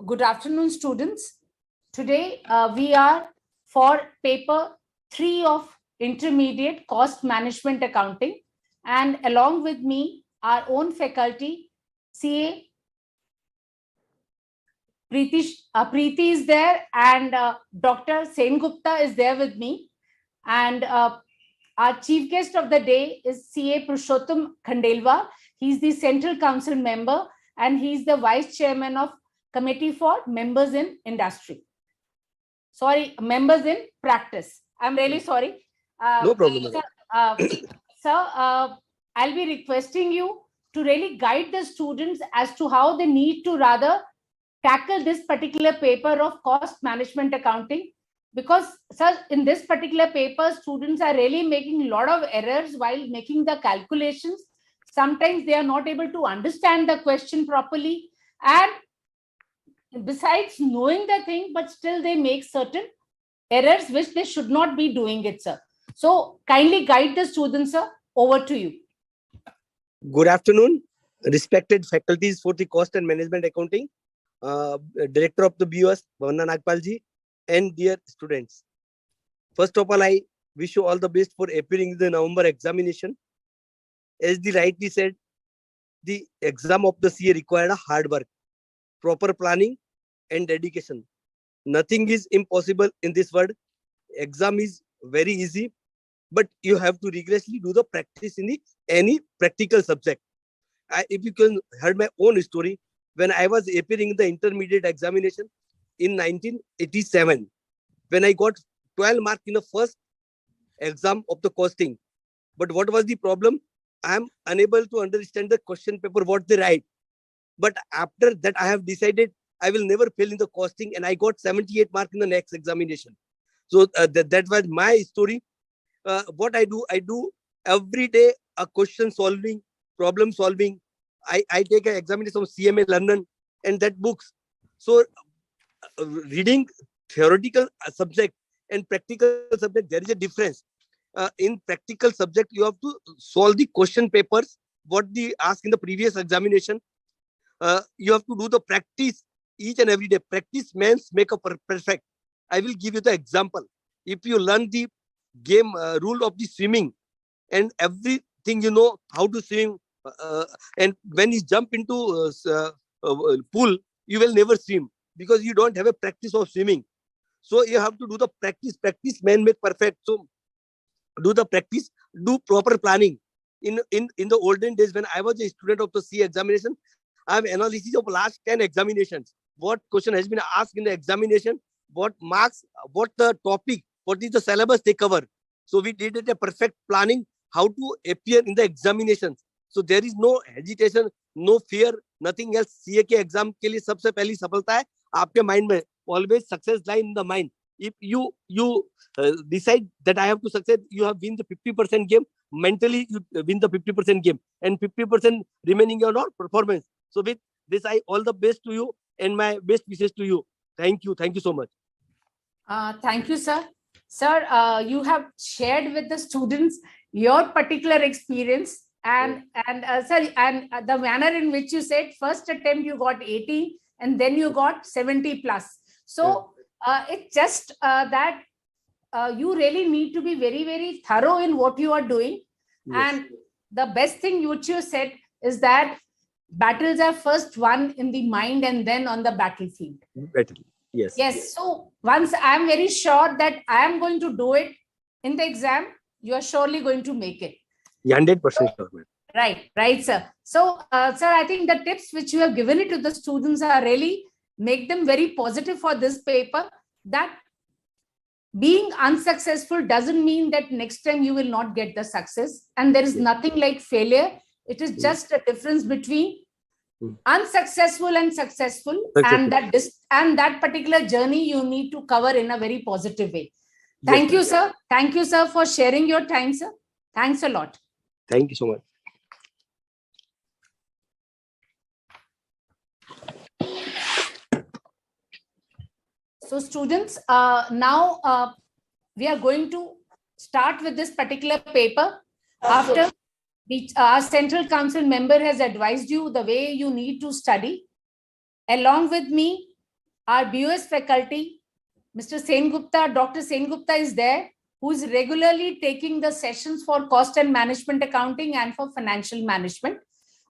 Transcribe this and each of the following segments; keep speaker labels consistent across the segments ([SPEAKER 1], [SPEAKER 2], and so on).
[SPEAKER 1] Good afternoon, students. Today we are for paper 3 of intermediate cost management accounting, and along with me our own faculty CA Preeti is there, and Dr. Sen Gupta is there with me, and our chief guest of the day is CA Purushottam Khandelwal. He's the Central Council member and he's the Vice Chairman of Committee for Members in Industry. Sorry, Members in Practice. I'm really sorry.
[SPEAKER 2] No problem.
[SPEAKER 1] Sir, I'll be requesting you to really guide the students as to how they need to rather tackle this particular paper of cost management accounting. Because, sir, in this particular paper, students are really making a lot of errors while making the calculations. Sometimes they are not able to understand the question properly. And besides knowing the thing, but still they make certain errors which they should not be doing it, sir. So kindly guide the students, sir. Over to you.
[SPEAKER 2] Good afternoon, respected faculties for the cost and management accounting, director of the BoS, Bhavana Nagpalji, and dear students. First of all, I wish you all the best for appearing in the November examination. As the rightly said, the exam of the CA required a hard work, proper planning and dedication. Nothing is impossible in this world. Exam is very easy, but you have to rigorously do the practice in any practical subject. If you can heard my own story, when I was appearing in the intermediate examination in 1987, when I got 12 marks in the first exam of the costing. But what was the problem? I am unable to understand the question paper, what they write. But after that, I have decided I will never fail in the costing, and I got 78 marks in the next examination. So that was my story. What I do every day a question solving, problem solving. I take an examination of CMA London and that books. So reading theoretical subject and practical subject, there is a difference. In practical subject, you have to solve the question papers, what they ask in the previous examination. You have to do the practice each and every day. Practice makes make a perfect. I will give you the example. If you learn the game rule of the swimming and everything, you know how to swim, and when you jump into pool, you will never swim because you don't have a practice of swimming. So you have to do the practice. Practice man make perfect. So do the practice, do proper planning. In the olden days, when I was a student of the CA examination, I have analysis of last 10 examinations. What question has been asked in the examination, what marks, what the topic, what is the syllabus they cover. So we did it a perfect planning, how to appear in the examinations. So there is no hesitation, no fear, nothing else. CA के exam के लिए सबसे पहली सफलता है आपके mind में. Always success lie in the mind. If you decide that I have to succeed, you have win the 50% game. Mentally, you win the 50% game, and 50% remaining your performance. So with this, I all the best to you and my best wishes to you. Thank you so much.
[SPEAKER 1] Thank you, sir. Sir, you have shared with the students your particular experience, and sir, and the manner in which you said first attempt you got 80 and then you got 70 plus. So it's just that you really need to be very, very thorough in what you are doing. Yes. And the best thing which you said is that battles are first won in the mind and then on the battlefield. Yes. So once I am very sure that I am going to do it in the exam, you are surely going to make it.
[SPEAKER 2] 100% sure.
[SPEAKER 1] Right, sir. So, sir, I think the tips which you have given it to the students are really make them very positive for this paper, that being unsuccessful doesn't mean that next time you will not get the success. And there is nothing like failure. It is just a difference between unsuccessful and successful. And that particular journey you need to cover in a very positive way. Thank you, sir. Thank you, sir, for sharing your time, sir. Thanks a lot.
[SPEAKER 2] Thank you so much.
[SPEAKER 1] So students, now we are going to start with this particular paper. After our Central Council member has advised you the way you need to study. Along with me, our BoS faculty, Mr. Sengupta, Dr. Sengupta is there, who is regularly taking the sessions for cost and management accounting and for financial management.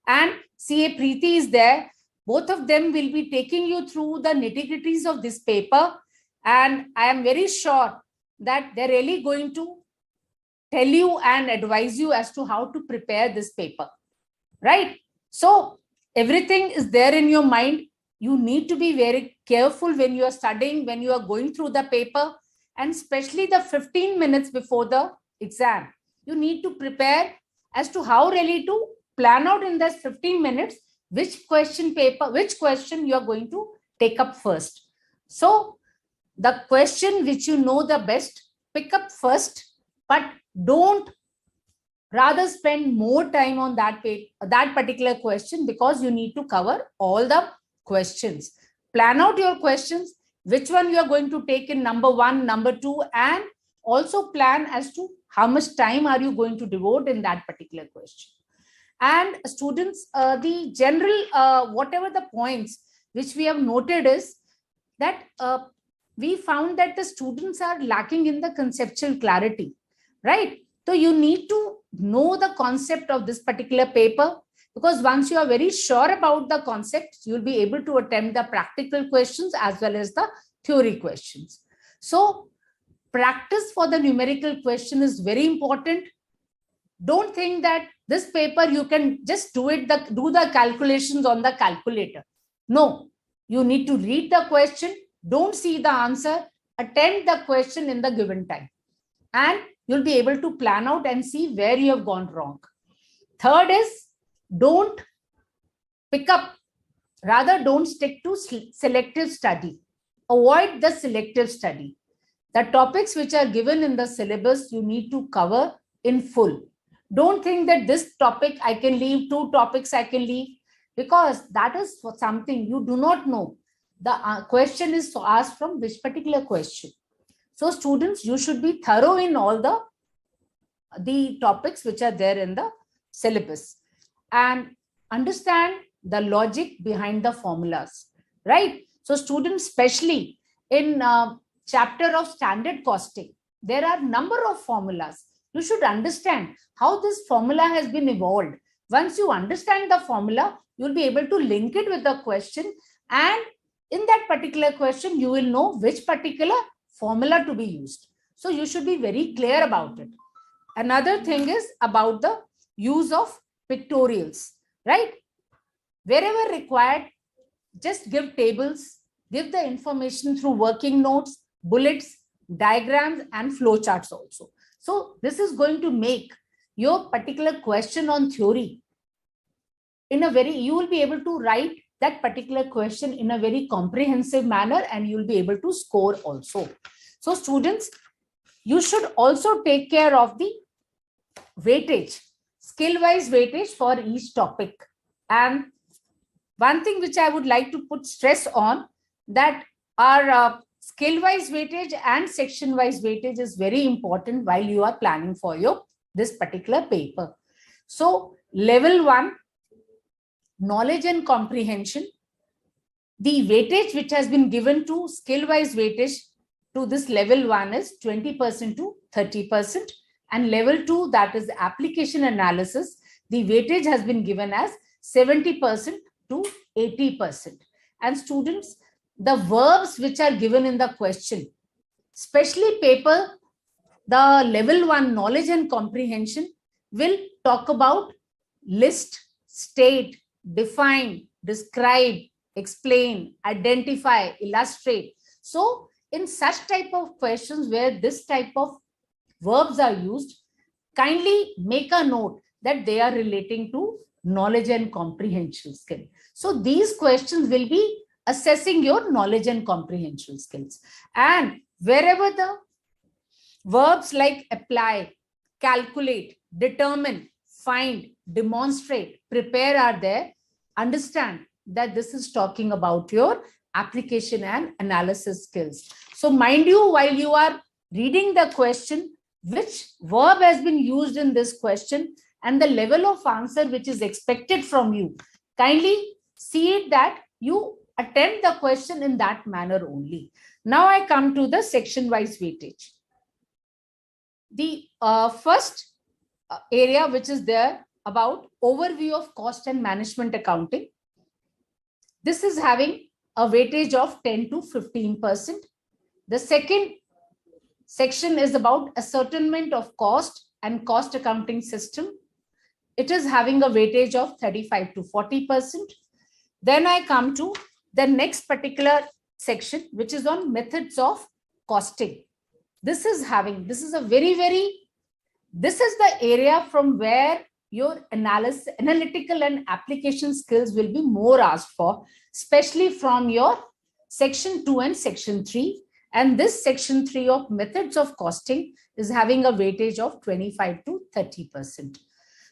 [SPEAKER 1] And CA Preeti is there. Both of them will be taking you through the nitty-gritties of this paper. And I am very sure that they're really going to tell you and advise you as to how to prepare this paper, right? So everything is there in your mind. You need to be very careful when you are studying, when you are going through the paper, and especially the 15 minutes before the exam. You need to prepare as to how really to plan out in those 15 minutes which question you are going to take up first. So the question which you know the best, pick up first, but don't rather spend more time on that particular question, because you need to cover all the questions. Plan out your questions, which one you are going to take in number 1, number 2, and also plan as to how much time are you going to devote in that particular question. And students, the general, whatever the points which we have noted is that we found that the students are lacking in the conceptual clarity, right? So you need to know the concept of this particular paper, because once you are very sure about the concept, you will be able to attempt the practical questions as well as the theory questions. So practice for the numerical question is very important. Don't think that this paper you can just do the calculations on the calculator. No, you need to read the question, don't see the answer, attempt the question in the given time, and you'll be able to plan out and see where you have gone wrong. Third is, don't stick to selective study. Avoid the selective study. The topics which are given in the syllabus, you need to cover in full. Don't think that this topic I can leave, 2 topics I can leave, because that is for something you do not know. The question is asked from which particular question. So students, you should be thorough in all the topics which are there in the syllabus, and understand the logic behind the formulas, right? So students, especially in chapter of standard costing, there are number of formulas. You should understand how this formula has been evolved. Once you understand the formula, you'll be able to link it with the question, and in that particular question, you will know which particular formula to be used. So you should be very clear about it. Another thing is about the use of pictorials, right? Wherever required, just give tables, give the information through working notes, bullets, diagrams, and flowcharts also. So this is going to make your particular question on theory you will be able to write that particular question in a very comprehensive manner, and you will be able to score also. So students, you should also take care of the weightage, skill-wise weightage for each topic. And one thing which I would like to put stress on, that our skill-wise weightage and section-wise weightage is very important while you are planning for this particular paper. So level 1, knowledge and comprehension, the weightage which has been given to skill-wise weightage to this level 1 is 20% to 30%, and level 2, that is application analysis, the weightage has been given as 70% to 80%. And students, the verbs which are given in the question, especially paper, the level 1 knowledge and comprehension will talk about list, state, define, describe, explain, identify, illustrate. So in such type of questions where this type of verbs are used, kindly make a note that they are relating to knowledge and comprehension skill. So these questions will be assessing your knowledge and comprehension skills. And wherever the verbs like apply, calculate, determine, find, demonstrate, prepare are there, understand that this is talking about your application and analysis skills. So mind you, while you are reading the question, which verb has been used in this question and the level of answer which is expected from you, kindly see it that you attempt the question in that manner only. Now I come to the section-wise weightage. The first area which is there about overview of cost and management accounting. This is having a weightage of 10 to 15%. The second section is about ascertainment of cost and cost accounting system. It is having a weightage of 35 to 40%. Then I come to the next particular section, which is on methods of costing. This is the area from where your analytical and application skills will be more asked for, especially from your section 2 and section 3. And this section 3 of methods of costing is having a weightage of 25 to 30%.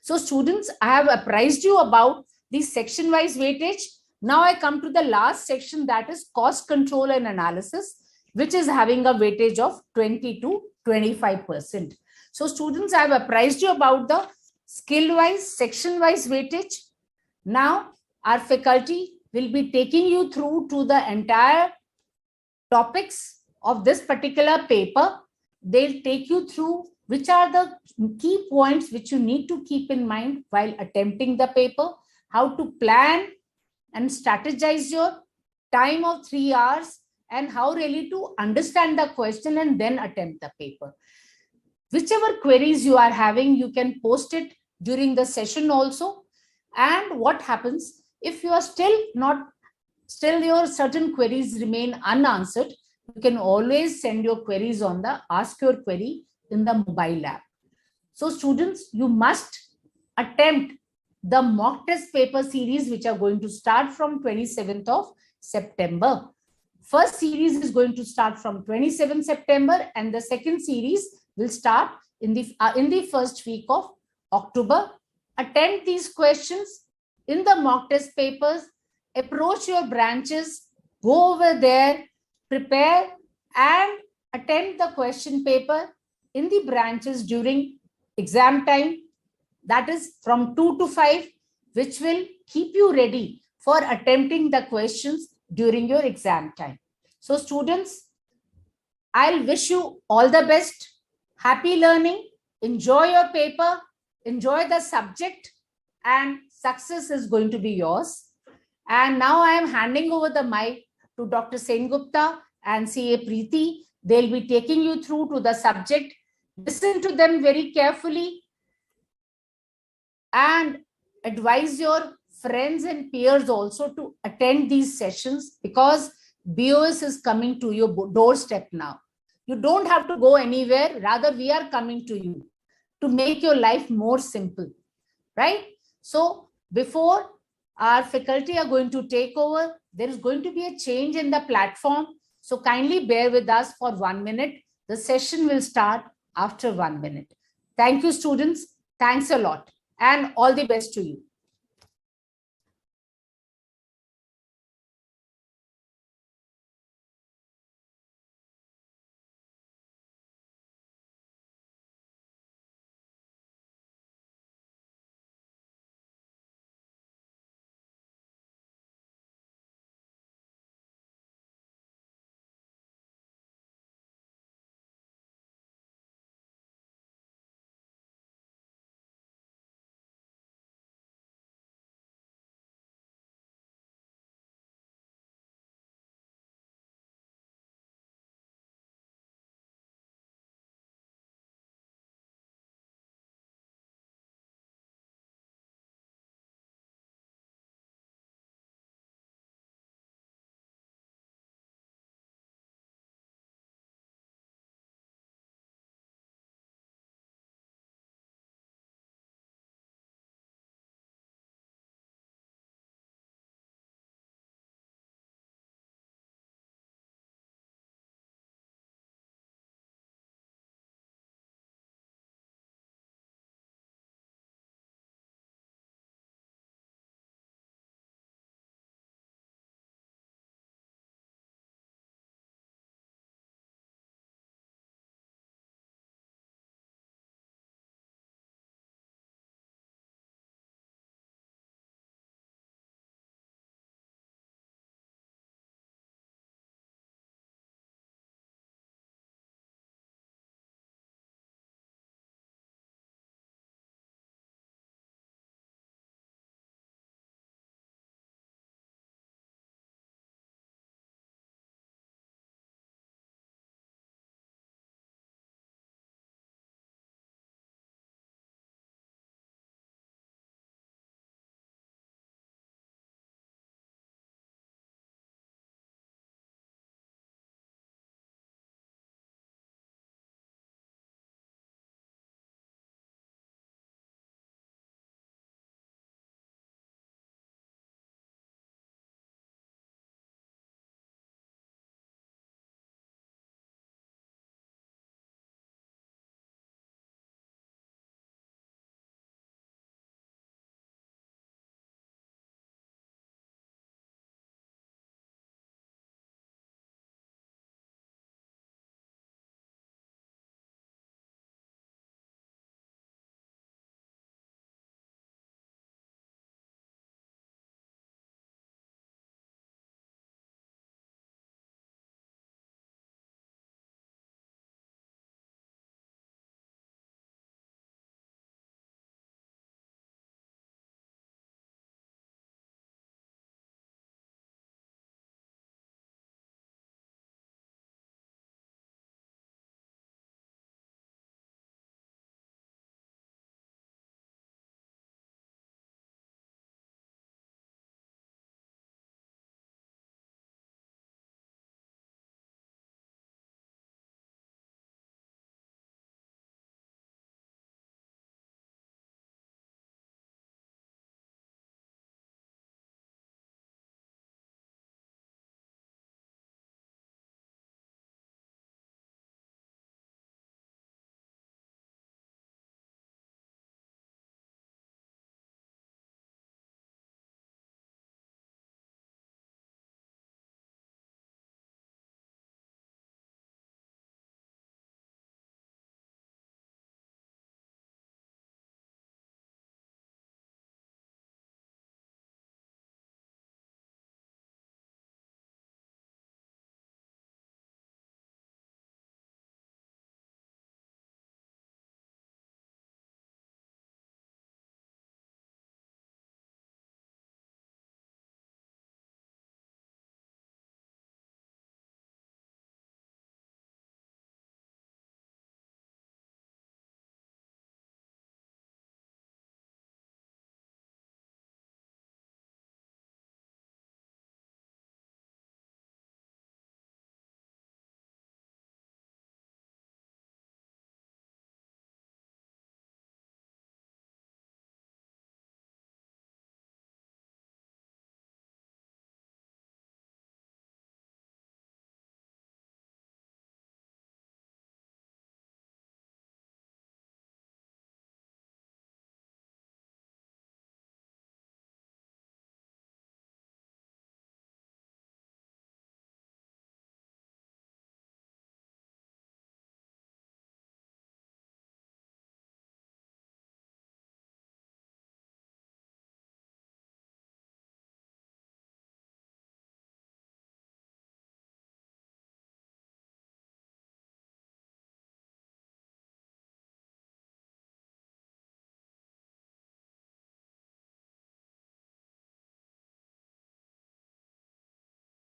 [SPEAKER 1] So students, I have apprised you about the section-wise weightage. Now I come to the last section, that is cost control and analysis, which is having a weightage of 20 to 25%. So students, I have apprised you about the skill-wise, section-wise weightage. Now our faculty will be taking you through to the entire topics of this particular paper. They'll take you through which are the key points which you need to keep in mind while attempting the paper, how to plan and strategize your time of 3 hours, and how really to understand the question and then attempt the paper. Whichever queries you are having, you can post it during the session also. And what happens if you are still your certain queries remain unanswered, you can always send your queries on the Ask Your Query in the mobile app. So students, you must attempt the mock test paper series, which are going to start from 27th of September. First series is going to start from 27th September, and the second series will start in the first week of October. Attempt these questions in the mock test papers, approach your branches, go over there, prepare and attempt the question paper in the branches during exam time, that is from 2 to 5, which will keep you ready for attempting the questions during your exam time. So students, I'll wish you all the best. Happy learning. Enjoy your paper. Enjoy the subject, and success is going to be yours. And now I am handing over the mic to Dr. Sengupta and CA Preeti. They'll be taking you through to the subject. Listen to them very carefully and advise your friends and peers also to attend these sessions, because BOS is coming to your doorstep now. You don't have to go anywhere. Rather, we are coming to you to make your life more simple, right? So before our faculty are going to take over, there is going to be a change in the platform. So kindly bear with us for 1 minute. The session will start after 1 minute. Thank you, students. Thanks a lot, and all the best to you.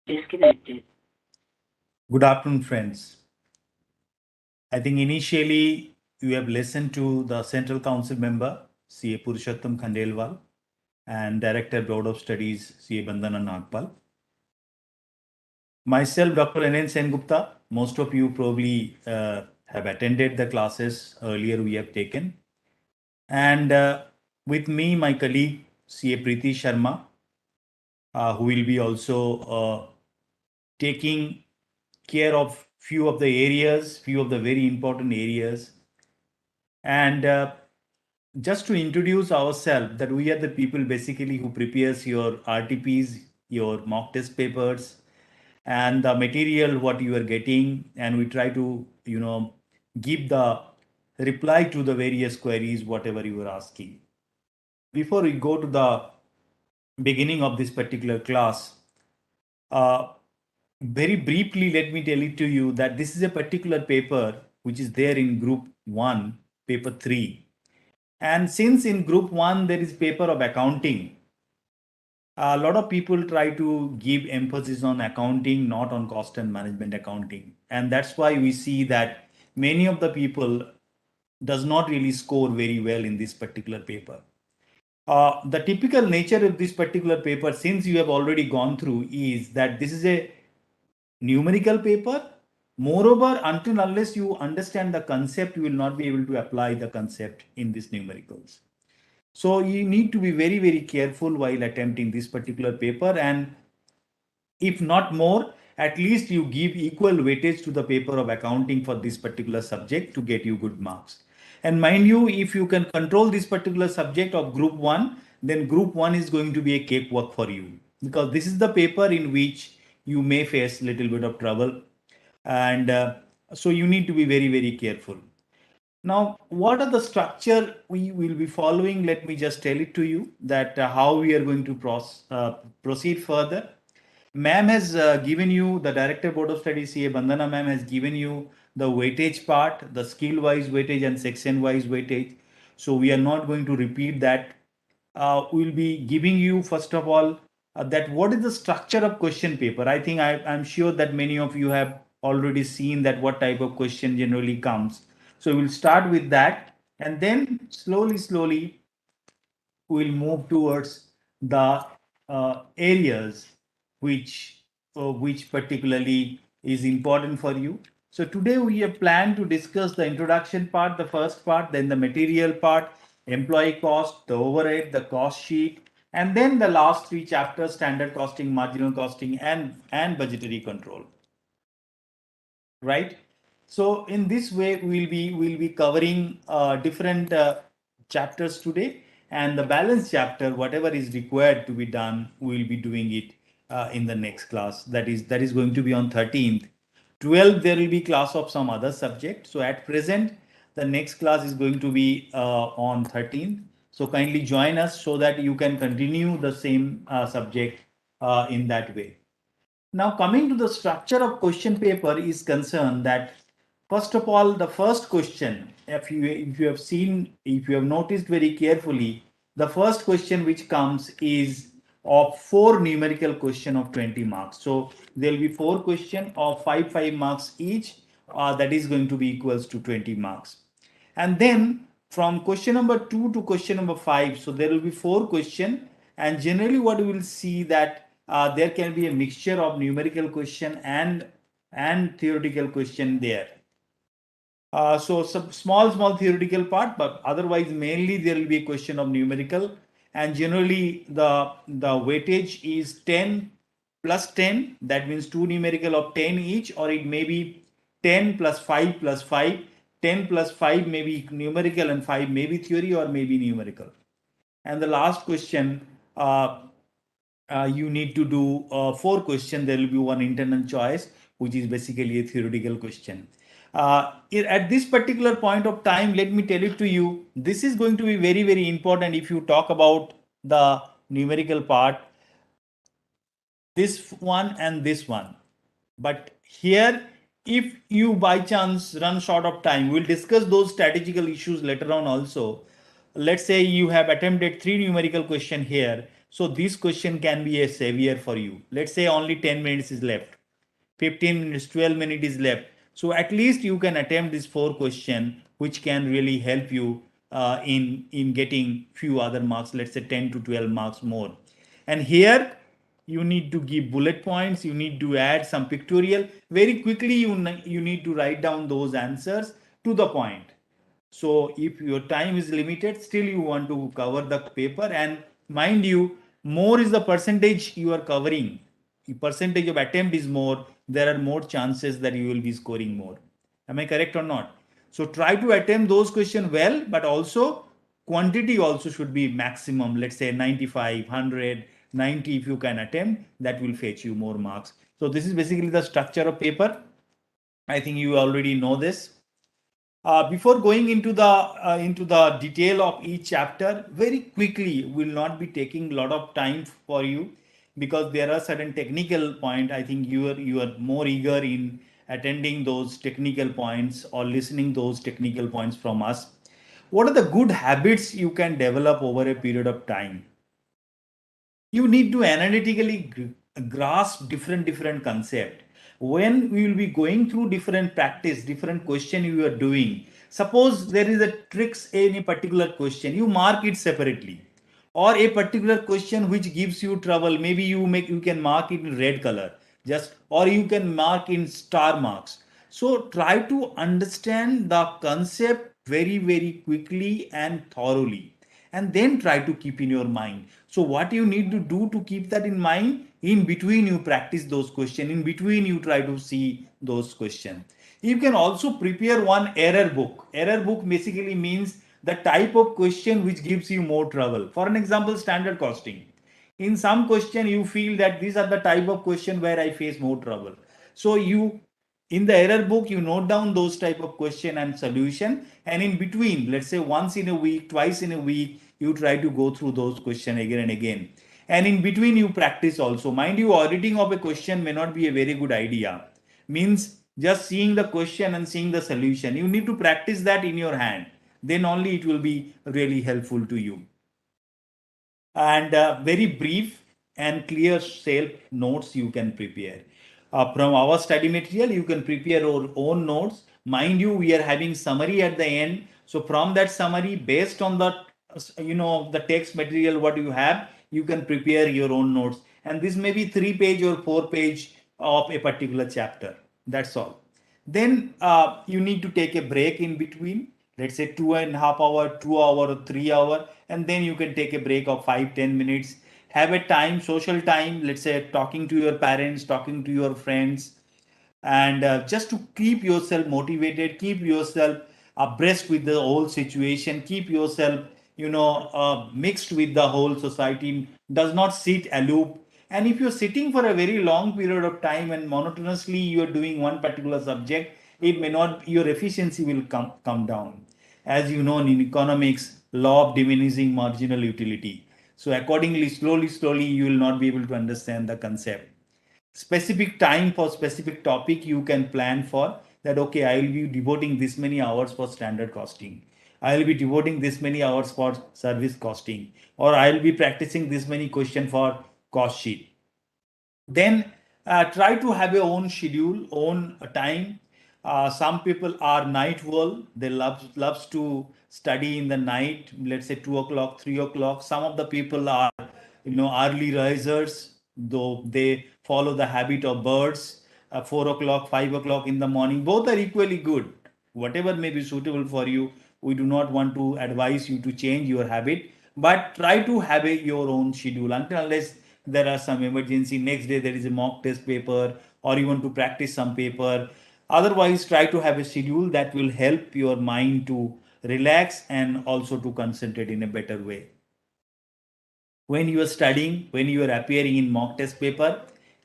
[SPEAKER 3] Disconnected. Good afternoon, friends. I think initially you have listened to the Central Council member, CA Purushottam Khandelwal, and Director Board of Studies, CA Bandana Nagpal. Myself, Dr. N.N. Sengupta. Most of you probably have attended the classes earlier we have taken. And with me, my colleague, CA Preeti Sharma, who will be also taking care of few of the areas, few of the very important areas. And just to introduce ourselves, that we are the people basically who prepares your RTPs, your mock test papers, and the material what you are getting, and we try to give the reply to the various queries whatever you are asking. Before we go to the beginning of this particular class, uh, very briefly, let me tell it to you that this is a particular paper which is there in group 1, paper 3. And since in group 1 there is paper of accounting, a lot of people try to give emphasis on accounting, not on cost and management accounting. And that's why we see that many of the people does not really score very well in this particular paper. The typical nature of this particular paper, since you have already gone through, is that this is a numerical paper. Moreover, until unless you understand the concept, you will not be able to apply the concept in these numericals. So you need to be very, very careful while attempting this particular paper, and if not more, at least you give equal weightage to the paper of accounting for this particular subject to get you good marks. And mind you, if you can control this particular subject of group 1, then group 1 is going to be a cakewalk for you, because this is the paper in which you may face a little bit of trouble. And so you need to be very, very careful. Now, what are the structure we will be following? Let me just tell it to you that how we are going to proceed further. Ma'am has given you, the Director Board of Studies, CA Bandana ma'am has given you the weightage part, the skill-wise weightage and section-wise weightage. So we are not going to repeat that. We'll be giving you, first of all, that what is the structure of question paper. I think I'm sure that many of you have already seen that what type of question generally comes. So we'll start with that, and then slowly we'll move towards the areas which particularly is important for you. So today we have planned to discuss the introduction part, the first part, then the material part, employee cost, the overhead, the cost sheet, and then the last 3 chapters: standard costing, marginal costing, and budgetary control. Right? So in this way, we'll be covering different chapters today, and the balance chapter, whatever is required to be done, we'll be doing it in the next class. That is going to be on 13th. 12th, there will be class of some other subject. So at present, the next class is going to be on 13th. So kindly join us so that you can continue the same subject in that way. Now, coming to the structure of question paper is concerned that, first of all, the first question, if you have noticed very carefully, the first question which comes is of 4 numerical question of 20 marks. So there will be 4 question of 5 marks each. That is going to be equals to 20 marks. And then from question number 2 to question number 5, so there will be 4 question, and generally what we will see that there can be a mixture of numerical question and theoretical question there. So some small theoretical part, but otherwise mainly there will be a question of numerical, and generally the weightage is 10 plus 10. That means 2 numerical of 10 each, or it may be 10 plus 5 plus 5. 10 plus 5 may be numerical and 5 may be theory or may be numerical. And the last question, you need to do 4 questions. There will be one internal choice, which is basically a theoretical question. At this particular point of time, let me tell it to you, this is going to be very, very important if you talk about the numerical part, this one and this one. But here, if you by chance run short of time, we'll discuss those strategical issues later on also. Let's say you have attempted 3 numerical question here, So this question can be a savior for you. Let's say only 10 minutes is left, 15 minutes, 12 minutes is left. So at least you can attempt this 4 question, which can really help you in getting few other marks, let's say 10 to 12 marks more. And here you need to give bullet points, you need to add some pictorial. Very quickly you need to write down those answers to the point. So if your time is limited, still you want to cover the paper, and mind you, more is the percentage you are covering. The percentage of attempt is more, there are more chances that you will be scoring more. Am I correct or not? So try to attempt those questions well, but also quantity also should be maximum. Let's say 95, 100, 90 if you can attempt, that will fetch you more marks. So this is basically the structure of paper. I think you already know this. Before going into the detail of each chapter, very quickly, will not be taking a lot of time for you, because there are certain technical points. I think you are more eager in attending those technical points or listening those technical points from us. What are the good habits you can develop over a period of time? You need to analytically grasp different concept. When we will be going through different practice, different question you are doing, suppose there is a tricks in a particular question, you mark it separately. Or a particular question which gives you trouble, maybe you can mark it in red color, just, or you can mark in star marks. So try to understand the concept very quickly and thoroughly, and then try to keep in your mind. So what you need to do to keep that in mind, in between you practice those questions, in between you try to see those questions. You can also prepare one error book. Error book basically means the type of question which gives you more trouble. For an example, standard costing. In some question you feel that these are the type of question where I face more trouble. So you, in the error book, you note down those type of question and solution, and in between, let's say once in a week, twice in a week, you try to go through those question again and again. And in between you practice also. Mind you, auditing of a question may not be a very good idea. Means just seeing the question and seeing the solution. You need to practice that in your hand. Then only it will be really helpful to you. And very brief and clear self notes you can prepare. From our study material, you can prepare your own notes. Mind you, we are having summary at the end. So from that summary, based on the the text material what you have, you can prepare your own notes. And this may be 3 page or 4 page of a particular chapter. That's all. Then you need to take a break in between, let's say 2.5 hour, 2 hour, or 3 hour, and then you can take a break of 5-10 minutes. Have a time, social time, let's say talking to your parents, talking to your friends, and just to keep yourself motivated, keep yourself abreast with the whole situation, keep yourself mixed with the whole society, does not sit aloof. And if you're sitting for a very long period of time and monotonously you're doing one particular subject, it may not, your efficiency will come down. As you know, in economics, law of diminishing marginal utility. So accordingly, slowly you will not be able to understand the concept. Specific time for specific topic you can plan for, that okay, I will be devoting this many hours for standard costing, I will be devoting this many hours for service costing, or I will be practicing this many question for cost sheet. Then try to have your own schedule, own time. Some people are night owl, they loves to study in the night, let's say 2 o'clock, 3 o'clock. Some of the people are early risers, though they follow the habit of birds, 4 o'clock, 5 o'clock in the morning. Both are equally good. Whatever may be suitable for you, we do not want to advise you to change your habit, but try to have your own schedule, until unless there are some emergency, next day there is a mock test paper, or you want to practice some paper. Otherwise, try to have a schedule that will help your mind to relax and also to concentrate in a better way. When you are studying, when you are appearing in mock test paper,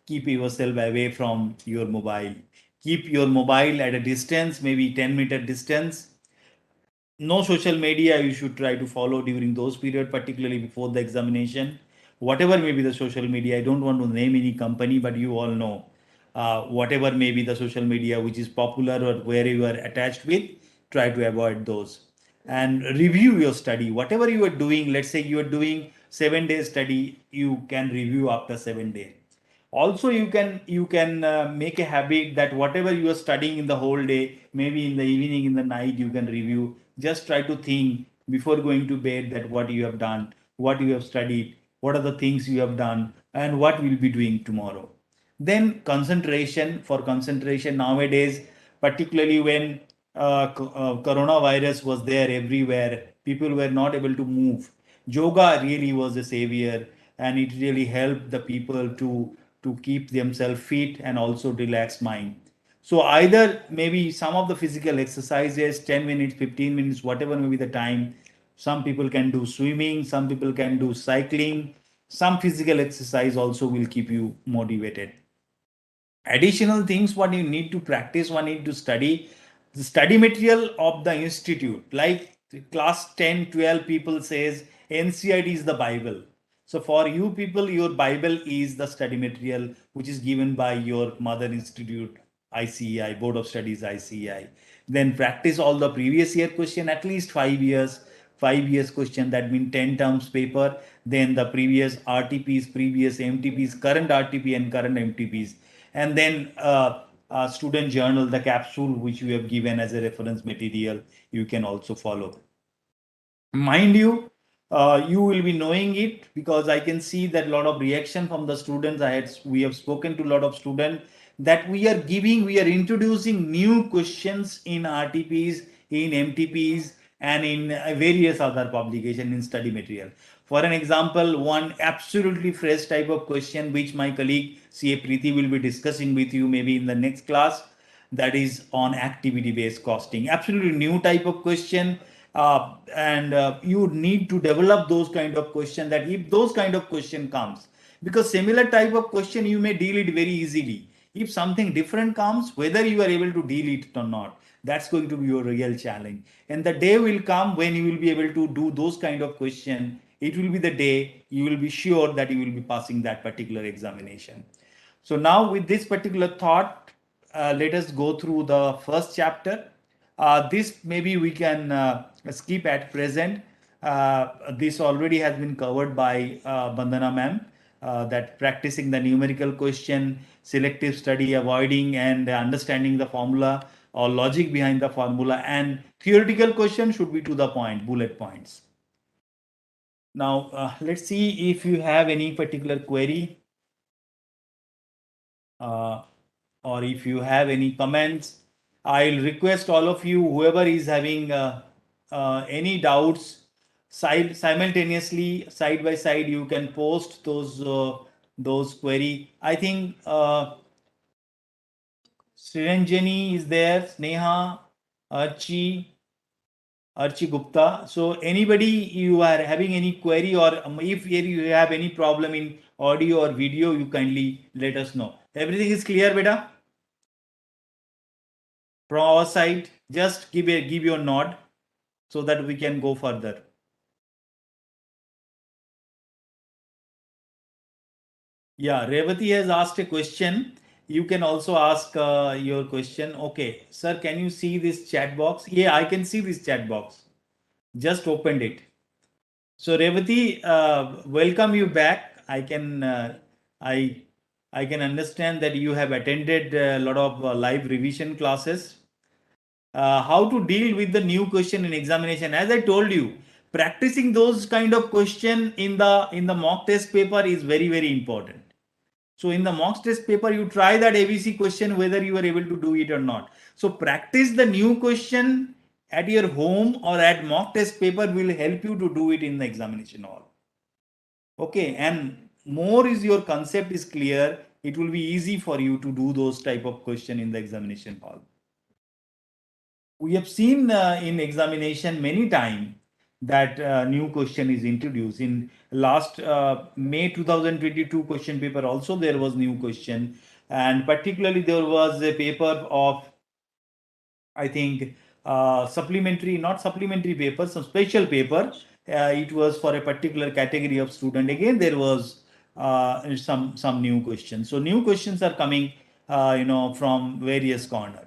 [SPEAKER 3] keep yourself away from your mobile. Keep your mobile at a distance, maybe 10-meter distance. No social media you should try to follow during those period, particularly before the examination. Whatever may be the social media, I don't want to name any company, but you all know. Whatever may be the social media which is popular or where you are attached with, try to avoid those. and review your study. Whatever you are doing, let's say you are doing 7 days study, you can review after 7 days. Also, you can make a habit that whatever you are studying in the whole day, maybe in the evening, in the night, you can review. Just try to think before going to bed that what you have done, what you have studied, what are the things you have done, and what we'll be doing tomorrow. Then concentration. For concentration nowadays, particularly when coronavirus was there everywhere, people were not able to move. Yoga really was a savior, and it really helped the people to keep themselves fit and also relax mind. So either maybe some of the physical exercises, 10 minutes, 15 minutes, whatever may be the time. Some people can do swimming, some people can do cycling. Some physical exercise also will keep you motivated. Additional things what you need to practice, one need to study the study material of the institute, like class 10, 12 people says NCID is the Bible. So for you people, your Bible is the study material which is given by your mother institute, ICEI, Board of Studies, ICEI. Then practice all the previous year question, at least 5 years, 5 years question, that means 10 terms paper. Then the previous RTPs, previous MTPs, current RTP and current MTPs. And then student journal, the capsule which you have given as a reference material, you can also follow. Mind you, you will be knowing it because I can see that a lot of reaction from the students. We have spoken to a lot of students that we are introducing new questions in RTPs, in MTPs, and in various other publication in study material. For an example, one absolutely fresh type of question which my colleague CA Preeti will be discussing with you maybe in the next class, that is on activity based costing. Absolutely new type of question. And you need to develop those kind of question, that if those kind of question comes, because similar type of question you may deal it very easily. If something different comes, whether you are able to deal it or not, that's going to be your real challenge. And the day will come when you will be able to do those kind of question. It will be the day you will be sure that you will be passing that particular examination. So now with this particular thought, let us go through the first chapter. This maybe we can skip at present. This already has been covered by Bandana ma'am, that practicing the numerical question, selective study, avoiding and understanding the formula or logic behind the formula, and theoretical question should be to the point, bullet points. Now, let's see if you have any particular query. Or if you have any comments, I'll request all of you, whoever is having any doubts, simultaneously, side by side, you can post those query. I think Sriranjani is there, Sneha, Archie Gupta. So anybody you are having any query, or if you have any problem in audio or video, you kindly let us know. Everything is clear, beta? From our side, just give your nod so that we can go further. Yeah, Revati has asked a question. You can also ask your question. Okay, sir, can you see this chat box? Yeah, I can see this chat box. Just opened it. So Revati, welcome you back. I can understand that you have attended a lot of live revision classes. How to deal with the new question in examination. As I told you, practicing those kind of question in the mock test paper is very, very important. So in the mock test paper, you try that ABC question whether you are able to do it or not. So practice the new question at your home or at mock test paper will help you to do it in the examination hall. Okay, and more is your concept is clear, it will be easy for you to do those type of question in the examination hall. We have seen in examination many times that new question is introduced. In last May 2022 question paper also there was new question, and particularly there was a paper of, I think, supplementary, not supplementary paper, some special paper. It was for a particular category of student. Again, there was some new questions. So new questions are coming, from various corner.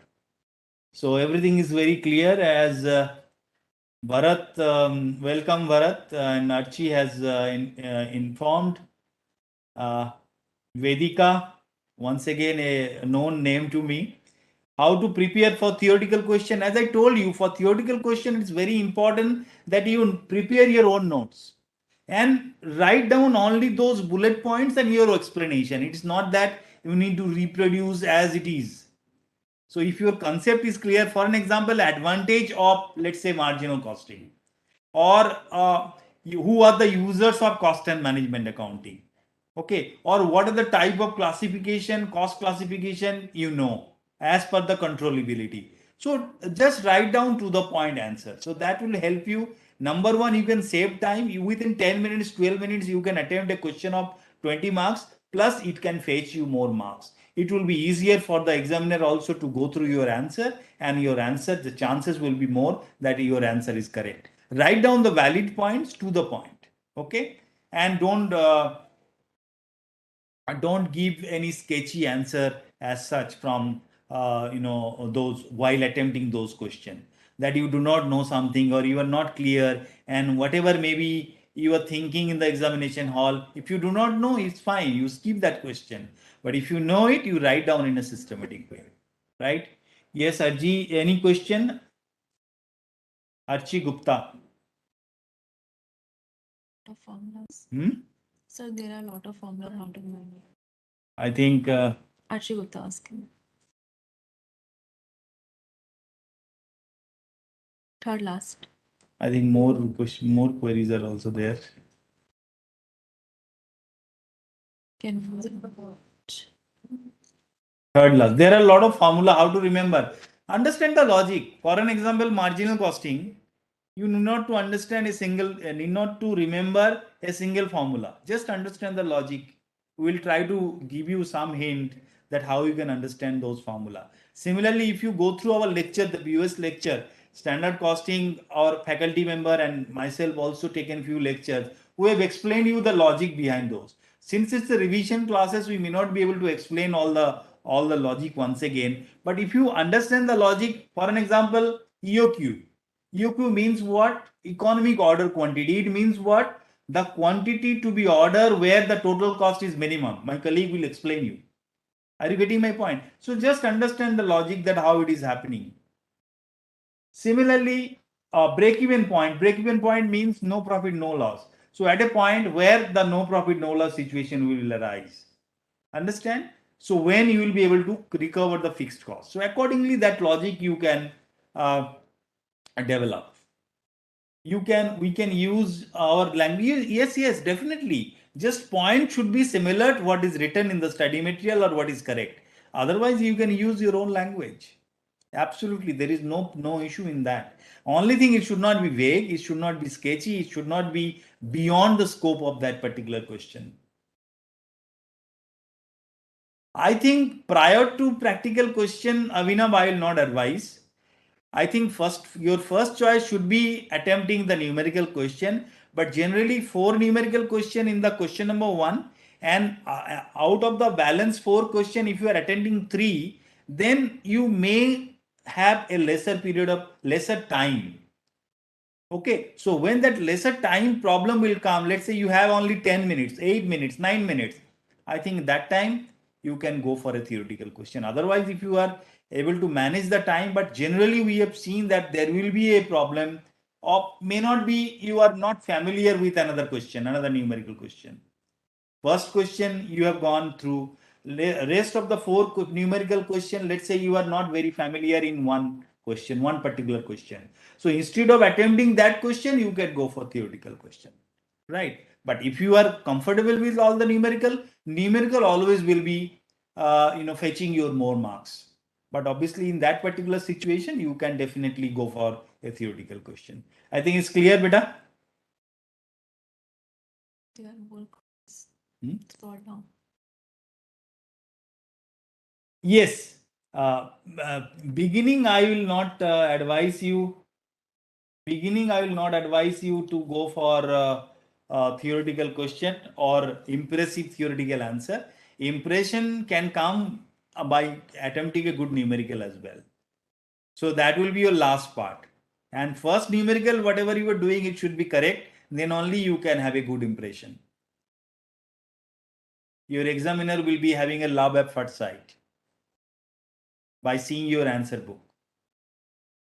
[SPEAKER 3] So everything is very clear as Bharat, welcome Bharat, and Archie has informed. Vedika, once again a known name to me. How to prepare for theoretical question? As I told you, for theoretical question, it's very important that you prepare your own notes and write down only those bullet points and your explanation. It's not that you need to reproduce as it is. So if your concept is clear, for an example, advantage of, let's say, marginal costing, or who are the users of cost and management accounting, okay, or what are the type of classification, cost classification, as per the controllability. So just write down to the point answer. So that will help you. Number one, you can save time. Within 10 minutes, 12 minutes, you can attempt a question of 20 marks, plus it can fetch you more marks. It will be easier for the examiner also to go through your answer, and your answer, the chances will be more that your answer is correct. Write down the valid points to the point, okay, and don't give any sketchy answer as such from those while attempting those questions, that you do not know something or you are not clear, and whatever maybe you are thinking in the examination hall, if you do not know, it's fine, you skip that question. But if you know it, you write down in a systematic way, right? Yes, Arji, any question? Archie Gupta.
[SPEAKER 4] Of formulas. So there are a lot of formulas how to manage.
[SPEAKER 3] I think
[SPEAKER 4] Archie Gupta asking. Third last.
[SPEAKER 3] I think more queries are also there.
[SPEAKER 4] Can
[SPEAKER 3] Third last. There are a lot of formula how to remember. Understand the logic. For an example, marginal costing. You need not to understand need not to remember a single formula. Just understand the logic. We will try to give you some hint that how you can understand those formula. Similarly, if you go through our lecture, the BoS lecture, standard costing, our faculty member and myself also taken few lectures, we have explained you the logic behind those. Since it's the revision classes, we may not be able to explain all the logic once again. But if you understand the logic, for an example, EOQ. EOQ means what? Economic order quantity. It means what? The quantity to be ordered where the total cost is minimum. My colleague will explain you. Are you getting my point? So just understand the logic that how it is happening. Similarly, break-even point. Break-even point means no profit, no loss. So at a point where the no profit, no loss situation will arise. Understand? So when you will be able to recover the fixed cost. So accordingly, that logic you can develop. We can use our language. Yes, definitely. Just point should be similar to what is written in the study material or what is correct. Otherwise, you can use your own language. Absolutely, there is no issue in that. Only thing, it should not be vague, it should not be sketchy, it should not be beyond the scope of that particular question. I think prior to practical question, Avinav, I will not advise. I think your first choice should be attempting the numerical question, but generally 4 numerical question in the question number 1, and out of the balance 4 question, if you are attending 3, then you may have a lesser time. Okay, so when that lesser time problem will come, let's say you have only 10 minutes, 8 minutes, 9 minutes, I think that time you can go for a theoretical question. Otherwise, if you are able to manage the time, but generally we have seen that there will be a problem, or may not be, you are not familiar with another question, another numerical question. First question you have gone through, rest of the 4 numerical question, let's say you are not very familiar in one particular question. So instead of attempting that question, you can go for theoretical question, right? But if you are comfortable with all the numerical always will be fetching your more marks. But obviously in that particular situation, you can definitely go for a theoretical question. I think it's clear, beta. Yes. Beginning, I will not advise you. Beginning, I will not advise you to go for theoretical question or impressive theoretical answer. Impression can come by attempting a good numerical as well. So that will be your last part. And first numerical, whatever you are doing, it should be correct. Then only you can have a good impression. Your examiner will be having a love at first sight by seeing your answer book.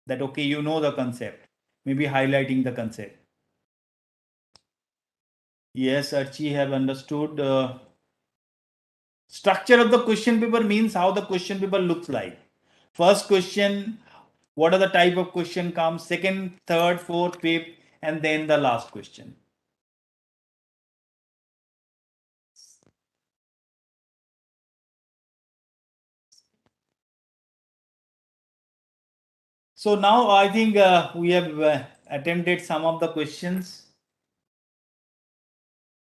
[SPEAKER 3] That okay, you know the concept. Maybe highlighting the concept. Yes, Archie have understood. Structure of the question paper means how the question paper looks like. First question, what are the type of question comes, second, third, fourth, fifth, and then the last question. So now I think we have attempted some of the questions.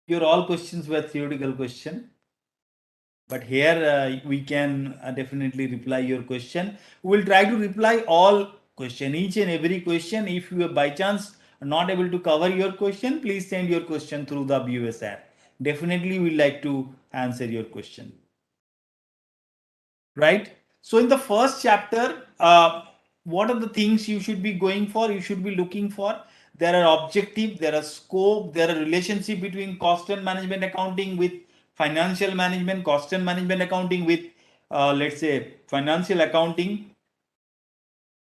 [SPEAKER 3] Your all questions were theoretical question. But here we can definitely reply your question. We will try to reply all question, each and every question. If you are by chance not able to cover your question, please send your question through the BoS app. Definitely we like to answer your question. Right? So in the first chapter, what are the things you should be going for, you should be looking for? There are objective, there are scope, there are relationship between cost and management accounting with financial management, cost and management accounting with let's say financial accounting.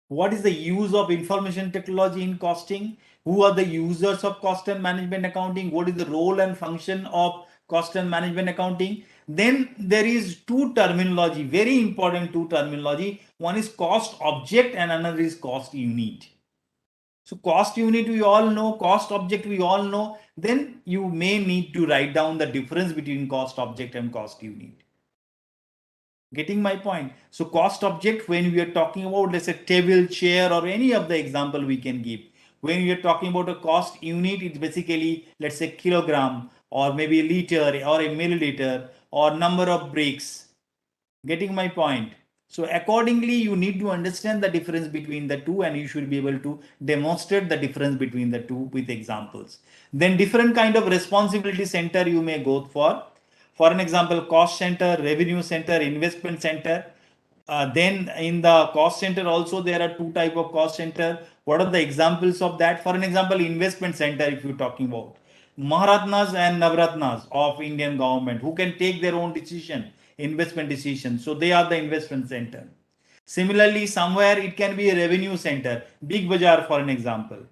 [SPEAKER 3] What is the use of information technology in costing? Who are the users of cost and management accounting? What is the role and function of cost and management accounting? Then there is two terminology, very important two terminology. One is cost object and another is cost unit. So cost unit we all know, cost object we all know. Then you may need to write down the difference between cost object and cost unit. Getting my point? So cost object, when we are talking about, let's say table, chair, or any of the example we can give. When we are talking about a cost unit, it's basically, let's say kilogram, or maybe a liter, or a milliliter, or number of bricks. Getting my point? So accordingly, you need to understand the difference between the two, and you should be able to demonstrate the difference between the two with examples. Then different kind of responsibility center you may go for. For an example, cost center, revenue center, investment center. Then in the cost center also there are two type of cost center. What are the examples of that? For an example, investment center, if you're talking about Maharatnas and Navratnas of Indian government who can take their own decision, investment decision. So they are the investment center. Similarly, somewhere it can be a revenue center, Big Bazaar for an example,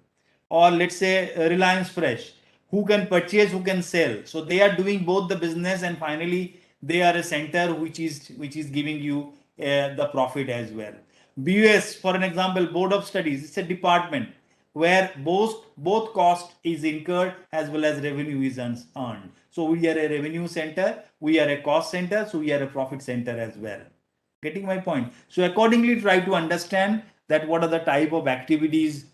[SPEAKER 3] or let's say Reliance Fresh, who can purchase, who can sell. So they are doing both the business, and finally they are a center which is giving you the profit as well. BUS, for an example, Board of Studies, it's a department where both cost is incurred as well as revenue is earned. So we are a revenue center, we are a cost center, so we are a profit center as well. Getting my point? So accordingly, try to understand that what are the type of activities.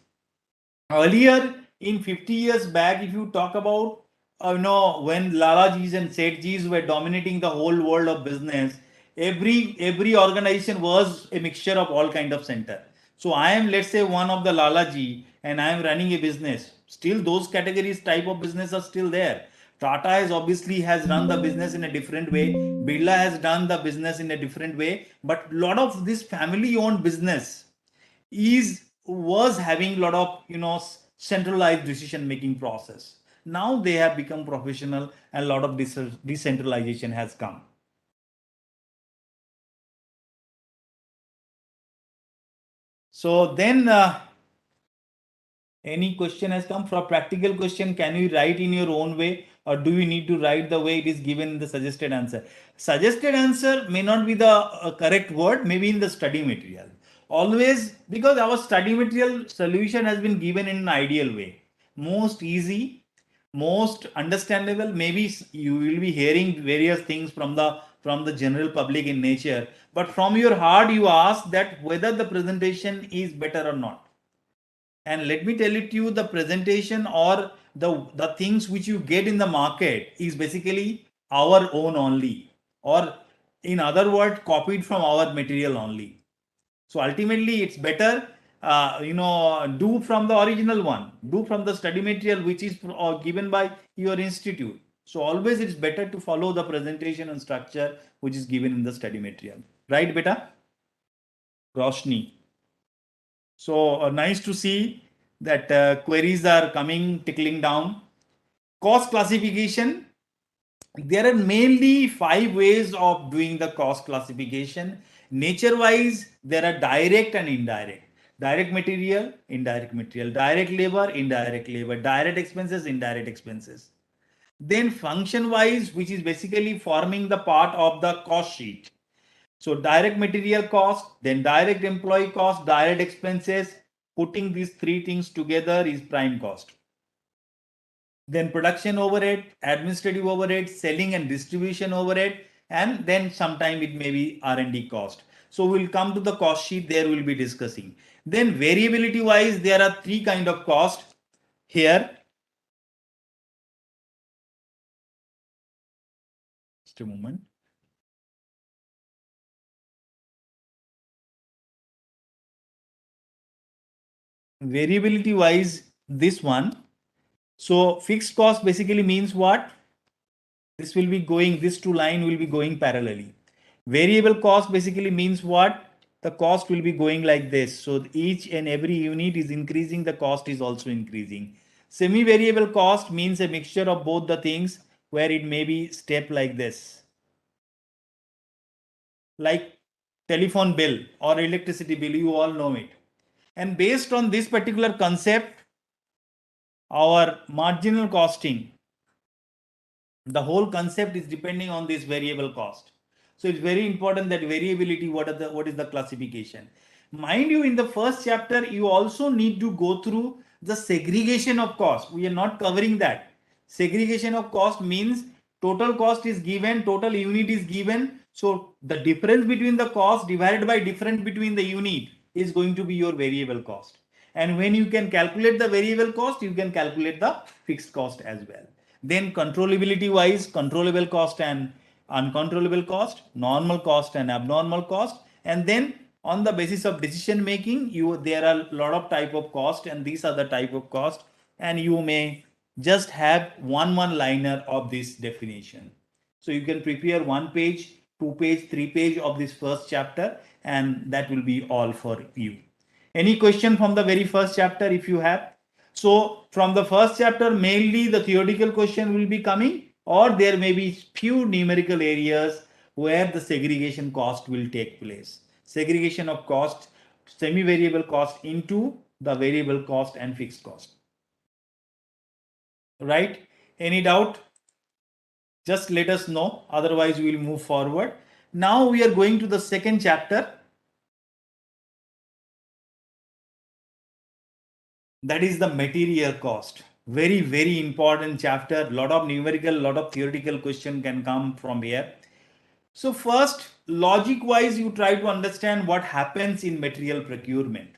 [SPEAKER 3] Earlier, in 50 years back, if you talk about when Lalajis and Sethjis were dominating the whole world of business, every organization was a mixture of all kind of center. So I am, let's say, one of the Lalaji, and I am running a business. Still, those categories type of business are still there. Tata has obviously has run the business in a different way. Birla has done the business in a different way. But lot of this family-owned business was having a lot of centralized decision making process. Now they have become professional, and a lot of decentralization has come. So then any question has come. For a practical question, can you write in your own way, or do you need to write the way it is given in the suggested answer? Suggested answer may not be the correct word, maybe in the study material. Always, because our study material solution has been given in an ideal way. Most easy, most understandable. Maybe you will be hearing various things from the general public in nature, but from your heart you ask that whether the presentation is better or not. And let me tell it to you, the presentation or the things which you get in the market is basically our own only, or in other words, copied from our material only. So ultimately, it's better, do from the original one, do from the study material which is given by your institute. So always it's better to follow the presentation and structure which is given in the study material. Right, beta? Roshni. So nice to see that queries are coming, tickling down. Cost classification. There are mainly 5 ways of doing the cost classification. Nature wise, there are direct and indirect. Direct material, indirect material, direct labor, indirect labor, direct expenses, indirect expenses. Then function wise, which is basically forming the part of the cost sheet. So direct material cost, then direct employee cost, direct expenses, putting these 3 things together is prime cost. Then production overhead, administrative overhead, selling and distribution overhead, and then sometime it may be R&D cost. So we'll come to the cost sheet, there we'll be discussing. Then variability wise, there are 3 kind of cost here. Just a moment. Variability wise, this one. So fixed cost basically means what? This will be going, this 2 line will be going parallelly. Variable cost basically means what? The cost will be going like this. So each and every unit is increasing, the cost is also increasing. Semi-variable cost means a mixture of both the things, where it may be step like this. Like telephone bill or electricity bill, you all know it. And based on this particular concept, our marginal costing, the whole concept is depending on this variable cost. So it's very important that variability, what is the classification. Mind you, in the first chapter, you also need to go through the segregation of cost. We are not covering that. Segregation of cost means total cost is given, total unit is given. So the difference between the cost divided by difference between the unit is going to be your variable cost. And when you can calculate the variable cost, you can calculate the fixed cost as well. Then controllability wise, controllable cost and uncontrollable cost, normal cost and abnormal cost. And then on the basis of decision making, there are a lot of type of cost, and these are the type of cost, and you may just have one liner of this definition. So you can prepare 1 page, 2 page, 3 page of this first chapter, and that will be all for you. Any question from the very first chapter if you have? So from the first chapter, mainly the theoretical question will be coming, or there may be few numerical areas where the segregation cost will take place. Segregation of cost, semi-variable cost into the variable cost and fixed cost. Right? Any doubt? Just let us know, otherwise we will move forward. Now we are going to the second chapter. That is the material cost. Very, very important chapter. Lot of numerical, lot of theoretical question can come from here. So first, logic wise, you try to understand what happens in material procurement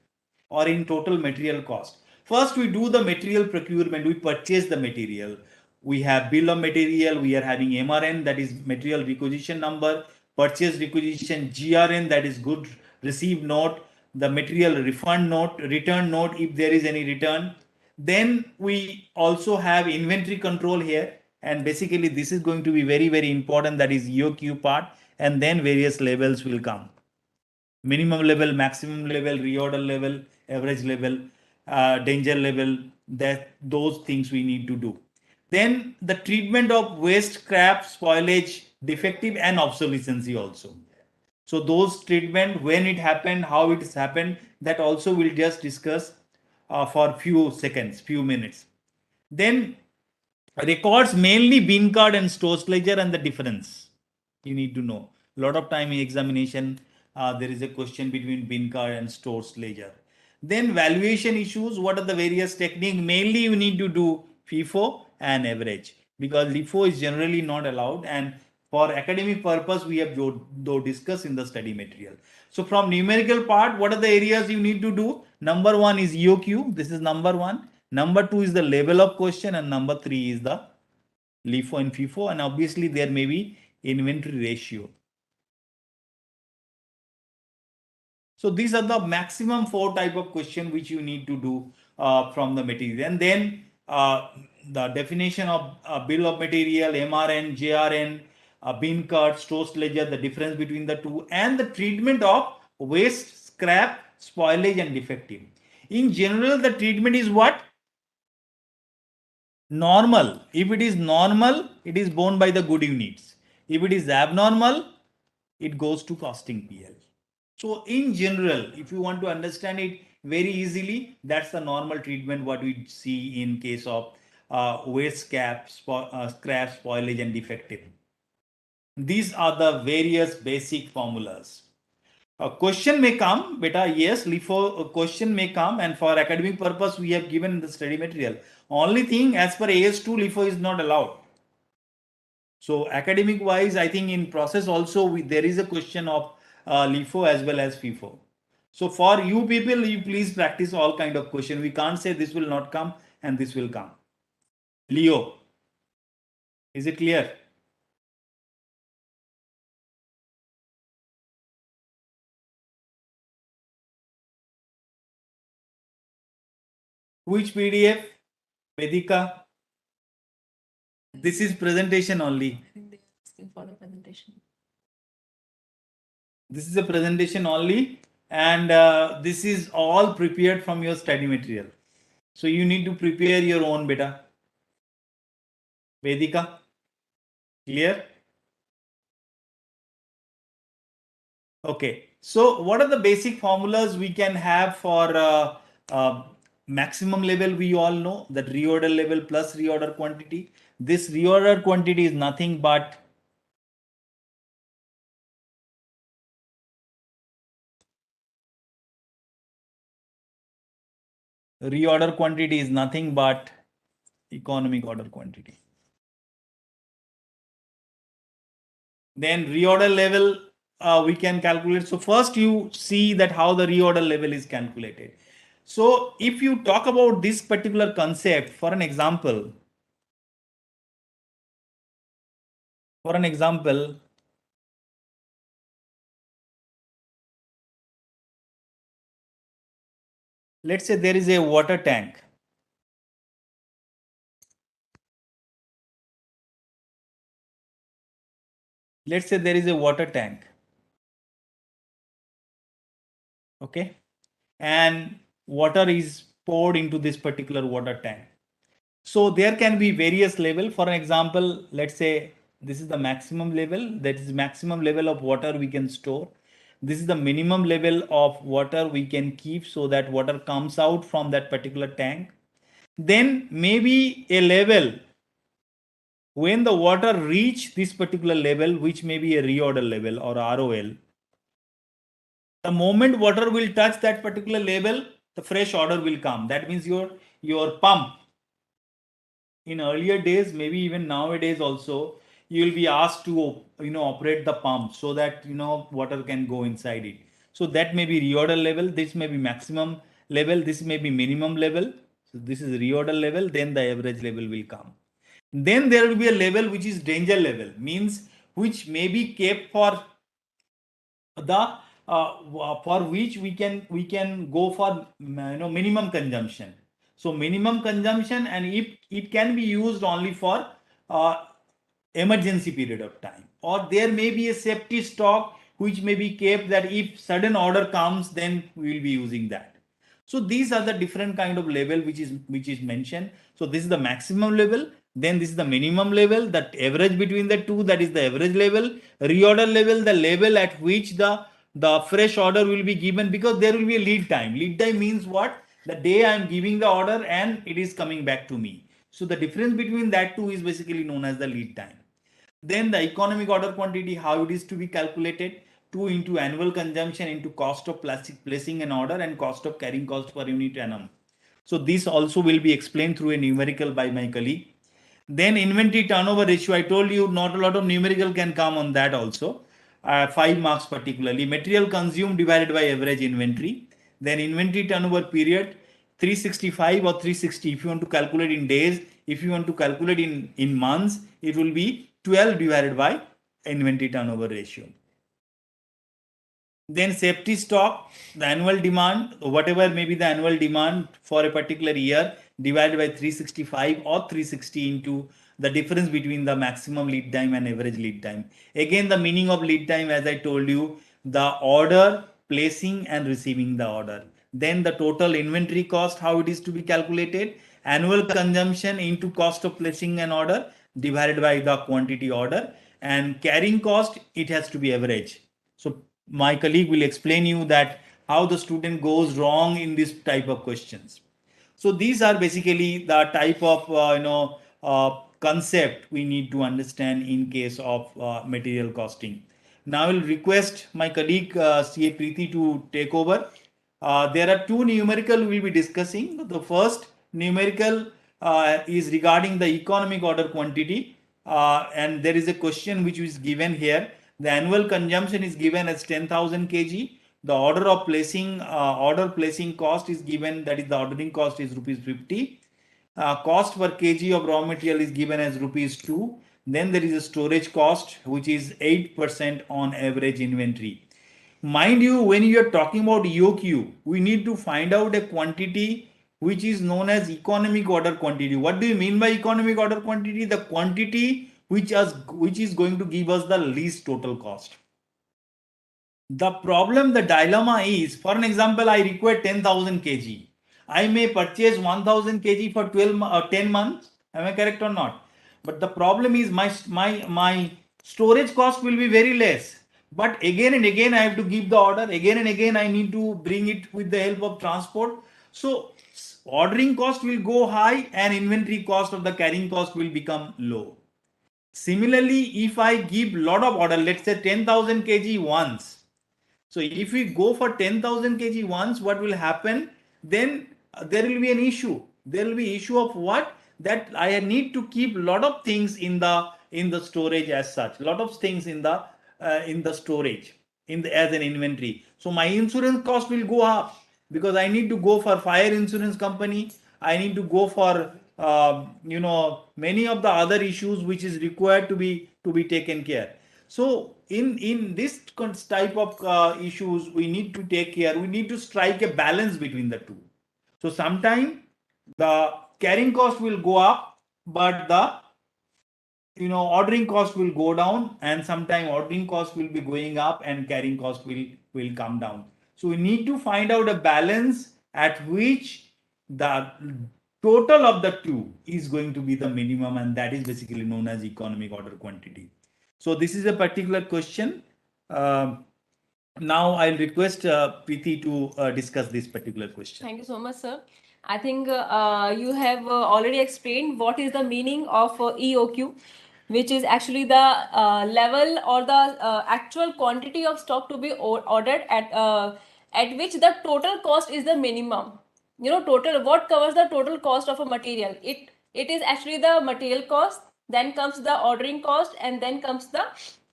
[SPEAKER 3] or in total material cost. First, we do the material procurement. We purchase the material. We have bill of material. We are having MRN, that is material requisition number, purchase requisition, GRN, that is good received note, the material refund note, return note if there is any return. Then we also have inventory control here, and basically this is going to be very, very important, that is EOQ part, and then various levels will come. Minimum level, maximum level, reorder level, average level, danger level, those things we need to do. Then the treatment of waste, scrap, spoilage, defective and obsolescence also. So those treatment, when it happened, how it has happened, that also we'll just discuss for few seconds, few minutes. Then records, mainly bin card and stores ledger, and the difference you need to know. A lot of time in examination, there is a question between bin card and stores ledger. Then valuation issues, what are the various techniques? Mainly you need to do FIFO and average, because LIFO is generally not allowed, and for academic purpose we have though discussed in the study material. So from numerical part, what are the areas you need to do? Number 1 is EOQ. This is number 1. Number 2 is the level of question, and number 3 is the LIFO and FIFO, and obviously there may be inventory ratio. So these are the maximum 4 type of question which you need to do from the material. And then the definition of bill of material, MRN, JRN, bin card, stores ledger, the difference between the two, and the treatment of waste, scrap, spoilage, and defective. In general, the treatment is what? Normal. If it is normal, it is borne by the good units. If it is abnormal, it goes to costing PL. So in general, if you want to understand it very easily, that's the normal treatment what we see in case of waste scrap, spoilage, and defective. These are the various basic formulas. A question may come, beta, yes, LIFO, a question may come, and for academic purpose, we have given the study material. Only thing, as per AS2, LIFO is not allowed. So academic wise, I think in process also, there is a question of LIFO as well as FIFO. So for you people, you please practice all kind of question. We can't say this will not come and this will come. Leo, is it clear? Which PDF? Vedika? This is presentation only.
[SPEAKER 4] I think they're asking for the presentation.
[SPEAKER 3] This is a presentation only, and this is all prepared from your study material. So you need to prepare your own beta. Vedika? Clear? Okay. So what are the basic formulas we can have for maximum level? We all know that reorder level plus reorder quantity. This reorder quantity is nothing but economic order quantity. Then reorder level we can calculate. So first you see that how the reorder level is calculated. So if you talk about this particular concept, for an example, let's say there is a water tank. Let's say there is a water tank. Okay. And water is poured into this particular water tank. So there can be various level. For an example, let's say this is the maximum level. That is maximum level of water we can store. This is the minimum level of water we can keep so that water comes out from that particular tank. Then maybe a level when the water reach this particular level, which may be a reorder level or ROL. The moment water will touch that particular level, the fresh order will come. That means your pump. In earlier days, maybe even nowadays also, you will be asked to operate the pump so that water can go inside it. So that may be reorder level. This may be maximum level. This may be minimum level. So this is reorder level. Then the average level will come. Then there will be a level which is danger level, means which may be kept for the for which we can go for minimum consumption. So minimum consumption, and if it can be used only for emergency period of time, or there may be a safety stock which may be kept that if sudden order comes, then we will be using that. So these are the different kind of level which is mentioned. So this is the maximum level. Then this is the minimum level. That average between the two, that is the average level. Reorder level, the level at which the fresh order will be given, because there will be a lead time. Lead time means what? The day I am giving the order and it is coming back to me. So the difference between that two is basically known as the lead time. Then the economic order quantity, how it is to be calculated. 2 into annual consumption into cost of placing an order and cost of carrying cost per unit annum. So this also will be explained through a numerical by my colleague. Then inventory turnover ratio, I told you not a lot of numerical can come on that also. 5 marks particularly. Material consumed divided by average inventory. Then inventory turnover period, 365 or 360 if you want to calculate in days. If you want to calculate in months, it will be 12 divided by inventory turnover ratio. Then safety stock, the annual demand, whatever may be the annual demand for a particular year, divided by 365 or 360 into the difference between the maximum lead time and average lead time. Again, the meaning of lead time, as I told you, the order placing and receiving the order. Then the total inventory cost, how it is to be calculated, annual consumption into cost of placing an order divided by the quantity order, and carrying cost, it has to be average. So my colleague will explain you that how the student goes wrong in this type of questions. So these are basically the type of concept we need to understand in case of material costing. Now I will request my colleague CA Preeti to take over. There are two numerical we will be discussing. The first numerical is regarding the economic order quantity, and there is a question which is given here. The annual consumption is given as 10,000 kg. The order placing cost is given, that is the ordering cost is rupees 50. Cost per kg of raw material is given as rupees 2. Then there is a storage cost which is 8% on average inventory. Mind you, when you are talking about EOQ, we need to find out a quantity which is known as economic order quantity. What do you mean by economic order quantity? The quantity which is going to give us the least total cost. The problem, the dilemma is, for an example, I require 10,000 kg. I may purchase 1,000 kg for 10 months. Am I correct or not? But the problem is my storage cost will be very less. But again and again, I have to give the order. Again and again, I need to bring it with the help of transport. So ordering cost will go high and inventory cost of the carrying cost will become low. Similarly, if I give lot of order, let's say 10,000 kg once. So if we go for 10,000 kg once, what will happen? Then there will be an issue. There will be issue of what? That I need to keep lot of things in the storage as such. Lot of things in the storage as an inventory. So my insurance cost will go up because I need to go for fire insurance company. I need to go for many of the other issues which is required to be taken care. So in this type of issues, we need to take care. We need to strike a balance between the two. So sometime the carrying cost will go up, but the ordering cost will go down, and sometime ordering cost will be going up and carrying cost will come down. So we need to find out a balance at which the total of the two is going to be the minimum, and that is basically known as economic order quantity. So this is a particular question. Now I'll request Preeti to discuss this particular question.
[SPEAKER 5] Thank you so much, sir. I think you have already explained what is the meaning of EOQ, which is actually the level or the actual quantity of stock to be ordered at which the total cost is the minimum. Total, what covers the total cost of a material? It is actually the material cost, then comes the ordering cost, and then comes the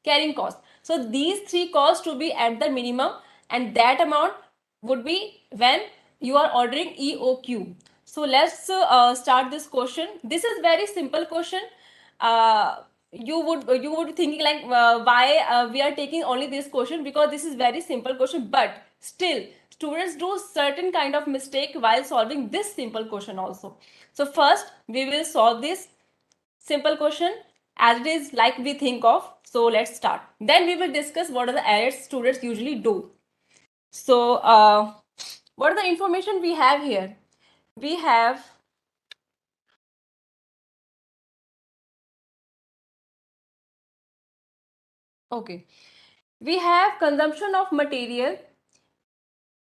[SPEAKER 5] carrying cost. So these three costs to be at the minimum, and that amount would be when you are ordering EOQ. So let's start this question. This is very simple question. You would thinking like why we are taking only this question, because this is very simple question, but still students do certain kind of mistake while solving this simple question also. So first we will solve this simple question as it is like we think of. So let's start. Then we will discuss what are the errors students usually do. So what are the information we have here? We have we have consumption of material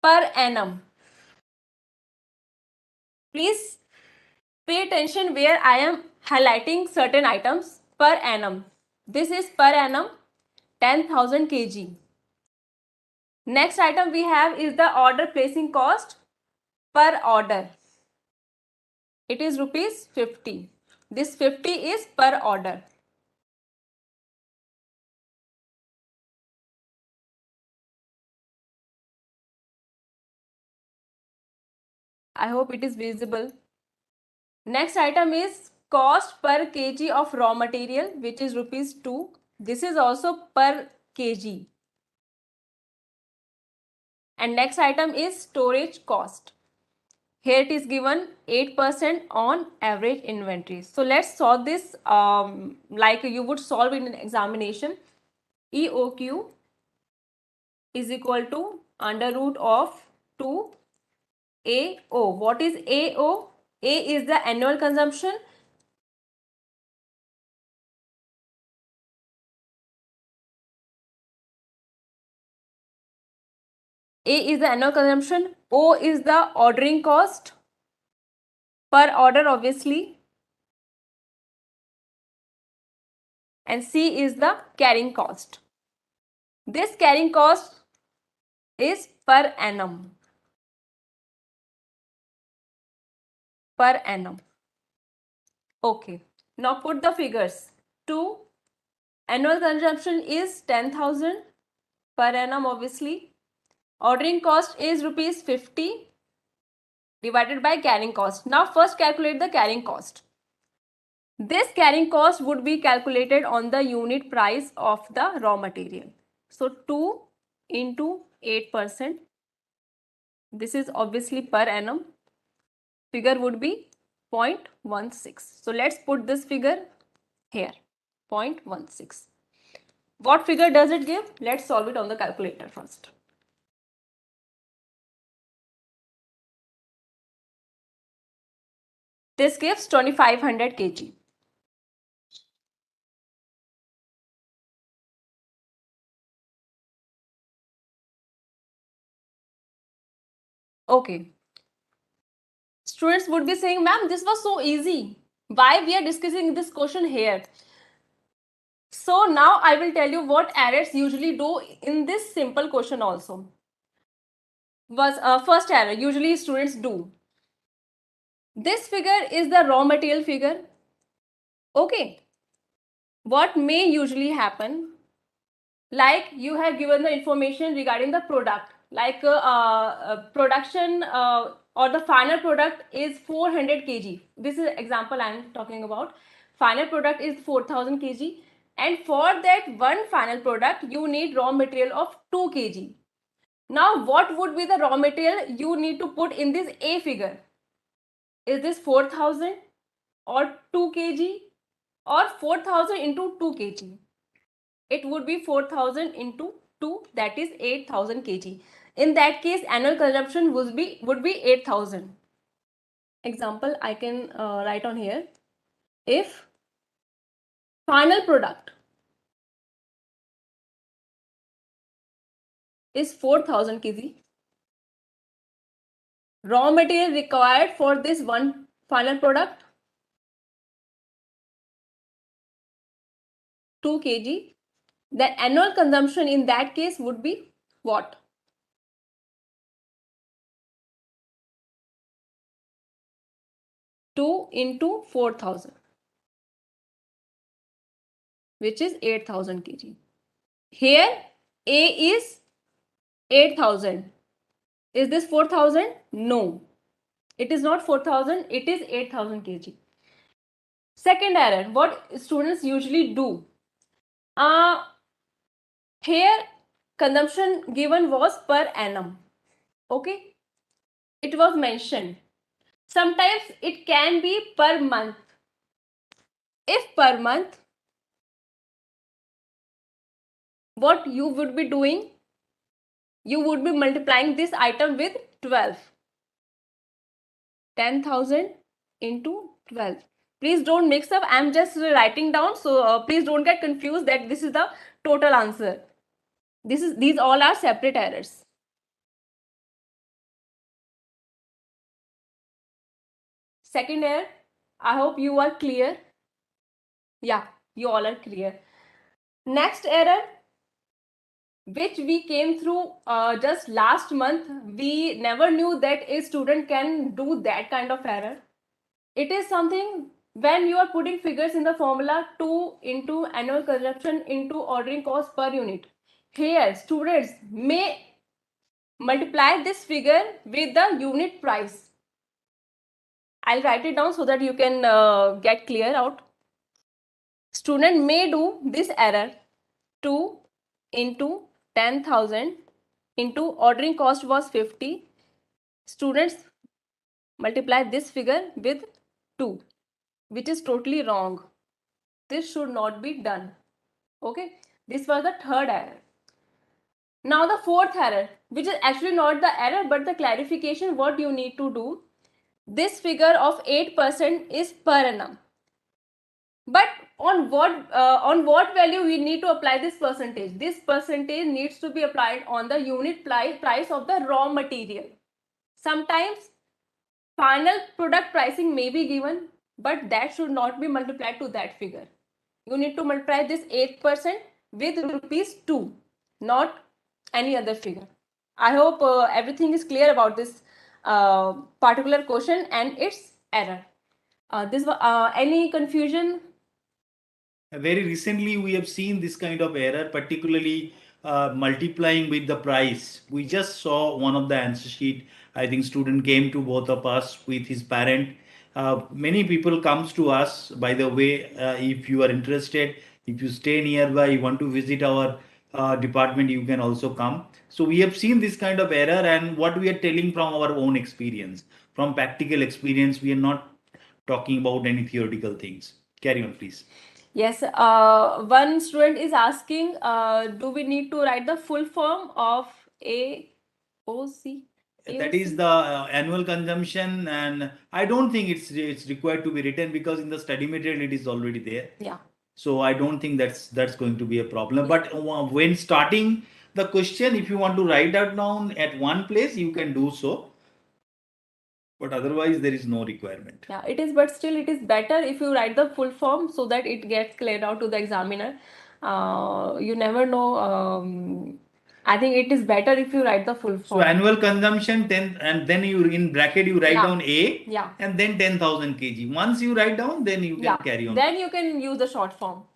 [SPEAKER 5] per annum. Please pay attention where I am highlighting certain items. Per annum. This is per annum 10,000 kg. Next item we have is the order placing cost per order. It is rupees 50. This 50 is per order. I hope it is visible. Next item is cost per kg of raw material, which is rupees 2. This is also per kg. And next item is storage cost. Here it is given 8% on average inventory. So let's solve this like you would solve in an examination. EOQ is equal to under root of 2 AO. What is AO? A is the annual consumption. A is the annual consumption. O is the ordering cost per order, obviously. And C is the carrying cost. This carrying cost is per annum. Per annum. Okay. Now put the figures. 2 annual consumption is 10,000 per annum, obviously. Ordering cost is rupees 50 divided by carrying cost. Now first calculate the carrying cost. This carrying cost would be calculated on the unit price of the raw material. So 2 into 8%. This is obviously per annum. Figure would be 0.16. So let's put this figure here, 0.16. What figure does it give? Let's solve it on the calculator first. This gives 2500 kg. Okay. Students would be saying, ma'am, this was so easy. Why we are discussing this question here? So now I will tell you what errors usually do in this simple question also. First error usually students do. This figure is the raw material figure. Okay. What may usually happen, like you have given the information regarding the product, like production or the final product is 400 kg. This is example I am talking about. Final product is 4000 kg, and for that one final product you need raw material of 2 kg. Now what would be the raw material you need to put in this A figure? Is this 4000 or 2 kg or 4000 into 2 kg? It would be 4000 into 2, that is 8000 kg. In that case, annual consumption would be 8000. Example I can write on here. If final product is 4000 kg, raw material required for this one final product 2 kg, then annual consumption in that case would be what? Two into 4000, which is 8000 kg. Here A is 8000. Is this 4000? No, it is not 4000, it is 8000 kg. Second error, what students usually do, here consumption given was per annum. Okay, it was mentioned. Sometimes it can be per month. If per month, what you would be doing? You would be multiplying this item with 12. 10,000 into 12. Please don't mix up. I'm just writing down, so please don't get confused that this is the total answer. These all are separate errors. Second error, I hope you are clear. Yeah, you all are clear. Next error, which we came through just last month, we never knew that a student can do that kind of error. It is something when you are putting figures in the formula 2 into annual consumption into ordering cost per unit. Here students may multiply this figure with the unit price. I'll write it down so that you can get clear out. Student may do this error. 2 into 10,000 into ordering cost was 50. Students multiply this figure with 2, which is totally wrong. This should not be done. Okay, this was the third error. Now the fourth error, which is actually not the error but the clarification what you need to do. This figure of 8% is per annum. But on what value we need to apply this percentage? This percentage needs to be applied on the unit price of the raw material. Sometimes final product pricing may be given, but that should not be multiplied to that figure. You need to multiply this 8% with rupees 2, not any other figure. I hope everything is clear about this particular question and its error. Any confusion?
[SPEAKER 3] Very recently, we have seen this kind of error, particularly multiplying with the price. We just saw one of the answer sheet. I think student came to both of us with his parent. Many people comes to us. By the way, if you are interested, if you stay nearby, you want to visit our department, you can also come. So we have seen this kind of error, and what we are telling from our own experience, from practical experience, we are not talking about any theoretical things. Carry on, please.
[SPEAKER 5] Yes, one student is asking, do we need to write the full form of AOC?
[SPEAKER 3] That is the annual consumption, and I don't think it's required to be written because in the study material it is already there.
[SPEAKER 5] Yeah.
[SPEAKER 3] So I don't think that's going to be a problem. But when starting the question, if you want to write that down at one place, you can do so. But otherwise, there is no requirement.
[SPEAKER 5] Yeah, it is, but still it is better if you write the full form so that it gets cleared out to the examiner. You never know. I think it is better if you write the full
[SPEAKER 3] So
[SPEAKER 5] form.
[SPEAKER 3] annual consumption 10, and then you in bracket you write
[SPEAKER 5] Yeah.
[SPEAKER 3] down A,
[SPEAKER 5] Yeah.
[SPEAKER 3] and then 10,000 kg. Once you write down, then you can carry on.
[SPEAKER 5] Then you can use the short form.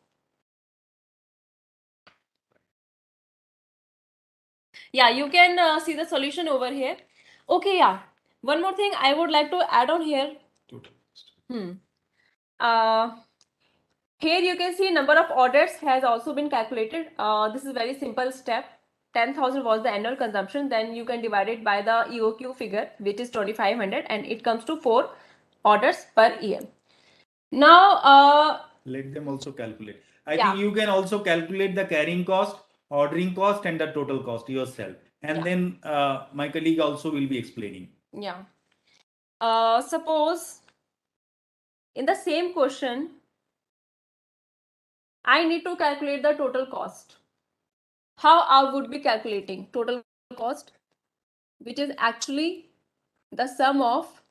[SPEAKER 5] Yeah, you can see the solution over here. Okay, yeah. One more thing I would like to add on here. Here you can see number of orders has also been calculated. This is very simple step. 10,000 was the annual consumption. Then you can divide it by the EOQ figure, which is 2,500, and it comes to 4 orders per year. Now,
[SPEAKER 3] let them also calculate. I think you can also calculate the carrying cost, ordering cost, and the total cost yourself. And then my colleague also will be explaining.
[SPEAKER 5] Yeah. Suppose in the same question, I need to calculate the total cost. How I would be calculating total cost, which is actually the sum of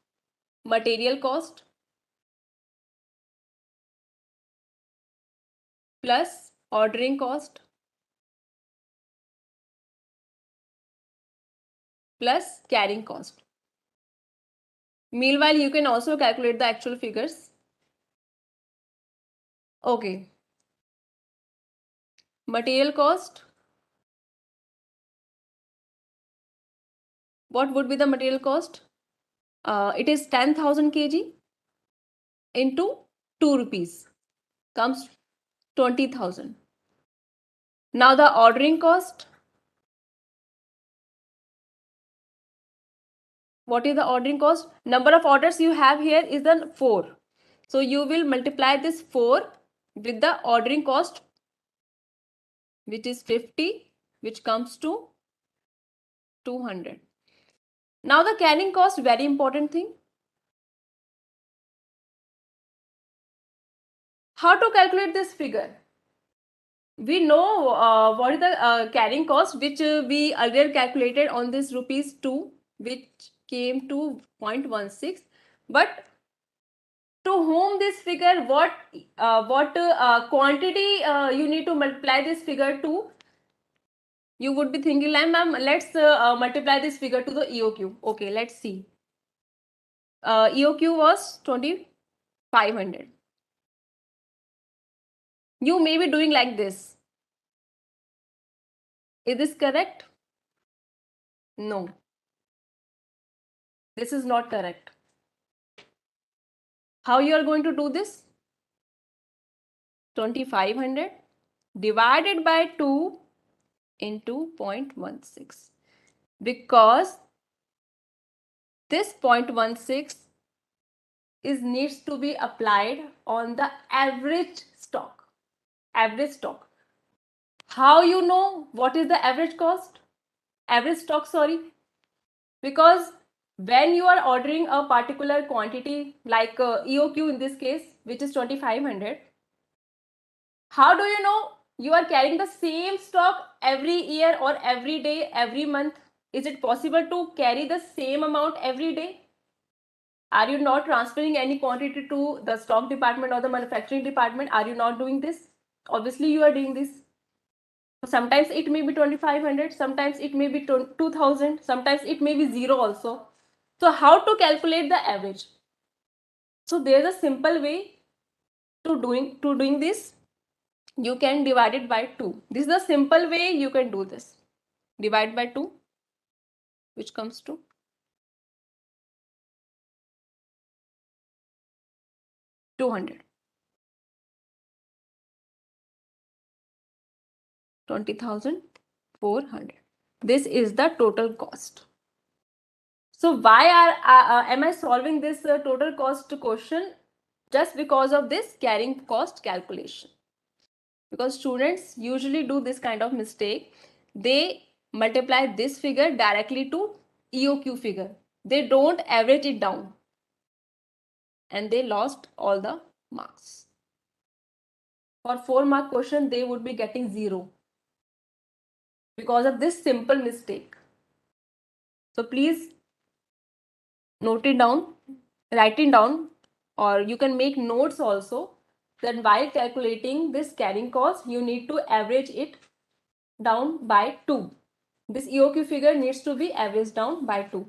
[SPEAKER 5] material cost plus ordering cost plus carrying cost. Meanwhile, you can also calculate the actual figures. Okay. Material cost. What would be the material cost? It is 10,000 kg into 2 rupees comes 20,000. Now the ordering cost. What is the ordering cost? Number of orders you have here is the 4. So you will multiply this 4 with the ordering cost, which is 50, which comes to 200. Now the carrying cost, very important thing. How to calculate this figure? We know what is the carrying cost, which we earlier calculated on this rupees 2, which came to 0.16. But to whom this figure, what quantity you need to multiply this figure to? You would be thinking, ma'am, let's multiply this figure to the EOQ. Okay, let's see. EOQ was 2,500. You may be doing like this. Is this correct? No. This is not correct. How you are going to do this? 2,500 divided by 2 into 0.16. Because this 0.16 needs to be applied on the average stock. Average stock. How you know what is the average cost? average stock, sorry, because when you are ordering a particular quantity like EOQ in this case, which is 2500, how do you know you are carrying the same stock every year or every day, every month? Is it possible to carry the same amount every day? Are you not transferring any quantity to the stock department or the manufacturing department? Are you not doing this? Obviously, you are doing this. Sometimes it may be 2500, sometimes it may be 2000, sometimes it may be zero also. So, how to calculate the average? So, there's a simple way to doing this. You can divide it by 2. This is the simple way you can do this. Divide by 2, which comes to 200. 20,400. This is the total cost. So why am I solving this total cost question? Just because of this carrying cost calculation. Because students usually do this kind of mistake. They multiply this figure directly to EOQ figure. They don't average it down. And they lost all the marks. For 4-mark question, they would be getting 0. Because of this simple mistake. So please note it down, write it down, or you can make notes also, that while calculating this carrying cost, you need to average it down by 2. This EOQ figure needs to be averaged down by 2.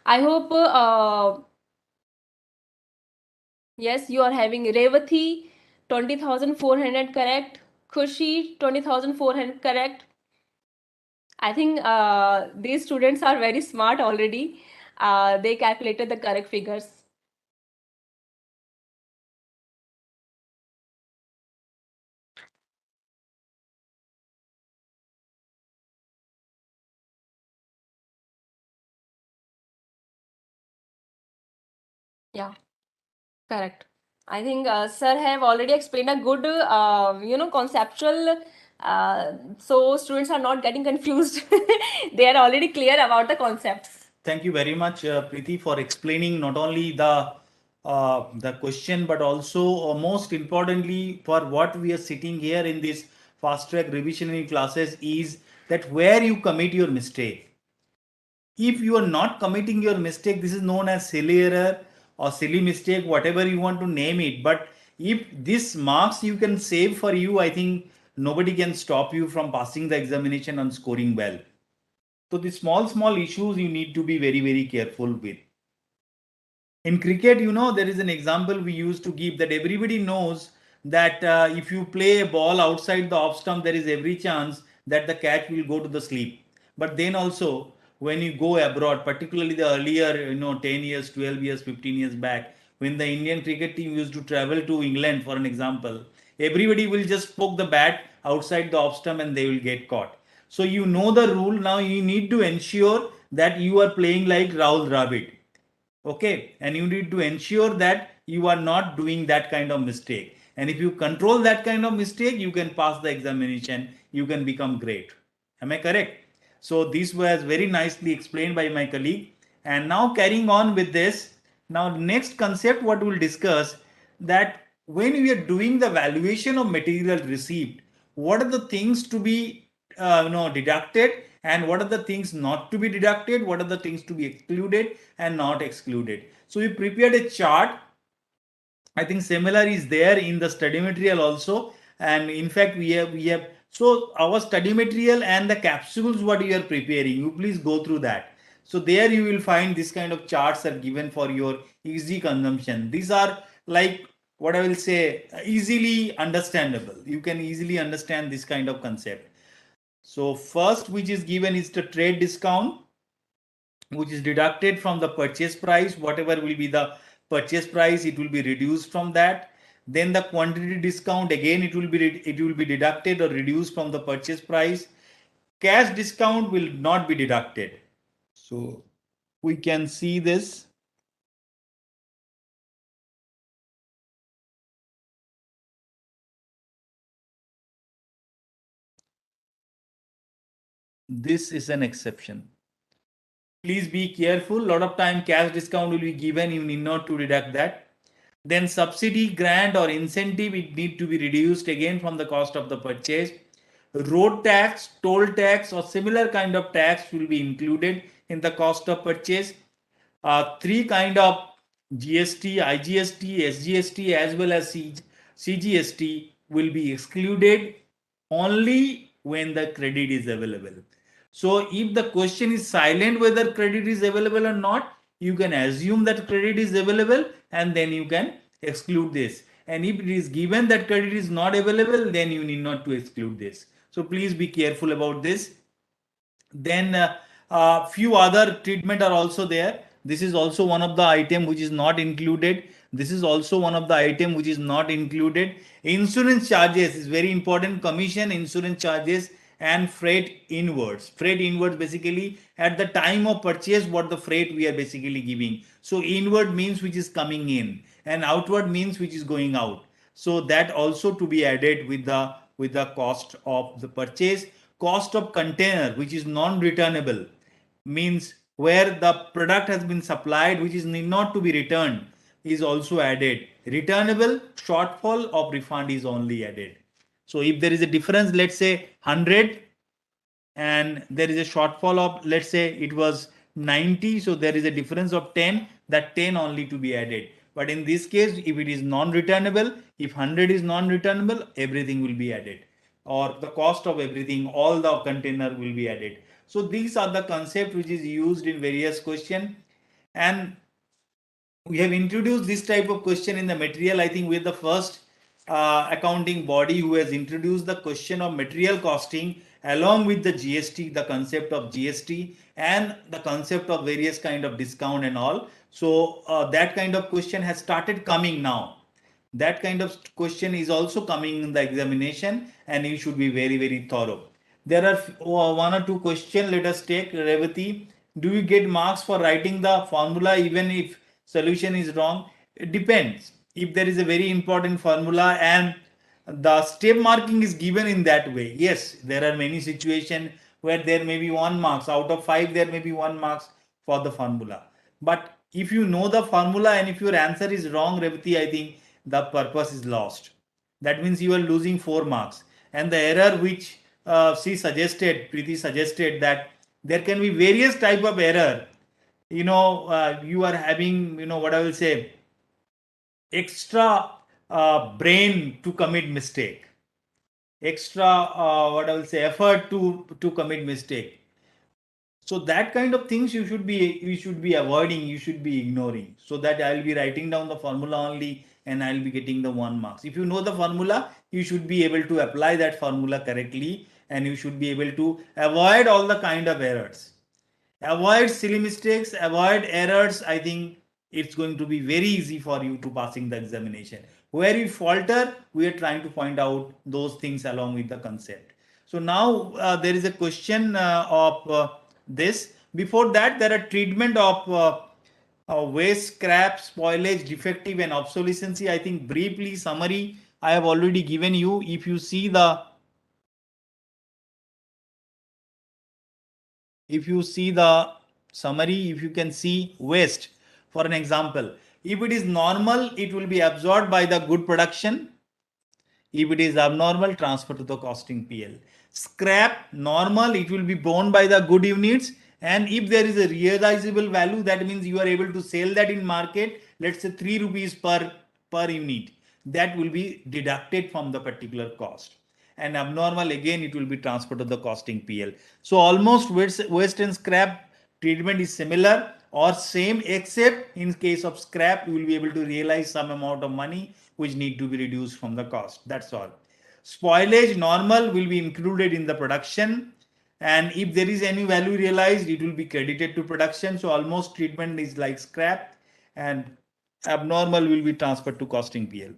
[SPEAKER 5] I hope, yes, you are having Revati, 20,400 correct, Khushi, 20,400 correct. I think these students are very smart already. They calculated the correct figures. Yeah, correct. I think sir have already explained a good, conceptual. So students are not getting confused. They are already clear about the concepts.
[SPEAKER 3] Thank you very much, Preeti, for explaining not only the question, but also most importantly for what we are sitting here in this fast track revision classes is that where you commit your mistake. If you are not committing your mistake, this is known as silly error or silly mistake, whatever you want to name it. But if this marks you can save for you, I think nobody can stop you from passing the examination and scoring well. So the small issues you need to be very careful with. In cricket, there is an example we used to give that everybody knows that if you play a ball outside the off stump, there is every chance that the catch will go to the sleep. But then also, when you go abroad, particularly the earlier, 10 years, 12 years, 15 years back, when the Indian cricket team used to travel to England, for an example, everybody will just poke the bat outside the off stump and they will get caught. So you know the rule. Now you need to ensure that you are playing like Rahul Dravid. Okay, and you need to ensure that you are not doing that kind of mistake, and if you control that kind of mistake, you can pass the examination, you can become great. Am I correct? So this was very nicely explained by my colleague. And now carrying on with this, now next concept what we'll discuss, that when we are doing the valuation of material received, what are the things to be deducted, and what are the things not to be deducted, what are the things to be excluded and not excluded. So we prepared a chart. I think similar is there in the study material also, and in fact we have so our study material and the capsules what you are preparing, you please go through that. So there you will find this kind of charts are given for your easy consumption. These are like what I will say easily understandable. You can easily understand this kind of concept. So first which is given is the trade discount, which is deducted from the purchase price. Whatever will be the purchase price, it will be reduced from that. Then the quantity discount, again it will be deducted or reduced from the purchase price. Cash discount will not be deducted. So we can see this. This is an exception. Please be careful. A lot of time cash discount will be given. You need not to deduct that. Then subsidy, grant or incentive, it need to be reduced again from the cost of the purchase. Road tax, toll tax or similar kind of tax will be included in the cost of purchase. Three kind of GST, IGST, SGST as well as CGST will be excluded only when the credit is available. So if the question is silent whether credit is available or not, you can assume that credit is available and then you can exclude this. And if it is given that credit is not available, then you need not to exclude this. So please be careful about this. Then few other treatment are also there. This is also one of the item which is not included. This is also one of the item which is not included. Insurance charges is very important. Commission, insurance charges and freight inwards. Freight inwards basically at the time of purchase what the freight we are basically giving. So inward means which is coming in and outward means which is going out. So that also to be added with the cost of the purchase. Cost of container which is non-returnable means where the product has been supplied which is need not to be returned is also added. Returnable, shortfall of refund is only added. So if there is a difference, let's say 100 and there is a shortfall of, let's say it was 90, so there is a difference of 10, that 10 only to be added. But in this case, if it is non-returnable, if 100 is non-returnable, everything will be added, or the cost of everything, all the container will be added. So these are the concept which is used in various question, and we have introduced this type of question in the material. I think we are the first accounting body who has introduced the question of material costing along with the GST, the concept of GST and the concept of various kind of discount and all. So that kind of question has started coming now. That kind of question is also coming in the examination and you should be very, very thorough. There are one or two questions. Let us take Revati. Do you get marks for writing the formula even if solution is wrong? It depends. If there is a very important formula and the step marking is given in that way, yes, there are many situations where there may be 1 marks out of 5, there may be 1 marks for the formula. But if you know the formula and if your answer is wrong, Revati, I think the purpose is lost. That means you are losing 4 marks. And the error which Preeti suggested that there can be various type of error. You are having, what I will say, extra brain to commit mistake, extra what I will say, effort to commit mistake. So that kind of things you should be avoiding, you should be ignoring, so that I'll be writing down the formula only and I'll be getting the 1 marks. If you know the formula, you should be able to apply that formula correctly and you should be able to avoid all the kind of errors. Avoid silly mistakes, avoid errors. I think it's going to be very easy for you to passing the examination. Where you falter, we are trying to find out those things along with the concept. So now there is a question of this. Before that, there are treatment of waste, scrap, spoilage, defective and obsolescence. I think briefly summary I have already given you. If you see the summary, if you can see waste, for an example, if it is normal, it will be absorbed by the good production. If it is abnormal, transfer to the costing PL. Scrap, normal, it will be borne by the good units. And if there is a realizable value, that means you are able to sell that in market, let's say 3 rupees per unit, that will be deducted from the particular cost. And abnormal, again, it will be transferred to the costing PL. So almost waste and scrap treatment is similar or same, except in case of scrap, you will be able to realize some amount of money which need to be reduced from the cost. That's all. Spoilage, normal, will be included in the production. And if there is any value realized, it will be credited to production. So almost treatment is like scrap, and abnormal will be transferred to costing PL.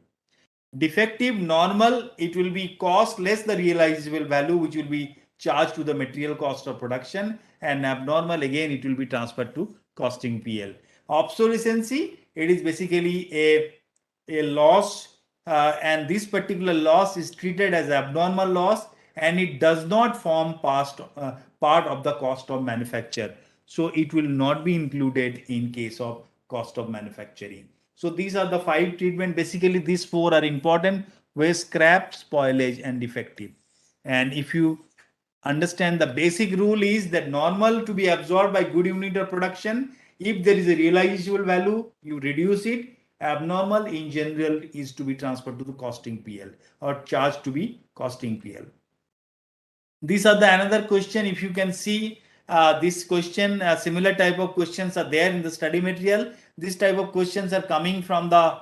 [SPEAKER 3] Defective, normal, it will be cost less the realizable value, which will be charged to the material cost of production, and abnormal, again, it will be transferred to costing PL. Obsolescence, it is basically a loss, and this particular loss is treated as abnormal loss, and it does not form part of the cost of manufacture. So it will not be included in case of cost of manufacturing. So these are the 5 treatment. Basically, these 4 are important: waste, scrap, spoilage, and defective. And if you understand, the basic rule is that normal to be absorbed by good unit of production. If there is a realizable value, you reduce it. Abnormal in general is to be transferred to the costing PL or charged to be costing PL. These are the another question. If you can see this question, similar type of questions are there in the study material. This type of questions are coming from the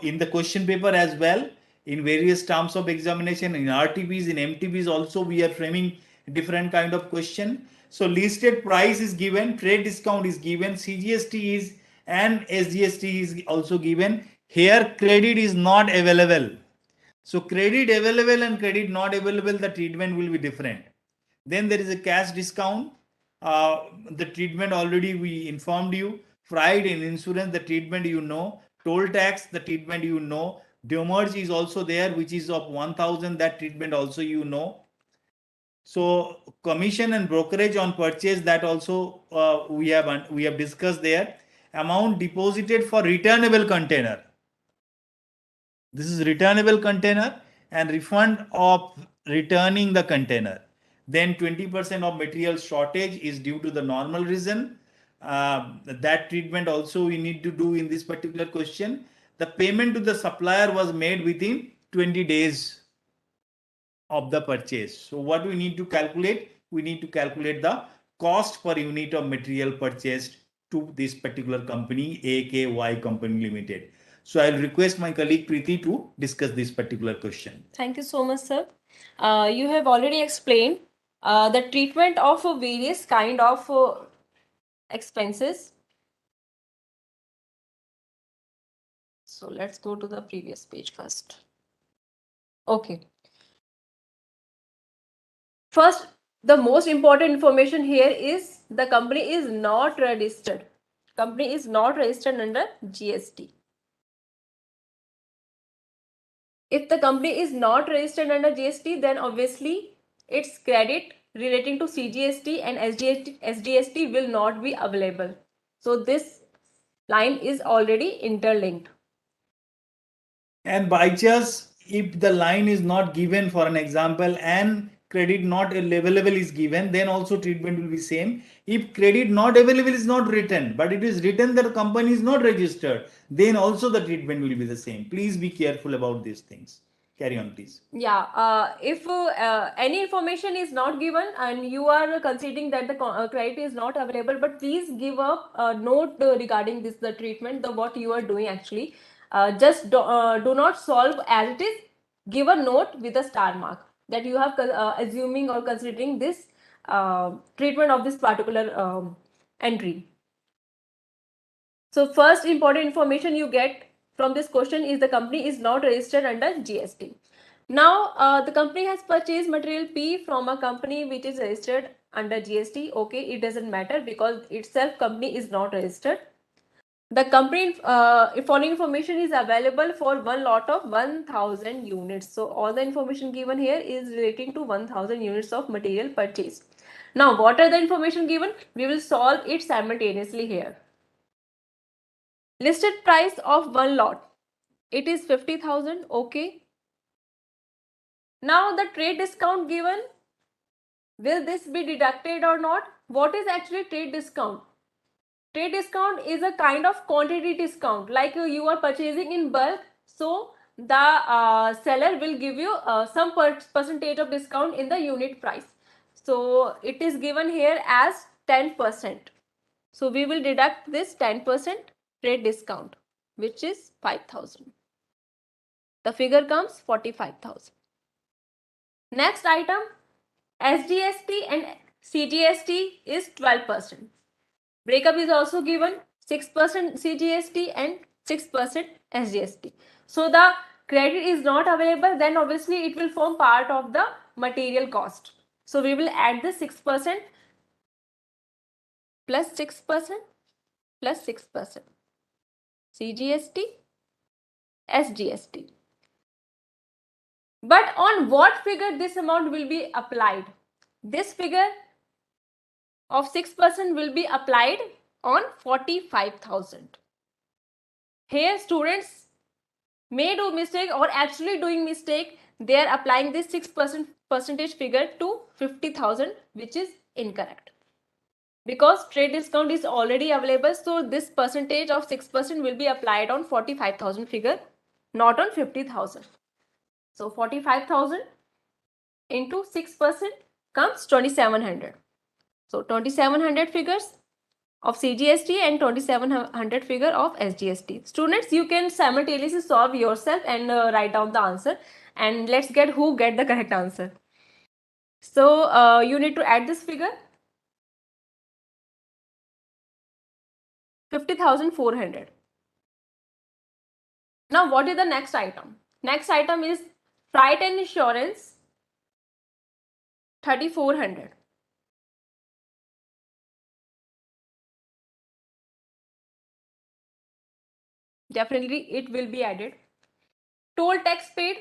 [SPEAKER 3] in the question paper as well, in various terms of examination, in RTPs, in MTPs also we are framing different kind of question. So listed price is given, trade discount is given, CGST is and SGST is also given. Here credit is not available. So credit available and credit not available, the treatment will be different. Then there is a cash discount. The treatment already we informed you. Pride in insurance, the treatment you know. Toll tax, the treatment you know. Demurrage is also there, which is of 1,000. That treatment also you know. So commission and brokerage on purchase, that also we have discussed there. Amount deposited for returnable container. This is returnable container and refund of returning the container. Then 20% of material shortage is due to the normal reason. That treatment also we need to do in this particular question. The payment to the supplier was made within 20 days of the purchase. So what we need to calculate? We need to calculate the cost per unit of material purchased to this particular company, AKY Company Limited. So I'll request my colleague Preeti to discuss this particular question.
[SPEAKER 5] Thank you so much, sir. You have already explained the treatment of various kind of expenses. So let's go to the previous page first. Okay. First, the most important information here is the company is not registered. Company is not registered under GST. If the company is not registered under GST, then obviously its credit relating to CGST and SGST will not be available. So this line is already interlinked.
[SPEAKER 3] And by chance, if the line is not given, for an example, and credit not available is given, then also treatment will be same. If credit not available is not written, but it is written that the company is not registered, then also the treatment will be the same. Please be careful about these things. Carry on, please.
[SPEAKER 5] Yeah, if any information is not given and you are considering that the credit is not available, but please give a note regarding this, the treatment, the what you are doing actually. Just do not solve as it is. Give a note with a star mark that you have assuming or considering this treatment of this particular entry. So first important information you get from this question is the company is not registered under GST. Now the company has purchased material P from a company which is registered under GST. Okay, it doesn't matter because itself company is not registered. The company following information is available for one lot of 1,000 units. So all the information given here is relating to 1,000 units of material purchased. Now what are the information given? We will solve it simultaneously here. Listed price of one lot, it is 50,000. Okay. Now the trade discount given, will this be deducted or not? What is actually trade discount? Trade discount is a kind of quantity discount, like you are purchasing in bulk, so the seller will give you some percentage of discount in the unit price. So it is given here as 10%. So we will deduct this 10% trade discount, which is 5,000. The figure comes 45,000. Next item, SGST and CGST is 12%. Breakup is also given, 6% CGST and 6% SGST. So the credit is not available, then obviously it will form part of the material cost. So we will add the 6% plus 6% plus 6%. CGST, SGST. But on what figure this amount will be applied? This figure of 6% will be applied on 45,000. Here students may do mistake or actually doing mistake. They are applying this 6% percentage figure to 50,000, which is incorrect. Because trade discount is already available, so this percentage of 6% will be applied on 45,000 figure, not on 50,000. So 45,000 into 6% comes 2,700. So 2,700 figures of CGST and 2,700 figure of SGST. Students, you can simultaneously solve yourself and write down the answer, and let's get who get the correct answer. So you need to add this figure 50,400. Now what is the next item? Next item is freight and insurance 3,400. Definitely it will be added. Toll tax paid,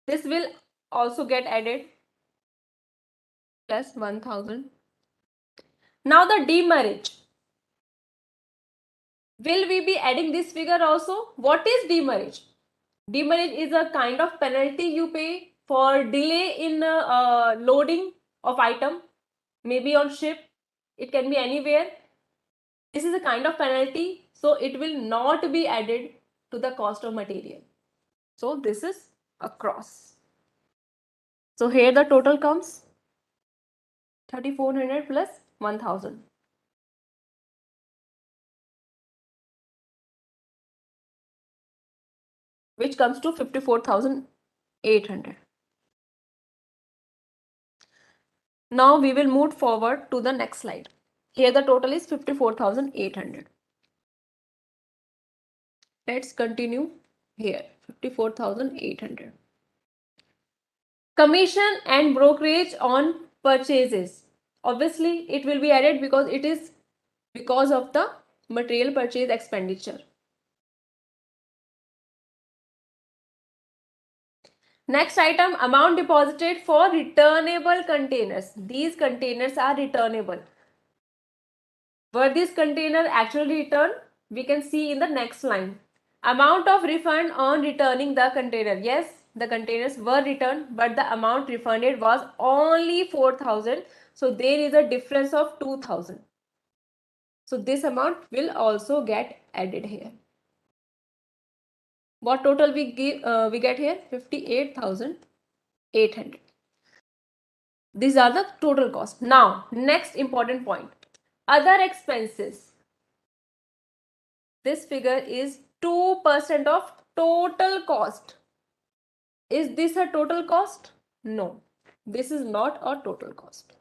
[SPEAKER 5] this will also get added, plus 1,000. Now the demerge. Will we be adding this figure also? What is demerge? Demerge is a kind of penalty you pay for delay in loading of item, maybe on ship, it can be anywhere. This is a kind of penalty, so it will not be added to the cost of material. So this is across. So here the total comes 3,400 plus 1,000. Which comes to 54,800. Now we will move forward to the next slide. Here the total is 54,800. Let's continue here. 54,800. Commission and brokerage on purchases. Obviously, it will be added because it is because of the material purchase expenditure. Next item, amount deposited for returnable containers. These containers are returnable. Were this container actually returned? We can see in the next line. Amount of refund on returning the container. Yes, the containers were returned, but the amount refunded was only 4,000. So there is a difference of 2,000. So this amount will also get added here. What total we get here? 58,800. These are the total costs. Now, next important point. Other expenses. This figure is 2% of total cost. Is this a total cost? No, this is not a total cost.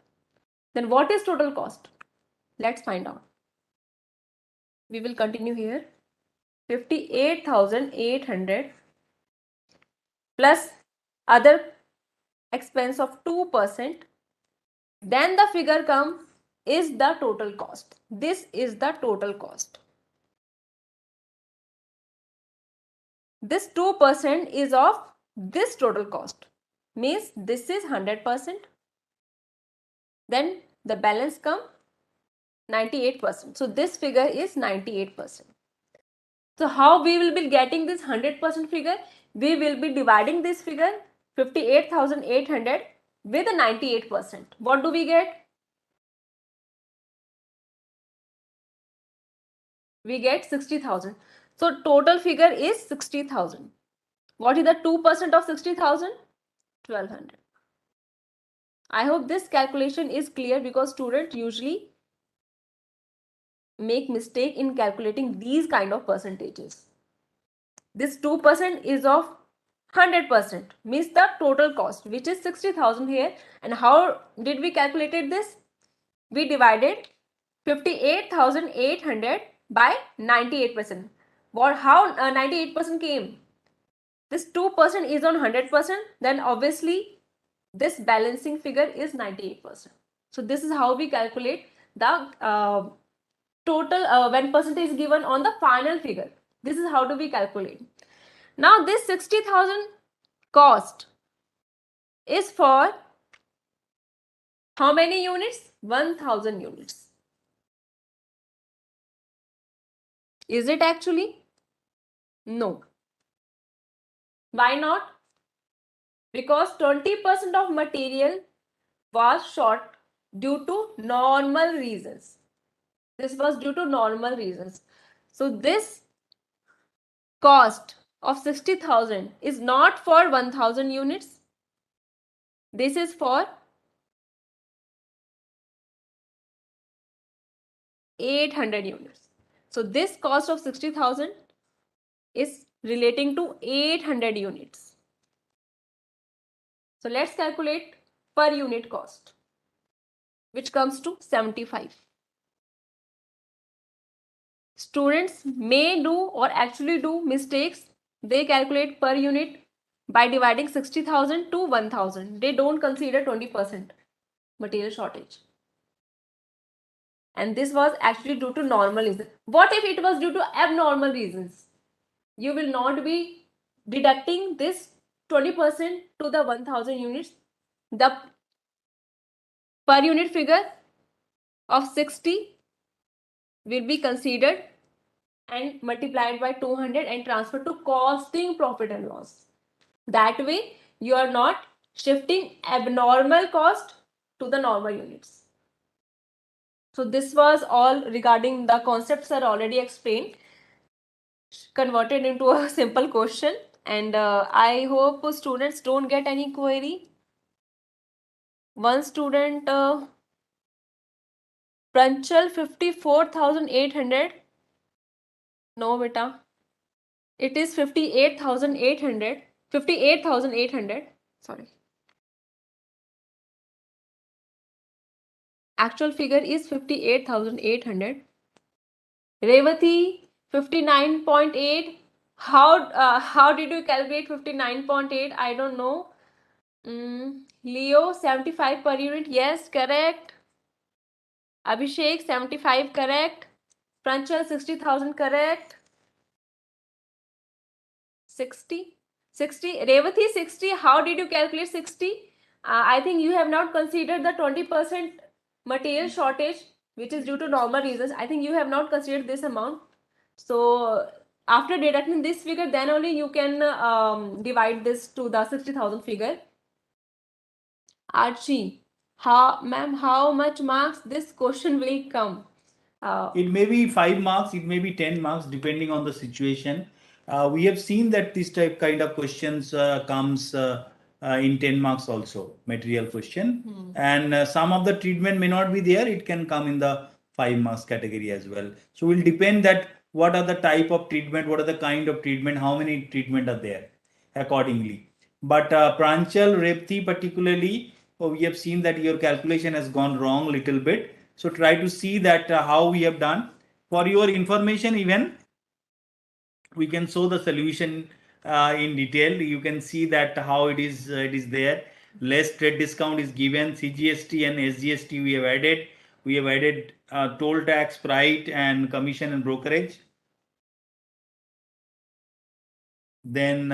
[SPEAKER 5] Then what is total cost? Let's find out. We will continue here. 58,800 plus other expense of 2%. Then the figure comes is the total cost. This is the total cost. This 2% is of this total cost. Means this is 100%. Then the balance come 98%. So this figure is 98%. So how we will be getting this 100% figure? We will be dividing this figure 58,800 with 98%. What do we get? We get 60,000. So total figure is 60,000. What is the 2% of 60,000? 1,200. I hope this calculation is clear because students usually make mistake in calculating these kind of percentages. This 2% is of 100%, means the total cost, which is 60,000 here. And how did we calculated this? We divided 58,800 by 98%. How 98% came? This 2% is on 100%, then obviously this balancing figure is 98%. So this is how we calculate the total when percentage is given on the final figure. This is how do we calculate. Now this 60,000 cost is for how many units? 1000 units. Is it actually? No. Why not? Because 20% of material was short due to normal reasons. This was due to normal reasons. So this cost of 60,000 is not for 1000 units. This is for 800 units. So this cost of 60,000 is relating to 800 units. So let's calculate per unit cost, which comes to 75. Students may do or actually do mistakes. They calculate per unit by dividing 60,000 to 1000. They don't consider 20% material shortage. And this was actually due to normal reasons. What if it was due to abnormal reasons? You will not be deducting this 20% to the 1000 units. The per unit figure of 60 will be considered and multiplied by 200 and transferred to costing profit and loss. That way, you are not shifting abnormal cost to the normal units. So this was all regarding the concepts are already explained, converted into a simple question, and I hope students don't get any query. One student, Pranchal 54,800. No, beta. It is 58,800. 58,800. Sorry. Actual figure is 58,800. Revati 59.8. How did you calculate 59.8? I don't know. Leo 75 per unit. Yes, correct. Abhishek 75 correct. Pranchal 60,000 correct. 60. Revati 60. How did you calculate 60? I think you have not considered the 20% material shortage, which is due to normal reasons. I think you have not considered this amount. So after deducting this figure, then only you can divide this to the 60,000 figure. Archie, how much marks this question will come?
[SPEAKER 3] It may be 5 marks, it may be 10 marks, depending on the situation. We have seen that this type kind of questions comes in 10 marks also, material question. And some of the treatment may not be there, it can come in the 5 marks category as well. So it will depend that what are the type of treatment, what are the kind of treatment, how many treatment are there accordingly. But Pranchal, Repthi particularly, we have seen that your calculation has gone wrong little bit. So try to see that how we have done. For your information, even we can show the solution in detail. You can see that how it is there. Less trade discount is given. CGST and SGST we have added. We have added toll tax, freight, and commission and brokerage. Then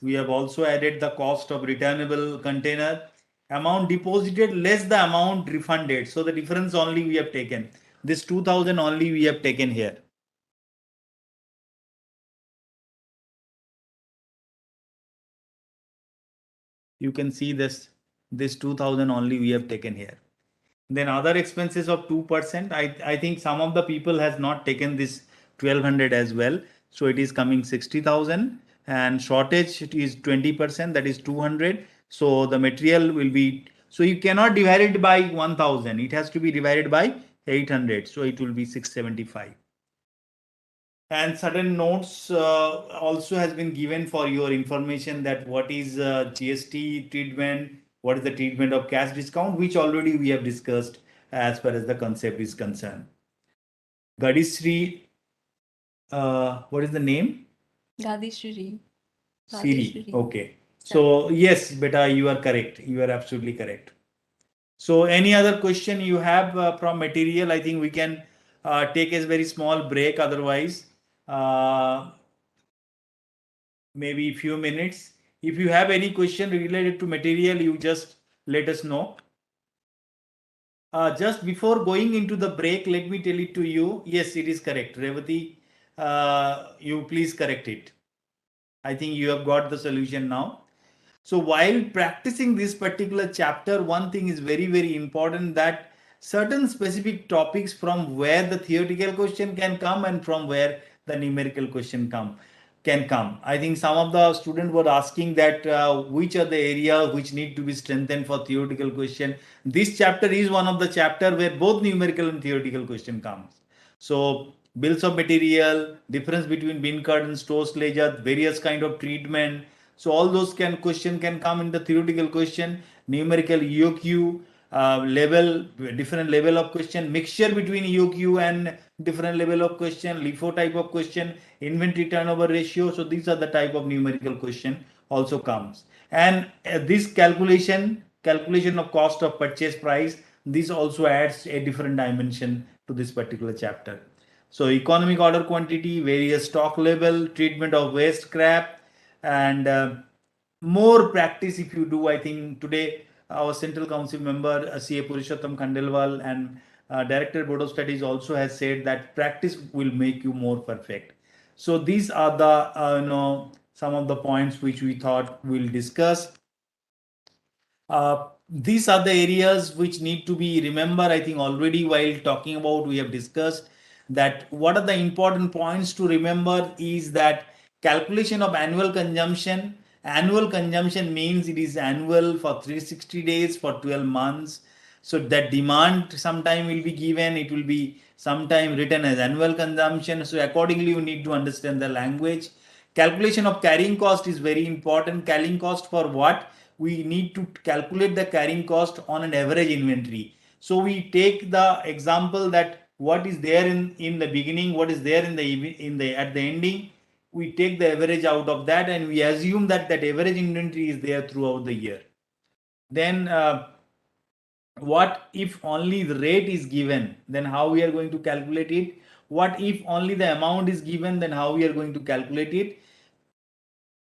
[SPEAKER 3] we have also added the cost of returnable container. Amount deposited less the amount refunded. So the difference only we have taken. This 2000 only we have taken here. You can see this 2000 only we have taken here. Then other expenses of 2%. I think some of the people has not taken this 1200 as well. So it is coming 60,000 and shortage is 20%, that is 200. So the material will be, so you cannot divide it by 1000. It has to be divided by 800. So it will be 675. And certain notes also has been given for your information that what is GST treatment, what is the treatment of cash discount, which already we have discussed as far as the concept is concerned. Gadisri, what is the name?
[SPEAKER 4] Gadishri.
[SPEAKER 3] Siri. Okay. So yes, beta, you are correct. You are absolutely correct. So any other question you have from material? I think we can take a very small break. Otherwise, maybe a few minutes. If you have any question related to material, you just let us know. Just before going into the break, let me tell it to you. Yes, it is correct. Revati, you please correct it. I think you have got the solution now. So while practicing this particular chapter, one thing is very, very important, that certain specific topics from where the theoretical question can come and from where the numerical question can come. I think some of the students were asking that which are the areas which need to be strengthened for theoretical question. This chapter is one of the chapter where both numerical and theoretical question comes. So bills of material, difference between bin card and stores ledger, various kind of treatment. So all those question can come in the theoretical question, numerical EOQ, level, different level of question, mixture between EOQ and different level of question, LIFO type of question, inventory turnover ratio. So these are the type of numerical question also comes. And this calculation of cost of purchase price, this also adds a different dimension to this particular chapter. So economic order quantity, various stock level, treatment of waste scrap, and more practice if you do. I think today our Central Council member CA Purushottam Khandelwal and Director Board of Studies also has said that practice will make you more perfect. So these are the some of the points which we thought we'll discuss. These are the areas which need to be remembered. I think already while talking about, we have discussed that what are the important points to remember is that calculation of annual consumption. Annual consumption means it is annual for 360 days for 12 months. So that demand sometime will be given, it will be sometime written as annual consumption. So accordingly, you need to understand the language. Calculation of carrying cost is very important. Carrying cost for what? We need to calculate the carrying cost on an average inventory. So we take the example that what is there in the beginning, what is there at the ending. We take the average out of that and we assume that average inventory is there throughout the year. Then what if only the rate is given, then how we are going to calculate it? What if only the amount is given, then how we are going to calculate it?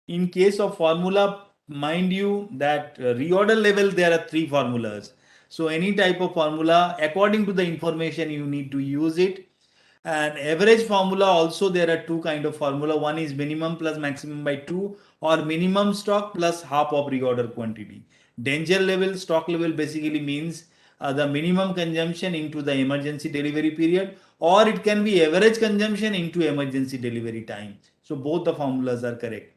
[SPEAKER 3] In case of formula, mind you that reorder level, there are 3 formulas. So any type of formula, according to the information, you need to use it. And average formula also, there are 2 kind of formula. One is minimum plus maximum by 2, or minimum stock plus half of reorder quantity. Danger level, stock level basically means the minimum consumption into the emergency delivery period, or it can be average consumption into emergency delivery time. So both the formulas are correct.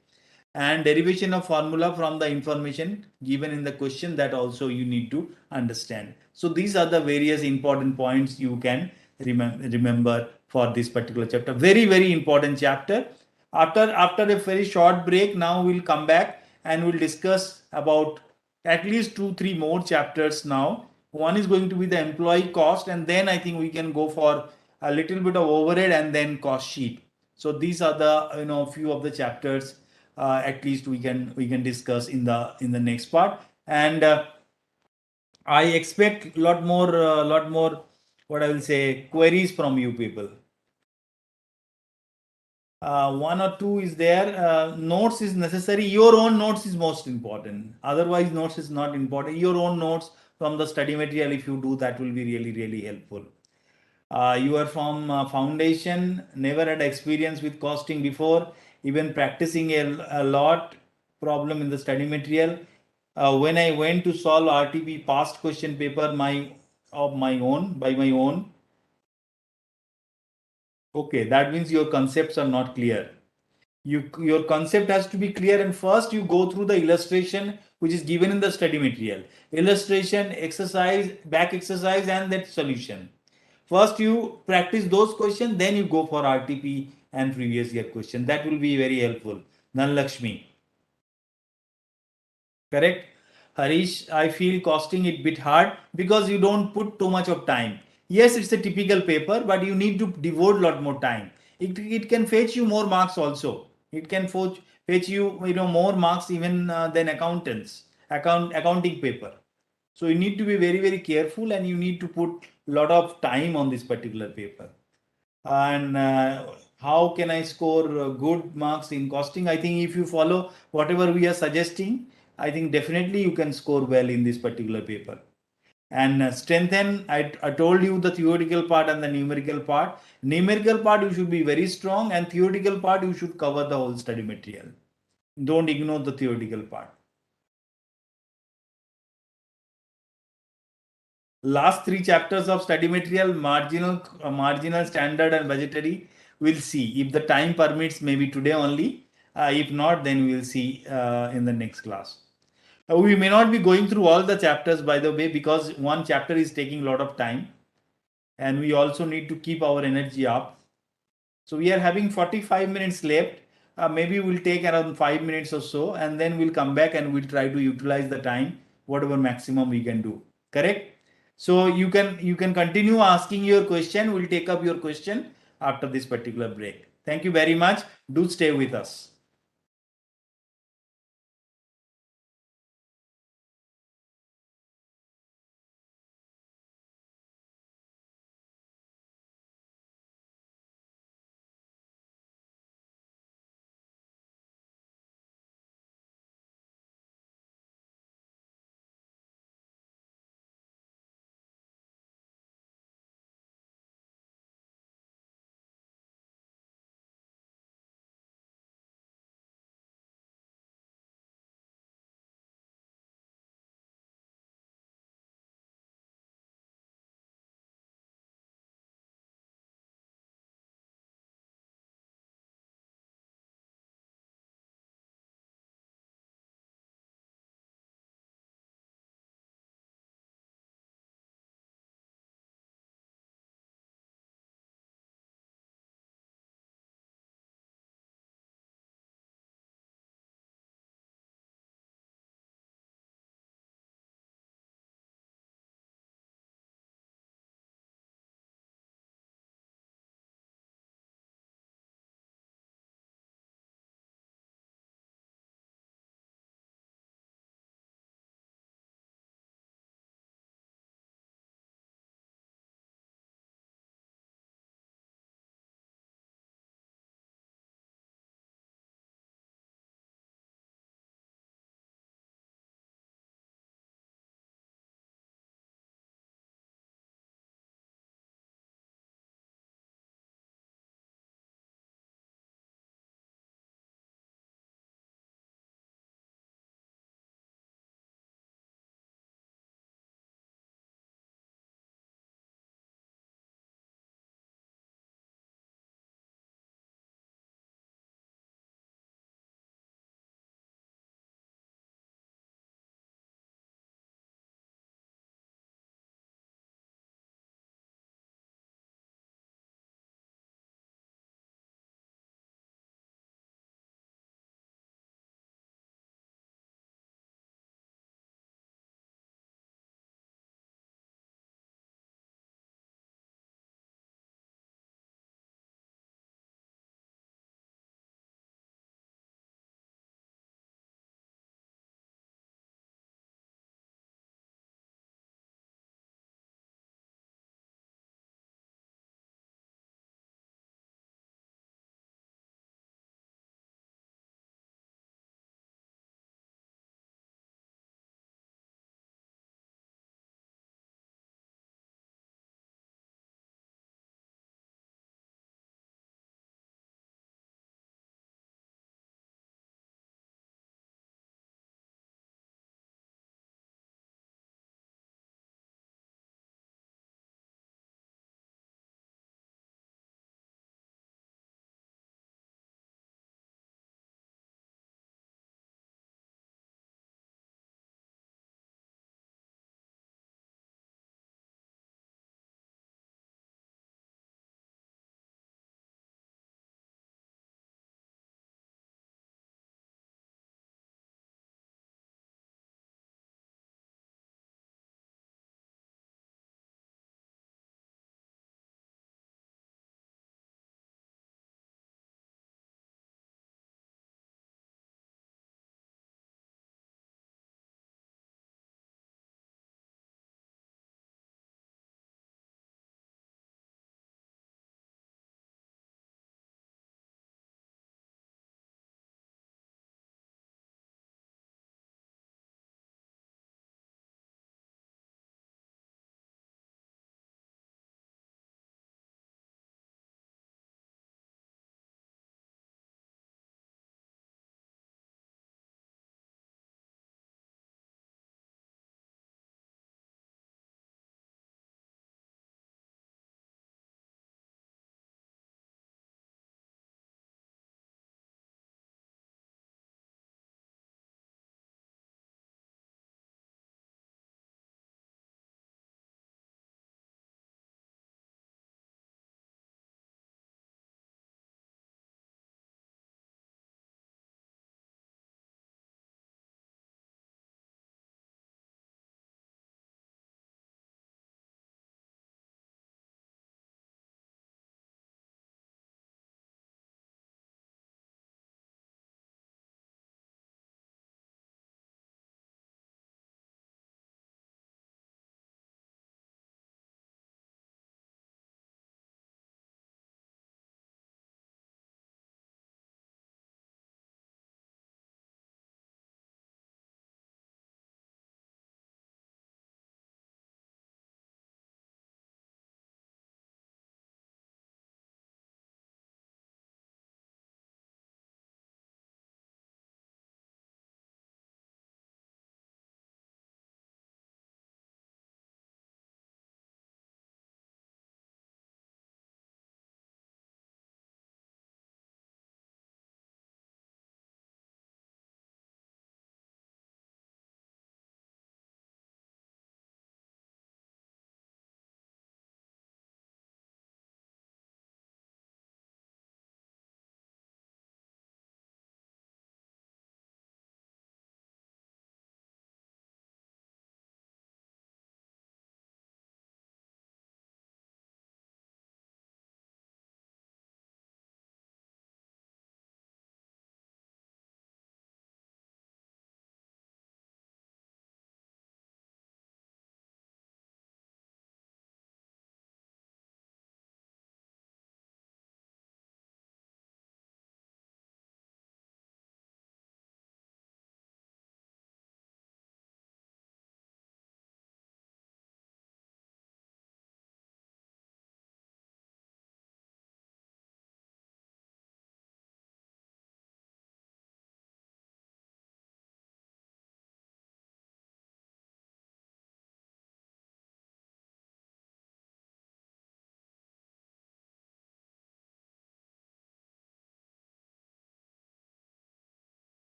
[SPEAKER 3] And derivation of formula from the information given in the question, that also you need to understand. So these are the various important points you can remember for this particular chapter. Very, very important chapter. After a very short break, now we'll come back and we'll discuss about at least 2-3 more chapters now. One is going to be the employee cost, and then I think we can go for a little bit of overhead and then cost sheet. So these are the few of the chapters at least we can discuss in the next part. And I expect lot more what I will say queries from you people. 1 or 2 is there. Notes is necessary. Your own notes is most important. Otherwise, notes is not important. Your own notes from the study material, if you do, that will be really, really helpful. You are from foundation, never had experience with costing before, even practicing a lot problem in the study material. When I went to solve RTP past question paper by my own. Okay, that means your concepts are not clear. Your concept has to be clear, and first you go through the illustration which is given in the study material. Illustration, exercise, back exercise, and that solution. First you practice those questions, then you go for RTP and previous year question. That will be very helpful. Nanlakshmi. Correct? Harish, I feel costing it bit hard because you don't put too much of time. Yes, it's a typical paper, but you need to devote a lot more time. It can fetch you more marks also. It can fetch you more marks even than accounting paper. So you need to be very, very careful, and you need to put a lot of time on this particular paper. And how can I score good marks in costing? I think if you follow whatever we are suggesting, I think definitely you can score well in this particular paper. And strengthen, I told you the theoretical part and the numerical part. Numerical part you should be very strong, and theoretical part you should cover the whole study material. Don't ignore the theoretical part. Last 3 chapters of study material, marginal, standard and budgetary, we'll see. If the time permits, maybe today only. If not, then we'll see in the next class. We may not be going through all the chapters, by the way, because one chapter is taking a lot of time. And we also need to keep our energy up. So we are having 45 minutes left. Maybe we'll take around 5 minutes or so, and then we'll come back and we'll try to utilize the time, whatever maximum we can do. Correct? So you can continue asking your question. We'll take up your question after this particular break. Thank you very much. Do stay with us.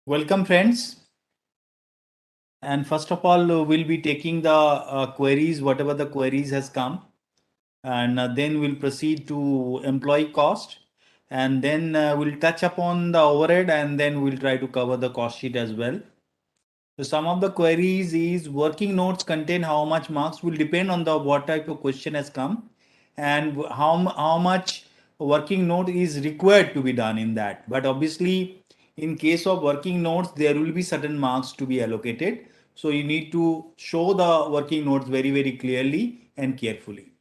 [SPEAKER 3] Welcome, friends. And first of all, we'll be taking the queries, whatever the queries has come. And then we'll proceed to employee cost. And then we'll touch upon the overhead, and then we'll try to cover the cost sheet as well. So some of the queries is working notes contain how much marks will depend on the what type of question has come and how much working note is required to be done in that. But obviously, in case of working notes, there will be certain marks to be allocated. So you need to show the working notes very, very clearly and carefully.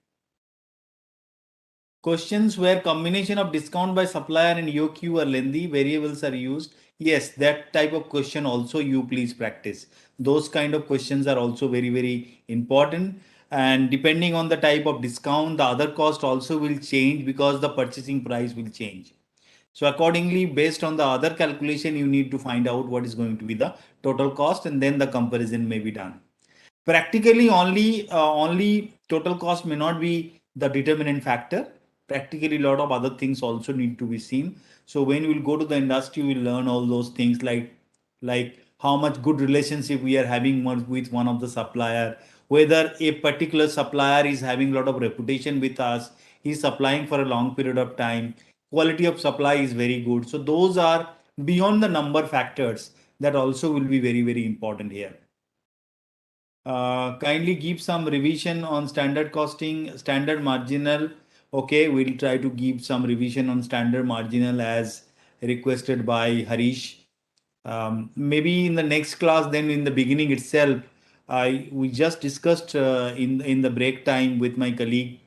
[SPEAKER 3] Questions where combination of discount by supplier and EOQ are lengthy, variables are used. Yes, that type of question also you please practice. Those kind of questions are also very, very important. And depending on the type of discount, the other cost also will change because the purchasing price will change. So accordingly, based on the other calculation, you need to find out what is going to be the total cost, and then the comparison may be done. Practically, only total cost may not be the determinant factor. Practically, a lot of other things also need to be seen. So when we'll go to the industry, we'll learn all those things like how much good relationship we are having with one of the supplier, whether a particular supplier is having a lot of reputation with us, he's supplying for a long period of time, quality of supply is very good. So those are beyond the number factors that also will be very, very important here. Kindly give some revision on standard costing, standard marginal. Okay, we'll try to give some revision on standard marginal as requested by Harish. Maybe in the next class, then in the beginning itself, we just discussed in the break time with my colleague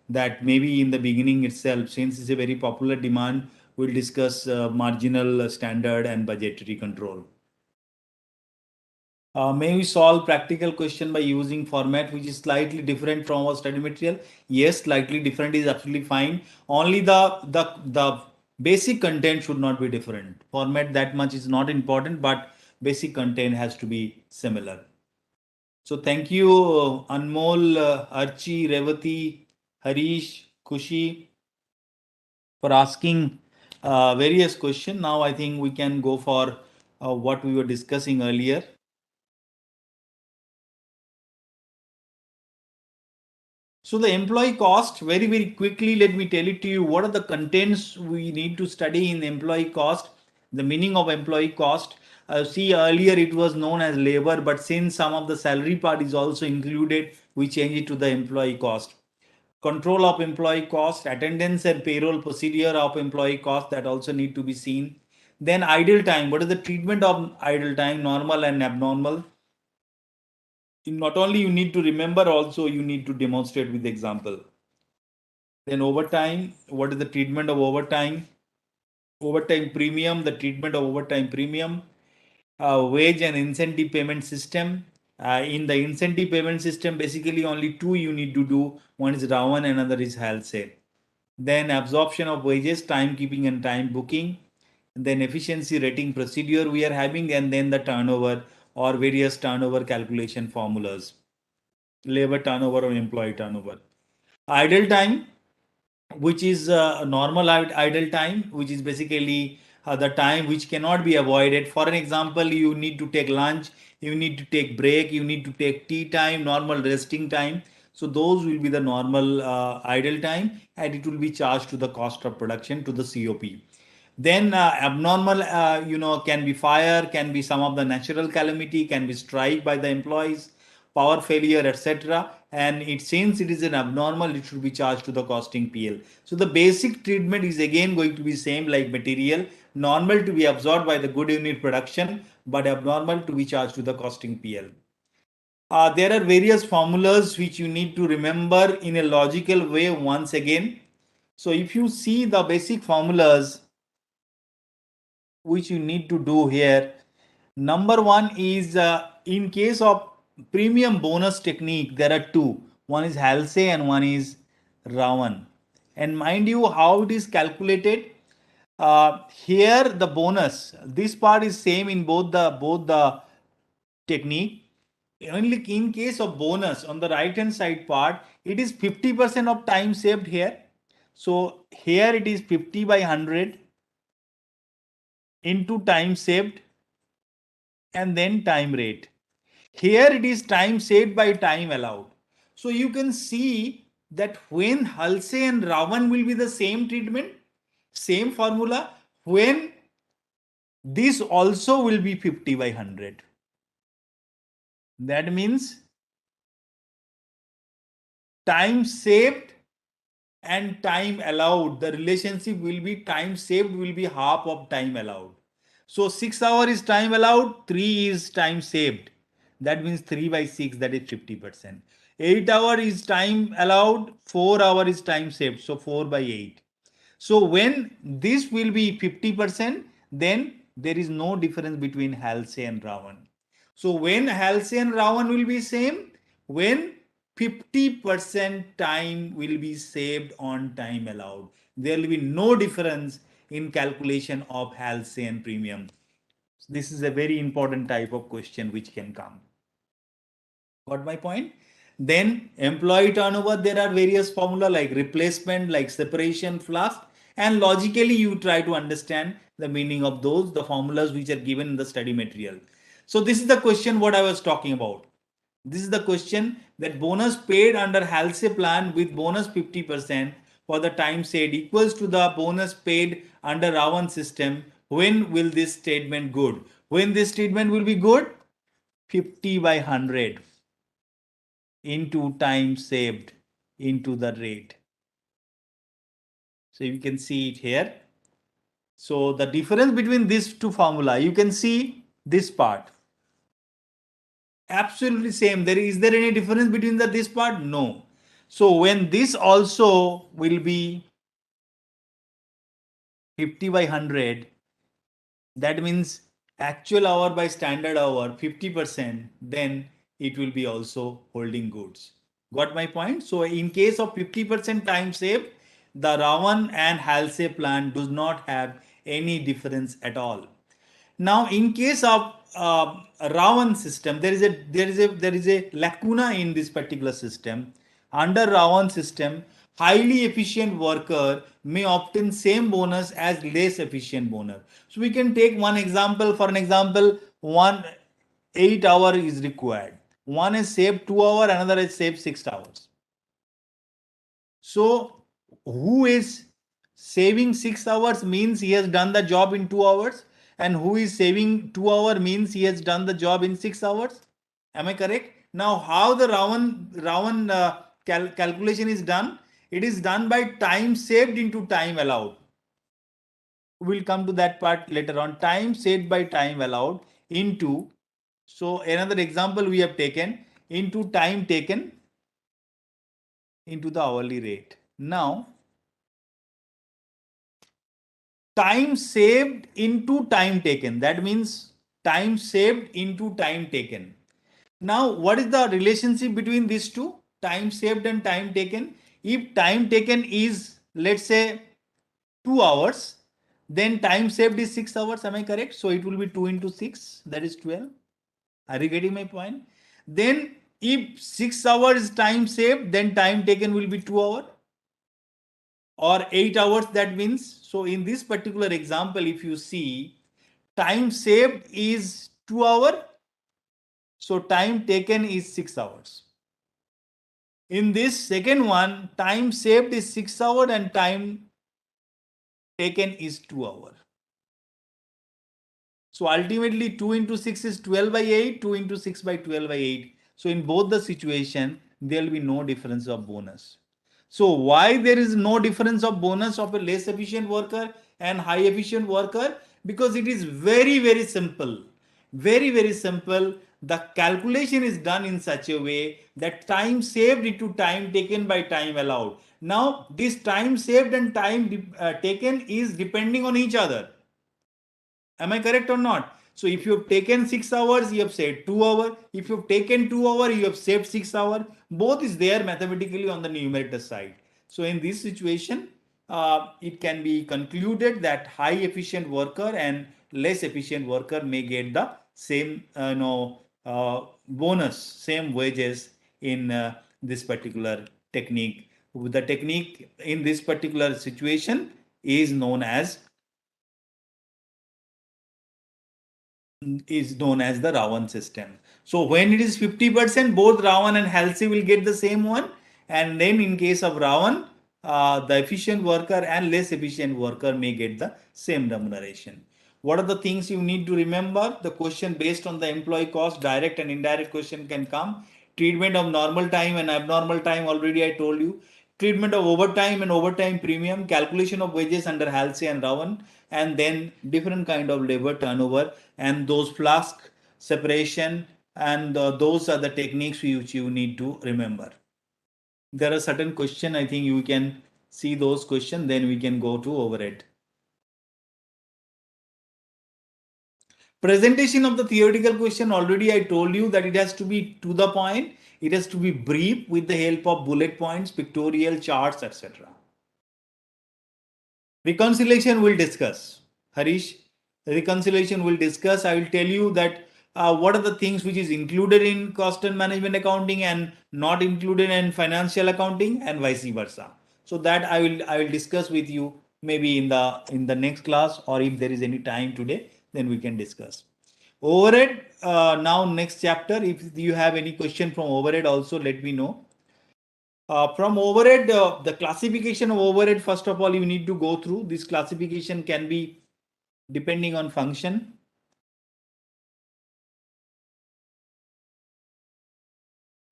[SPEAKER 3] that maybe in the beginning itself, since it's a very popular demand, we'll discuss marginal, standard, and budgetary control. May we solve practical question by using format which is slightly different from our study material? Yes, slightly different is absolutely fine. Only the basic content should not be different. Format that much is not important, but basic content has to be similar. So thank you, Anmol, Archie, Revati, Harish, Kushi for asking various questions. Now I think we can go for what we were discussing earlier. So the employee cost, very, very quickly, let me tell it to you. What are the contents we need to study in employee cost? The meaning of employee cost. See, earlier it was known as labor, but since some of the salary part is also included, we change it to the employee cost. Control of employee cost, attendance and payroll procedure of employee cost, that also need to be seen. Then idle time. What is the treatment of idle time, normal and abnormal? Not only you need to remember, also you need to demonstrate with example. Then overtime, what is the treatment of overtime? Overtime premium, the treatment of overtime premium. Wage and incentive payment system. In the incentive payment system, basically only two you need to do. One is Rawan, another is Halsey. Then absorption of wages, timekeeping and time booking. Then efficiency rating procedure we are having, and then the turnover or various turnover calculation formulas. Labor turnover or employee turnover. Idle time, which is normal idle time, which is basically the time which cannot be avoided. For an example, you need to take lunch, you need to take break, you need to take tea time, normal resting time. So those will be the normal idle time, and it will be charged to the cost of production, to the COP. Then abnormal, can be fire, can be some of the natural calamity, can be strike by the employees, power failure, etc. And since it is an abnormal, it should be charged to the costing PL. So the basic treatment is again going to be same like material, normal to be absorbed by the good unit production, but abnormal to be charged to the costing PL. There are various formulas which you need to remember in a logical way once again. So if you see the basic formulas which you need to do here, number one is in case of premium bonus technique, there are two. One is Halsey and one is Rawan. And mind you, how it is calculated. Here the bonus, this part is same in both the technique. Only in case of bonus on the right hand side part, it is 50% of time saved here. So here it is 50 by 100 into time saved. and then time rate. Here it is time saved by time allowed. So you can see that when Halse and Ravan will be the same treatment, same formula, when this also will be 50 by 100. That means time saved and time allowed, the relationship will be time saved will be half of time allowed. So 6 hours is time allowed, 3 is time saved. That means 3 by 6, that is 50%. 8 hours is time allowed, 4 hours is time saved. So 4 by 8. So when this will be 50%, then there is no difference between Halse and Ravan. So when Halse and Ravan will be same, when 50% time will be saved on time allowed. There will be no difference in calculation of Halse and premium. This is a very important type of question which can come. Got my point? Then employee turnover, there are various formula like replacement, like separation, fluff, and logically you try to understand the meaning of those, the formulas which are given in the study material. So this is the question what I was talking about. This is the question that bonus paid under Halse plan with bonus 50% for the time saved equals to the bonus paid under Ravan system. When will this statement good? When this statement will be good? 50 by 100 into time saved into the rate. So you can see it here. So the difference between these two formula, you can see this part. Absolutely same. Is there any difference between this part? No. So when this also will be 50 by 100, that means actual hour by standard hour 50%, then it will be also holding goods. Got my point? So in case of 50% time saved, the Ravan and Halse plan does not have any difference at all. Now, in case of Ravan system, there is a lacuna in this particular system. Under Ravan system, highly efficient worker may obtain same bonus as less efficient bonus. So we can take one example. For an example, 8 hour is required. One is saved 2 hours, another is saved 6 hours. So who is saving 6 hours means he has done the job in 2 hours, and who is saving 2 hours means he has done the job in 6 hours. Am I correct? Now how the Ravan calculation is done? It is done by time saved into time allowed. We'll come to that part later on. Time saved by time allowed into, so another example we have taken, into time taken into the hourly rate. Now time saved into time taken, that means time saved into time taken. Now what is the relationship between these two, time saved and time taken? If time taken is, let's say, 2 hours, then time saved is 6 hours. Am I correct? So it will be 2 into 6, that is 12. Are you getting my point? Then if 6 hours is time saved, then time taken will be 2 hours or 8 hours. That means, so in this particular example, if you see, time saved is 2 hours, so time taken is 6 hours. In this second one, time saved is 6 hours and time taken is 2 hours. So ultimately 2 into 6 is 12 by 8, 2 into 6 by 12 by 8. So in both the situation, there will be no difference of bonus. So why there is no difference of bonus of a less efficient worker and high efficient worker? Because it is very, very simple. Very, very simple. The calculation is done in such a way that time saved into time taken by time allowed. Now this time saved and time taken is depending on each other. Am I correct or not? So if you have taken 6 hours, you have saved 2 hours. If you have taken 2 hours, you have saved 6 hours. Both is there mathematically on the numerator side. So in this situation, it can be concluded that high efficient worker and less efficient worker may get the same bonus, same wages in this particular technique. The technique in this particular situation is known as is known as the Ravan system. So when it is 50%, both Ravan and Halsey will get the same one. And then in case of Ravan, the efficient worker and less efficient worker may get the same remuneration. What are the things you need to remember? The question based on the employee cost, direct and indirect question can come. Treatment of normal time and abnormal time, already I told you. Treatment of overtime and overtime premium, calculation of wages under Halsey and Ravan, and then different kind of labor turnover and those flask separation, and those are the techniques which you need to remember. There are certain questions, I think you can see those questions, then we can go to overhead. Presentation of the theoretical question, already I told you that it has to be to the point, it has to be brief with the help of bullet points, pictorial charts, etc. Reconciliation we'll discuss. Harish, reconciliation we'll discuss. I will tell you that what are the things which is included in cost and management accounting and not included in financial accounting, and vice versa. So that I will discuss with you maybe in the next class, or if there is any time today, then we can discuss. Overhead, now next chapter. If you have any question from overhead also, let me know. From overhead, the classification of overhead, first of all, you need to go through. This classification can be depending on function,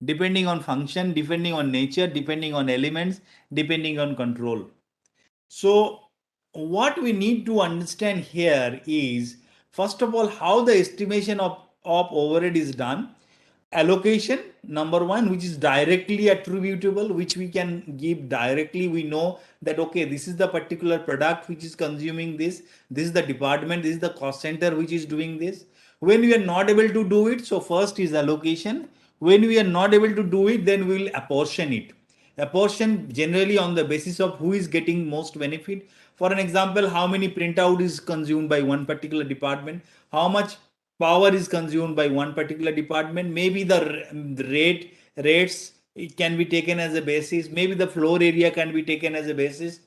[SPEAKER 3] depending on nature, depending on elements, depending on control. So what we need to understand here is, first of all, how the estimation of overhead is done. Allocation, number one, which is directly attributable, which we can give directly. We know that, okay, this is the particular product which is consuming this is the department, this is the cost center which is doing this. When we are not able to do it, so first is allocation. When we are not able to do it, then we will apportion it. Apportion generally on the basis of who is getting most benefit. For an example, how many printout is consumed by one particular department, how much power is consumed by one particular department, maybe the rates it can be taken as a basis, maybe the floor area can be taken as a basis.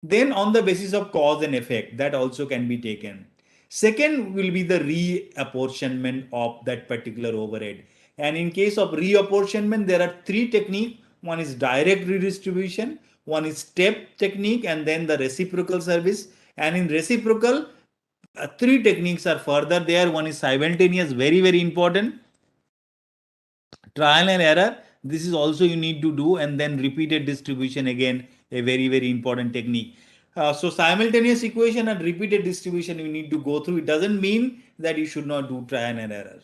[SPEAKER 3] Then on the basis of cause and effect, that also can be taken. Second will be the reapportionment of that particular overhead. And in case of reapportionment, there are three techniques. One is direct redistribution, one is step technique, and then the reciprocal service. And in reciprocal, three techniques are further there. One is simultaneous, very, very important. Trial and error, this is also you need to do, and then repeated distribution, again a very, very important technique. So simultaneous equation and repeated distribution you need to go through. It doesn't mean that you should not do trial and error.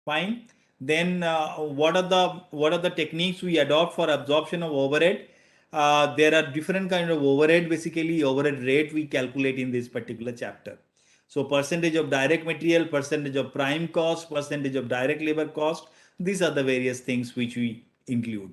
[SPEAKER 3] Fine. Then what are the techniques we adopt for absorption of overhead? There are different kind of overhead. Basically, overhead rate we calculate in this particular chapter. So percentage of direct material, percentage of prime cost, percentage of direct labor cost. These are the various things which we include.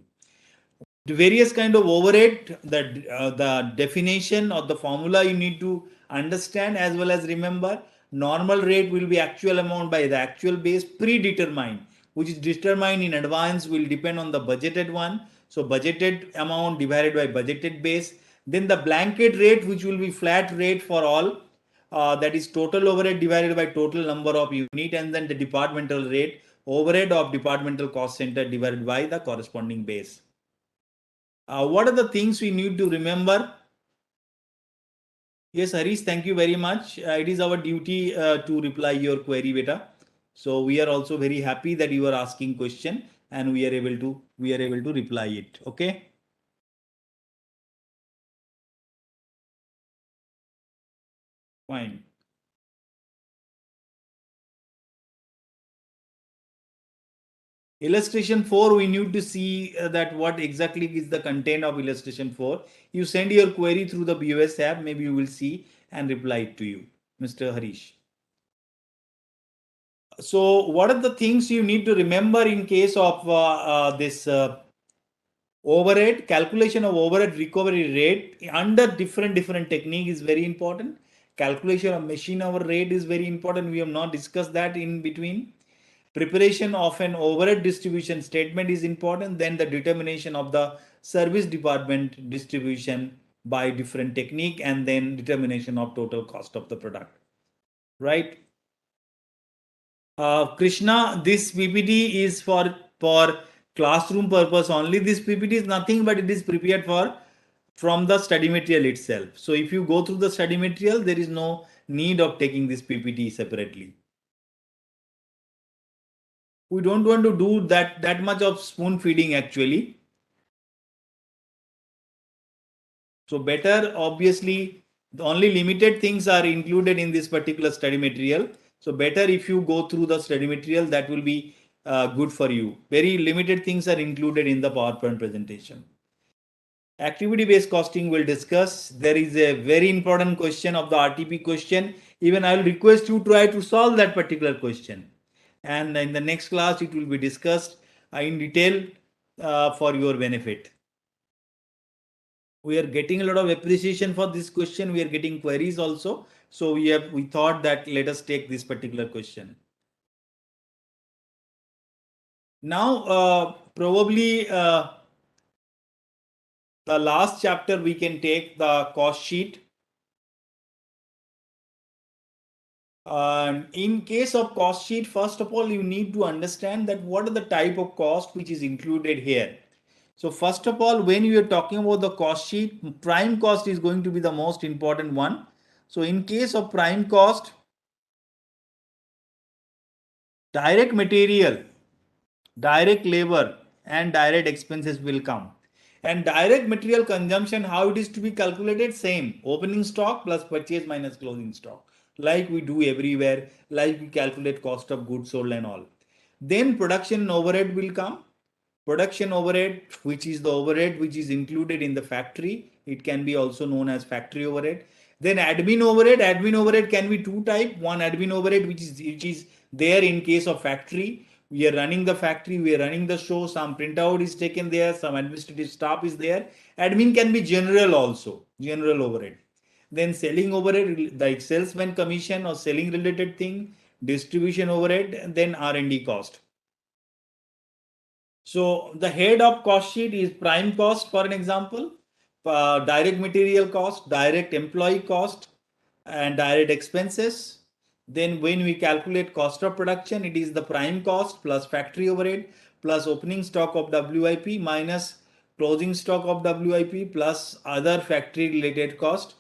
[SPEAKER 3] The various kind of overhead, the definition or the formula you need to understand as well as remember. Normal rate will be actual amount by the actual base, predetermined, which is determined in advance, will depend on the budgeted one. So budgeted amount divided by budgeted base. Then the blanket rate, which will be flat rate for all, that is total overhead divided by total number of unit, and then the departmental rate, overhead of departmental cost center divided by the corresponding base. What are the things we need to remember? Yes, Harish, thank you very much. It is our duty to reply your query, beta. So we are also very happy that you are asking question and we are able to reply it. Okay. Fine. Illustration 4, we need to see that what exactly is the content of illustration 4. You send your query through the BoS app, maybe you will see and reply it to you, Mr. Harish. So what are the things you need to remember in case of this overhead? Calculation of overhead recovery rate under different technique is very important. Calculation of machine hour rate is very important. We have not discussed that in between. Preparation of an overhead distribution statement is important. Then the determination of the service department distribution by different technique, and then determination of total cost of the product. Right? Krishna, this PPT is for classroom purpose only. This PPT is nothing but it is prepared from the study material itself. So if you go through the study material, there is no need of taking this PPT separately. We don't want to do that much of spoon feeding actually. So better, obviously, the only limited things are included in this particular study material. So better if you go through the study material, that will be good for you. Very limited things are included in the PowerPoint presentation. Activity-based costing we'll discuss. There is a very important question of the RTP question. Even I will request you try to solve that particular question. And in the next class, it will be discussed in detail for your benefit. We are getting a lot of appreciation for this question. We are getting queries also. So we thought that let us take this particular question. Now, probably the last chapter we can take the cost sheet. In case of cost sheet, first of all, you need to understand that what are the type of cost which is included here. So first of all, when you are talking about the cost sheet, prime cost is going to be the most important one. So in case of prime cost, direct material, direct labor and direct expenses will come. And direct material consumption, how it is to be calculated? Same, opening stock plus purchase minus closing stock, like we do everywhere, like we calculate cost of goods sold and all. Then production overhead will come. Production overhead, which is the overhead which is included in the factory. It can be also known as factory overhead. Then admin overhead. Admin overhead can be two type. One admin overhead which is there in case of factory. We are running the factory, we are running the show, some printout is taken there, some administrative staff is there. Admin can be general also, general overhead. Then selling overhead, like salesman commission or selling related thing, distribution overhead, then R&D cost. So the head of cost sheet is prime cost, for an example, direct material cost, direct employee cost, and direct expenses. Then when we calculate cost of production, it is the prime cost plus factory overhead plus opening stock of WIP minus closing stock of WIP plus other factory related cost.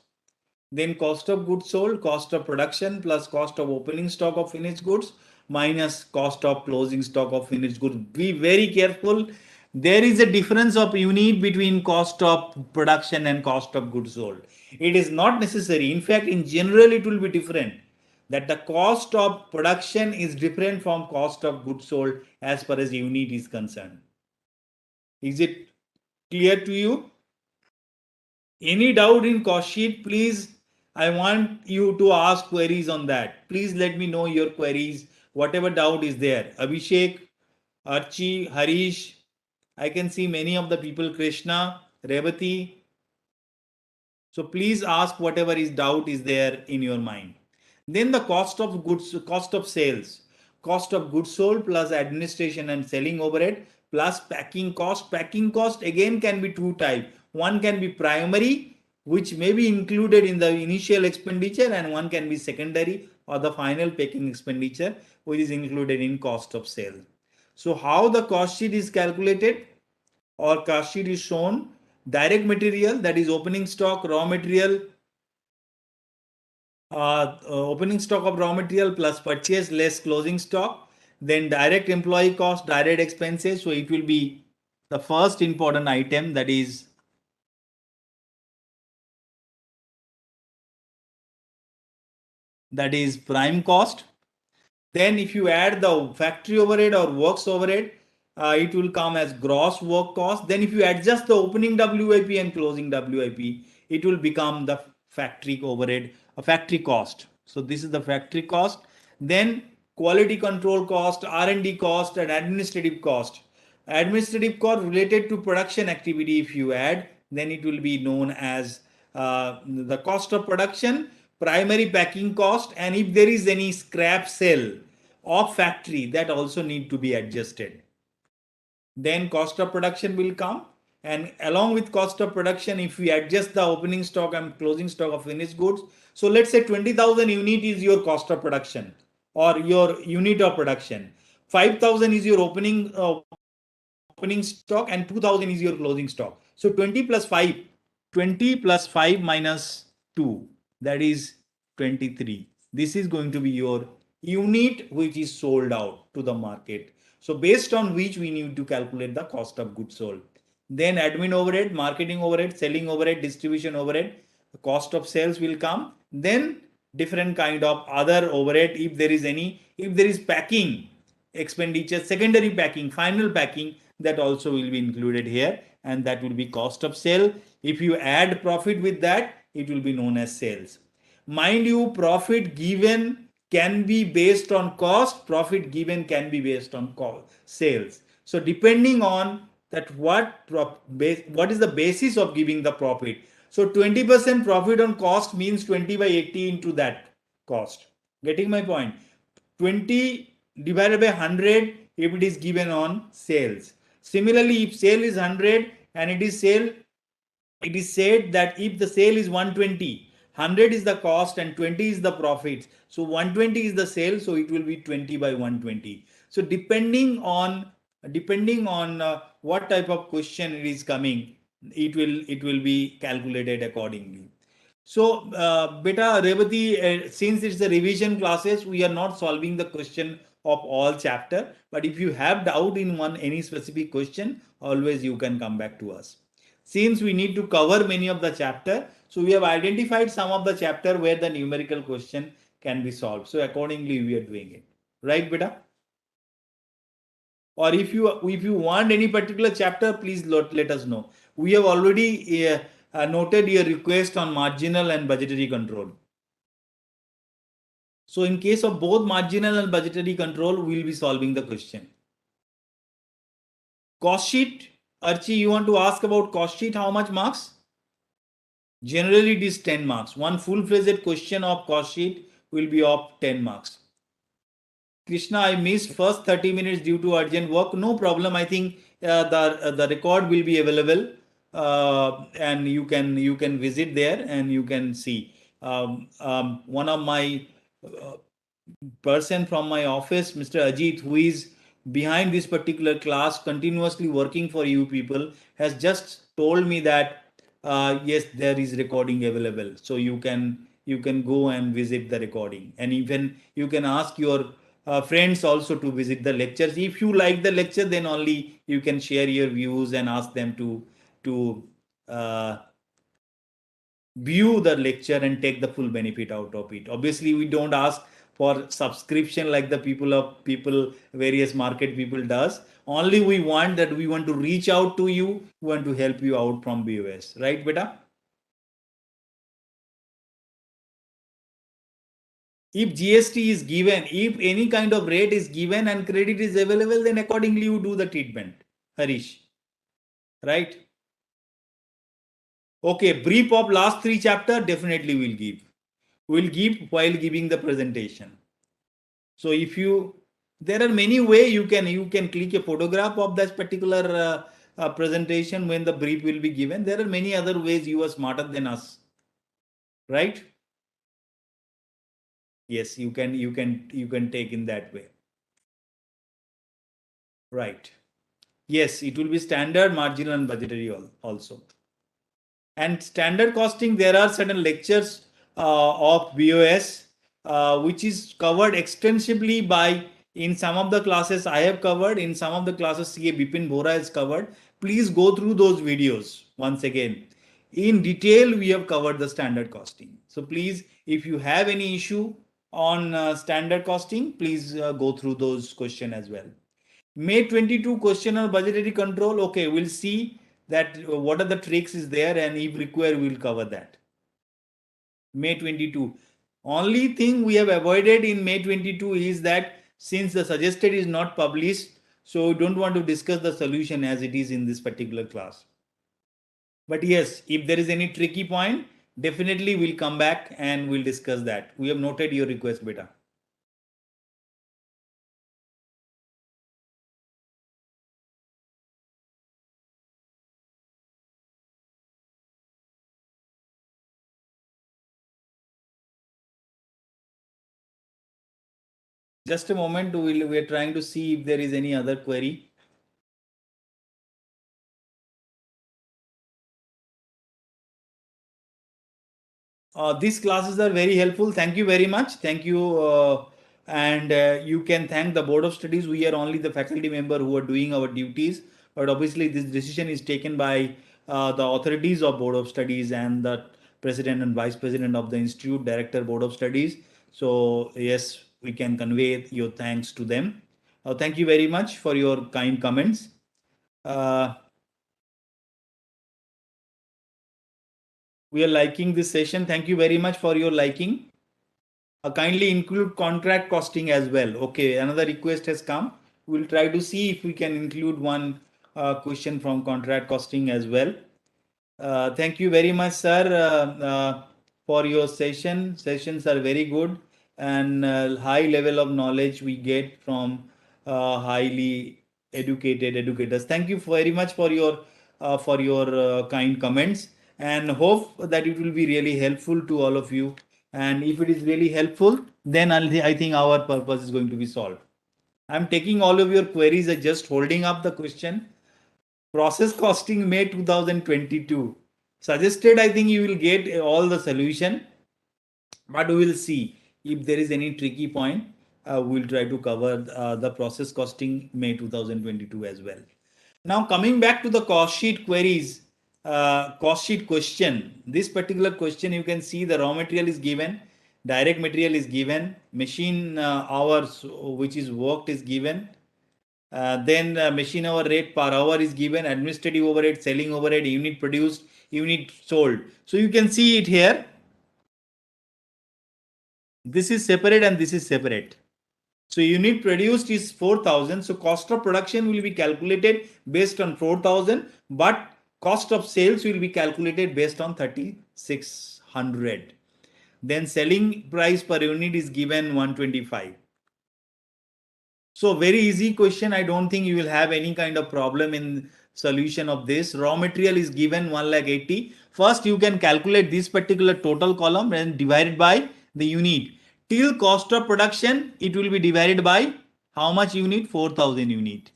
[SPEAKER 3] Then cost of goods sold, cost of production plus cost of opening stock of finished goods minus cost of closing stock of finished goods. Be very careful. There is a difference of unit between cost of production and cost of goods sold. It is not necessary. In fact, in general, it will be different. That the cost of production is different from cost of goods sold as far as unit is concerned. Is it clear to you? Any doubt in cost sheet, please, I want you to ask queries on that. Please let me know your queries, whatever doubt is there. Abhishek, Archie, Harish, I can see many of the people, Krishna, Revati. So please ask whatever is doubt is there in your mind. Then the cost of goods, cost of sales, cost of goods sold plus administration and selling overhead plus packing cost. Packing cost again can be two type. One can be primary, which may be included in the initial expenditure, and one can be secondary or the final packing expenditure, which is included in cost of sale. So how the cost sheet is calculated or cost sheet is shown? Direct material, that is opening stock, raw material, opening stock of raw material plus purchase less closing stock. Then direct employee cost, direct expenses. So it will be the first important item, that is prime cost. Then if you add the factory overhead or works overhead, it will come as gross work cost. Then if you adjust the opening WIP and closing WIP, it will become the factory overhead, a factory cost. So this is the factory cost. Then quality control cost, R&D cost, and administrative cost. Administrative cost related to production activity, if you add, then it will be known as the cost of production, primary packing cost, and if there is any scrap sale of factory, that also need to be adjusted. Then cost of production will come, and along with cost of production, if we adjust the opening stock and closing stock of finished goods, so let's say 20,000 unit is your cost of production. or your unit of production. 5,000 is your opening stock and 2,000 is your closing stock. So 20 plus 5 minus 2, that is 23. This is going to be your unit which is sold out to the market. So based on which we need to calculate the cost of goods sold. Then admin overhead, marketing overhead, selling overhead, distribution overhead, the cost of sales will come. Then different kind of other overhead, if there is any, if there is packing expenditure, secondary packing, final packing, that also will be included here, and that will be cost of sale. If you add profit with that, it will be known as sales. Mind you, profit given can be based on cost, profit given can be based on sales. So depending on that, what is the basis of giving the profit. So 20% profit on cost means 20 by 80 into that cost. Getting my point? 20 divided by 100 if it is given on sales. Similarly, if sale is 100 and it is said that if the sale is 120, 100 is the cost and 20 is the profit. So 120 is the sale, so it will be 20 by 120. So depending on what type of question it is coming, it will be calculated accordingly. So, beta Revati, since it's the revision classes, we are not solving the question of all chapter. But if you have doubt in any specific question, always you can come back to us. Since we need to cover many of the chapter, so we have identified some of the chapter where the numerical question can be solved. So accordingly, we are doing it. Right, beta? Or if you want any particular chapter, please let us know. We have already noted your request on marginal and budgetary control. So in case of both marginal and budgetary control, we will be solving the question. Cost sheet, Archie, you want to ask about cost sheet, how much marks? Generally it is 10 marks. One full-fledged question of cost sheet will be of 10 marks. Krishna, I missed first 30 minutes due to urgent work. No problem. I think the record will be available, and you can visit there and you can see. One of my person from my office, Mr. Ajit, who is behind this particular class, continuously working for you people, has just told me that yes, there is recording available. So you can go and visit the recording, and even you can ask your friends also to visit the lectures. If you like the lecture, then only you can share your views and ask them to view the lecture and take the full benefit out of it. Obviously, we don't ask for subscription like the people various market people does. Only we want to reach out to you, we want to help you out from BOS, right, beta? If GST is given, if any kind of rate is given and credit is available, then accordingly you do the treatment, Harish, right? Okay, brief of last 3 chapter definitely we'll give while giving the presentation. So if there are many ways you can click a photograph of that particular presentation when the brief will be given. There are many other ways. You are smarter than us, right? Yes, you can take in that way, right? Yes, it will be standard, marginal, and budgetary also. And standard costing, there are certain lectures of BOS which is covered extensively by, in some of the classes I have covered, in some of the classes CA Bipin Bora has covered. Please go through those videos once again. In detail, we have covered the standard costing. So please, if you have any issue on standard costing, please go through those questions as well. May 22 question on budgetary control. Okay, we'll see that what are the tricks is there, and if required, we'll cover that. May 22. Only thing we have avoided in May 22 is that since the suggested is not published, so don't want to discuss the solution as it is in this particular class. But yes, if there is any tricky point, definitely we'll come back and we'll discuss that. We have noted your request, beta. Just a moment, we are trying to see if there is any other query. These classes are very helpful. Thank you very much. Thank you. And you can thank the Board of Studies. We are only the faculty member who are doing our duties. But obviously, this decision is taken by the authorities of Board of Studies and the President and Vice President of the Institute, Director, Board of Studies. So, yes, we can convey your thanks to them. Thank you very much for your kind comments. We are liking this session. Thank you very much for your liking. Kindly include contract costing as well. Okay, another request has come. We'll try to see if we can include one question from contract costing as well. Thank you very much, sir, for your session. Sessions are very good and high level of knowledge we get from highly educated educators. Thank you very much for your kind comments, and hope that it will be really helpful to all of you. And if it is really helpful, then I think our purpose is going to be solved. I'm taking all of your queries and just holding up the question. Process costing May 2022. Suggested, I think you will get all the solution, but we will see if there is any tricky point. We'll try to cover the process costing May 2022 as well. Now coming back to the cost sheet queries, cost sheet question. This particular question, you can see the raw material is given, direct material is given, machine hours which is worked is given, then machine hour rate per hour is given, administrative overhead, selling overhead, unit produced, unit sold. So you can see it here. This is separate and this is separate. So unit produced is 4,000. So cost of production will be calculated based on 4,000, but cost of sales will be calculated based on 3,600. Then selling price per unit is given 125. So very easy question. I don't think you will have any kind of problem in solution of this. Raw material is given 1,80,000. First, you can calculate this particular total column and divide it by the unit. Till cost of production, it will be divided by how much unit? 4,000 unit.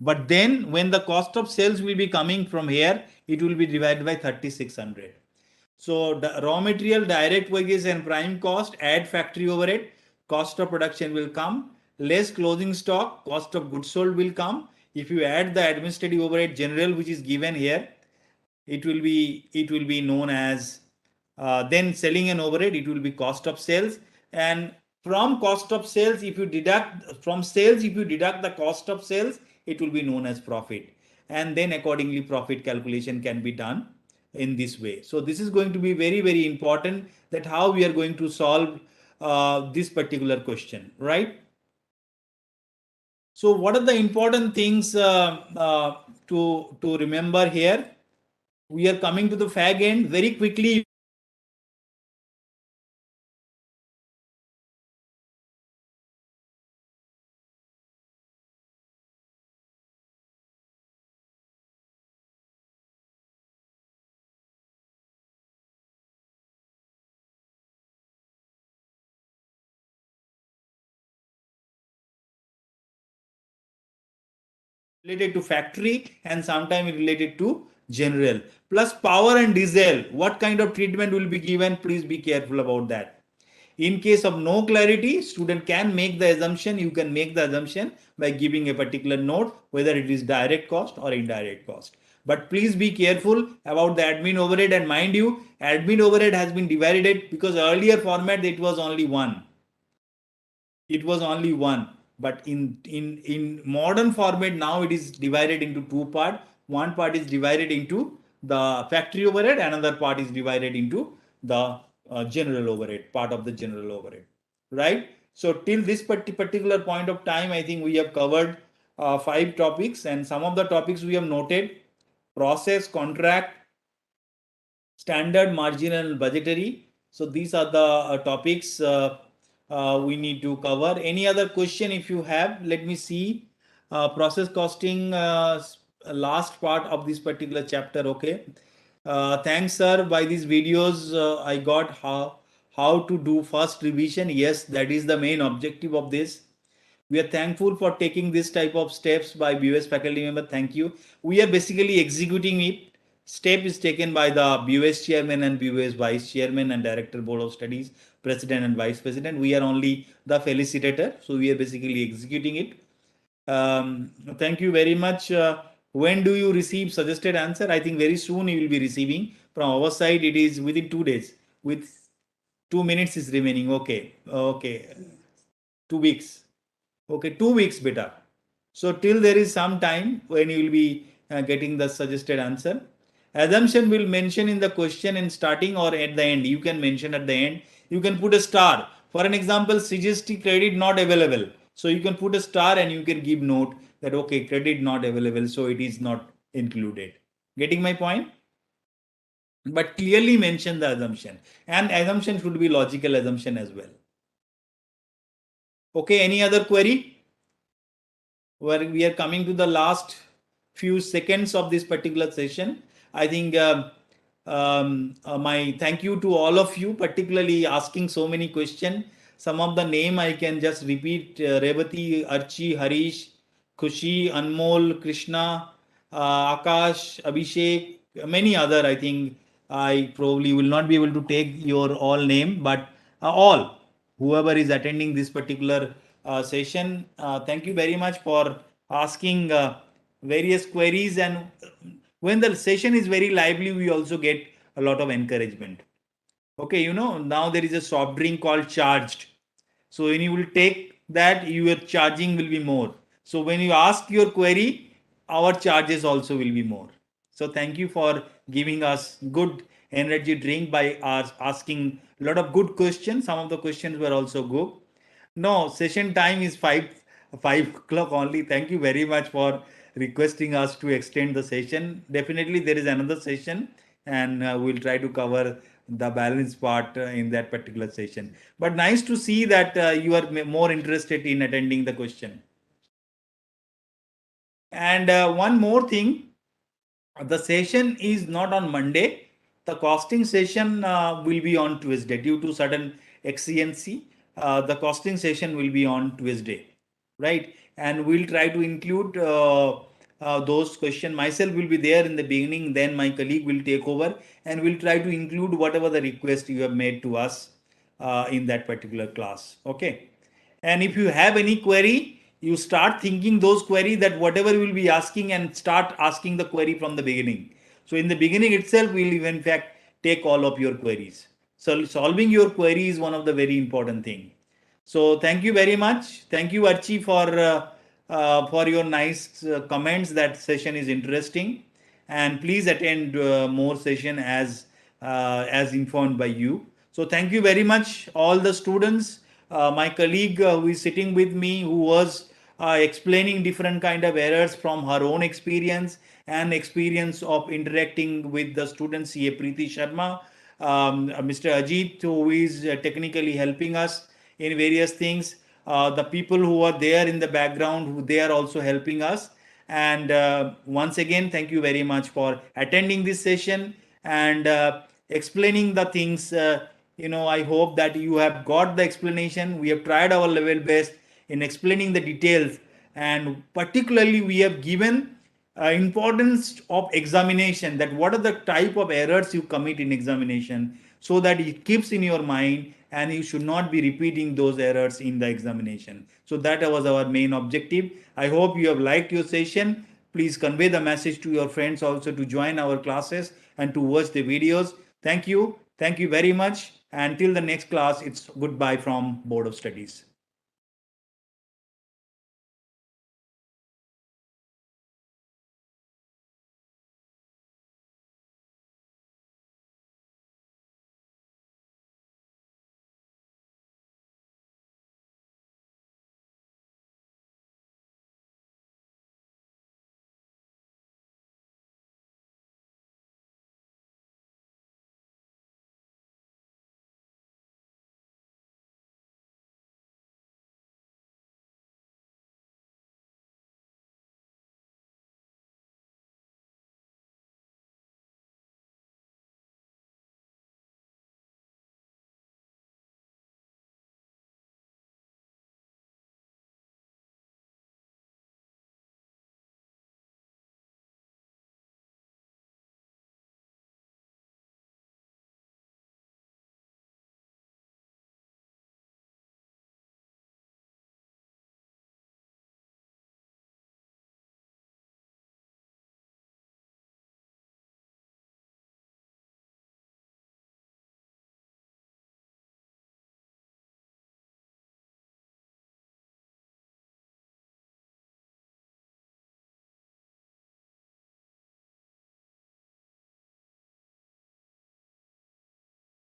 [SPEAKER 3] But then when the cost of sales will be coming from here, it will be divided by 3,600. So the raw material, direct wages and prime cost, add factory overhead, cost of production will come, less closing stock, cost of goods sold will come. If you add the administrative overhead general, which is given here, it will be known as then selling and overhead, it will be cost of sales. And from cost of sales, if you deduct from sales, if you deduct the cost of sales, it will be known as profit. And then accordingly, profit calculation can be done in this way. So this is going to be very, very important, that how we are going to solve this particular question, right? So what are the important things to remember here? We are coming to the fag end very quickly. Related to factory and sometimes related to general, plus power and diesel. What kind of treatment will be given? Please be careful about that. In case of no clarity, student can make the assumption. You can make the assumption by giving a particular note, whether it is direct cost or indirect cost. But please be careful about the admin overhead. And mind you, admin overhead has been divided, because earlier format it was only one. It was only one. But in modern format now, it is divided into two parts. One part is divided into the factory overhead, another part is divided into the general overhead, part of the general overhead, right? So till this particular point of time, I think we have covered 5 topics, and some of the topics we have noted: process, contract, standard, marginal, budgetary. So these are the topics we need to cover. Any other question if you have? Let me see. Process costing, last part of this particular chapter. Okay. Thanks, sir. By these videos, I got how to do first revision. Yes, that is the main objective of this. We are thankful for taking this type of steps by BoS faculty member. Thank you. We are basically executing it. Step is taken by the BoS chairman and BoS vice chairman and director board of studies, president and vice president. We are only the felicitator. So we are basically executing it. Thank you very much. When do you receive suggested answer? I think very soon you will be receiving. From our side, it is within 2 days. With 2 minutes is remaining. Okay. Okay. 2 weeks. Okay, 2 weeks beta. So till there is some time when you will be getting the suggested answer. Assumption will mention in the question in starting or at the end. You can mention at the end. You can put a star. For an example, CGST credit not available. So you can put a star and you can give note that okay, credit not available. So it is not included. Getting my point? But clearly mention the assumption. And assumption should be logical assumption as well. Okay, any other query? Where we are coming to the last few seconds of this particular session. I think my thank you to all of you, particularly asking so many questions. Some of the name I can just repeat: Revati, Archie, Harish, Khushi, Anmol, Krishna, Akash, Abhishek, many other. I think I probably will not be able to take your all name, but all whoever is attending this particular session, thank you very much for asking various queries. And when the session is very lively, we also get a lot of encouragement. Okay, you know, now there is a soft drink called Charged. So when you will take that, your charging will be more. So when you ask your query, our charges also will be more. So thank you for giving us good energy drink by asking a lot of good questions. Some of the questions were also good. No, session time is 5 o'clock only. Thank you very much for requesting us to extend the session. Definitely there is another session and we'll try to cover the balance part in that particular session. But nice to see that you are more interested in attending the question. And one more thing, the session is not on Monday. The costing session will be on Tuesday due to certain exigency. The costing session will be on Tuesday, right? And we'll try to include those questions. Myself will be there in the beginning, then my colleague will take over and we'll try to include whatever the request you have made to us in that particular class. Okay. And if you have any query, you start thinking those query that whatever you will be asking and start asking the query from the beginning. So in the beginning itself, we'll in fact take all of your queries. So solving your query is one of the very important thing. So thank you very much. Thank you, Archie, for your nice comments. That session is interesting, and please attend more session as informed by you. So thank you very much, all the students. My colleague who is sitting with me, who was explaining different kind of errors from her own experience and experience of interacting with the students, CA Preeti Sharma, Mr. Ajit, who is technically helping us in various things. The people who are there in the background, who they are also helping us. And once again, thank you very much for attending this session and explaining the things. I hope that you have got the explanation. We have tried our level best in explaining the details, and particularly we have given importance of examination, that what are the type of errors you commit in examination, so that it keeps in your mind and you should not be repeating those errors in the examination. So that was our main objective. I hope you have liked your session. Please convey the message to your friends also to join our classes and to watch the videos. Thank you. Thank you very much. Until the next class, it's goodbye from Board of Studies.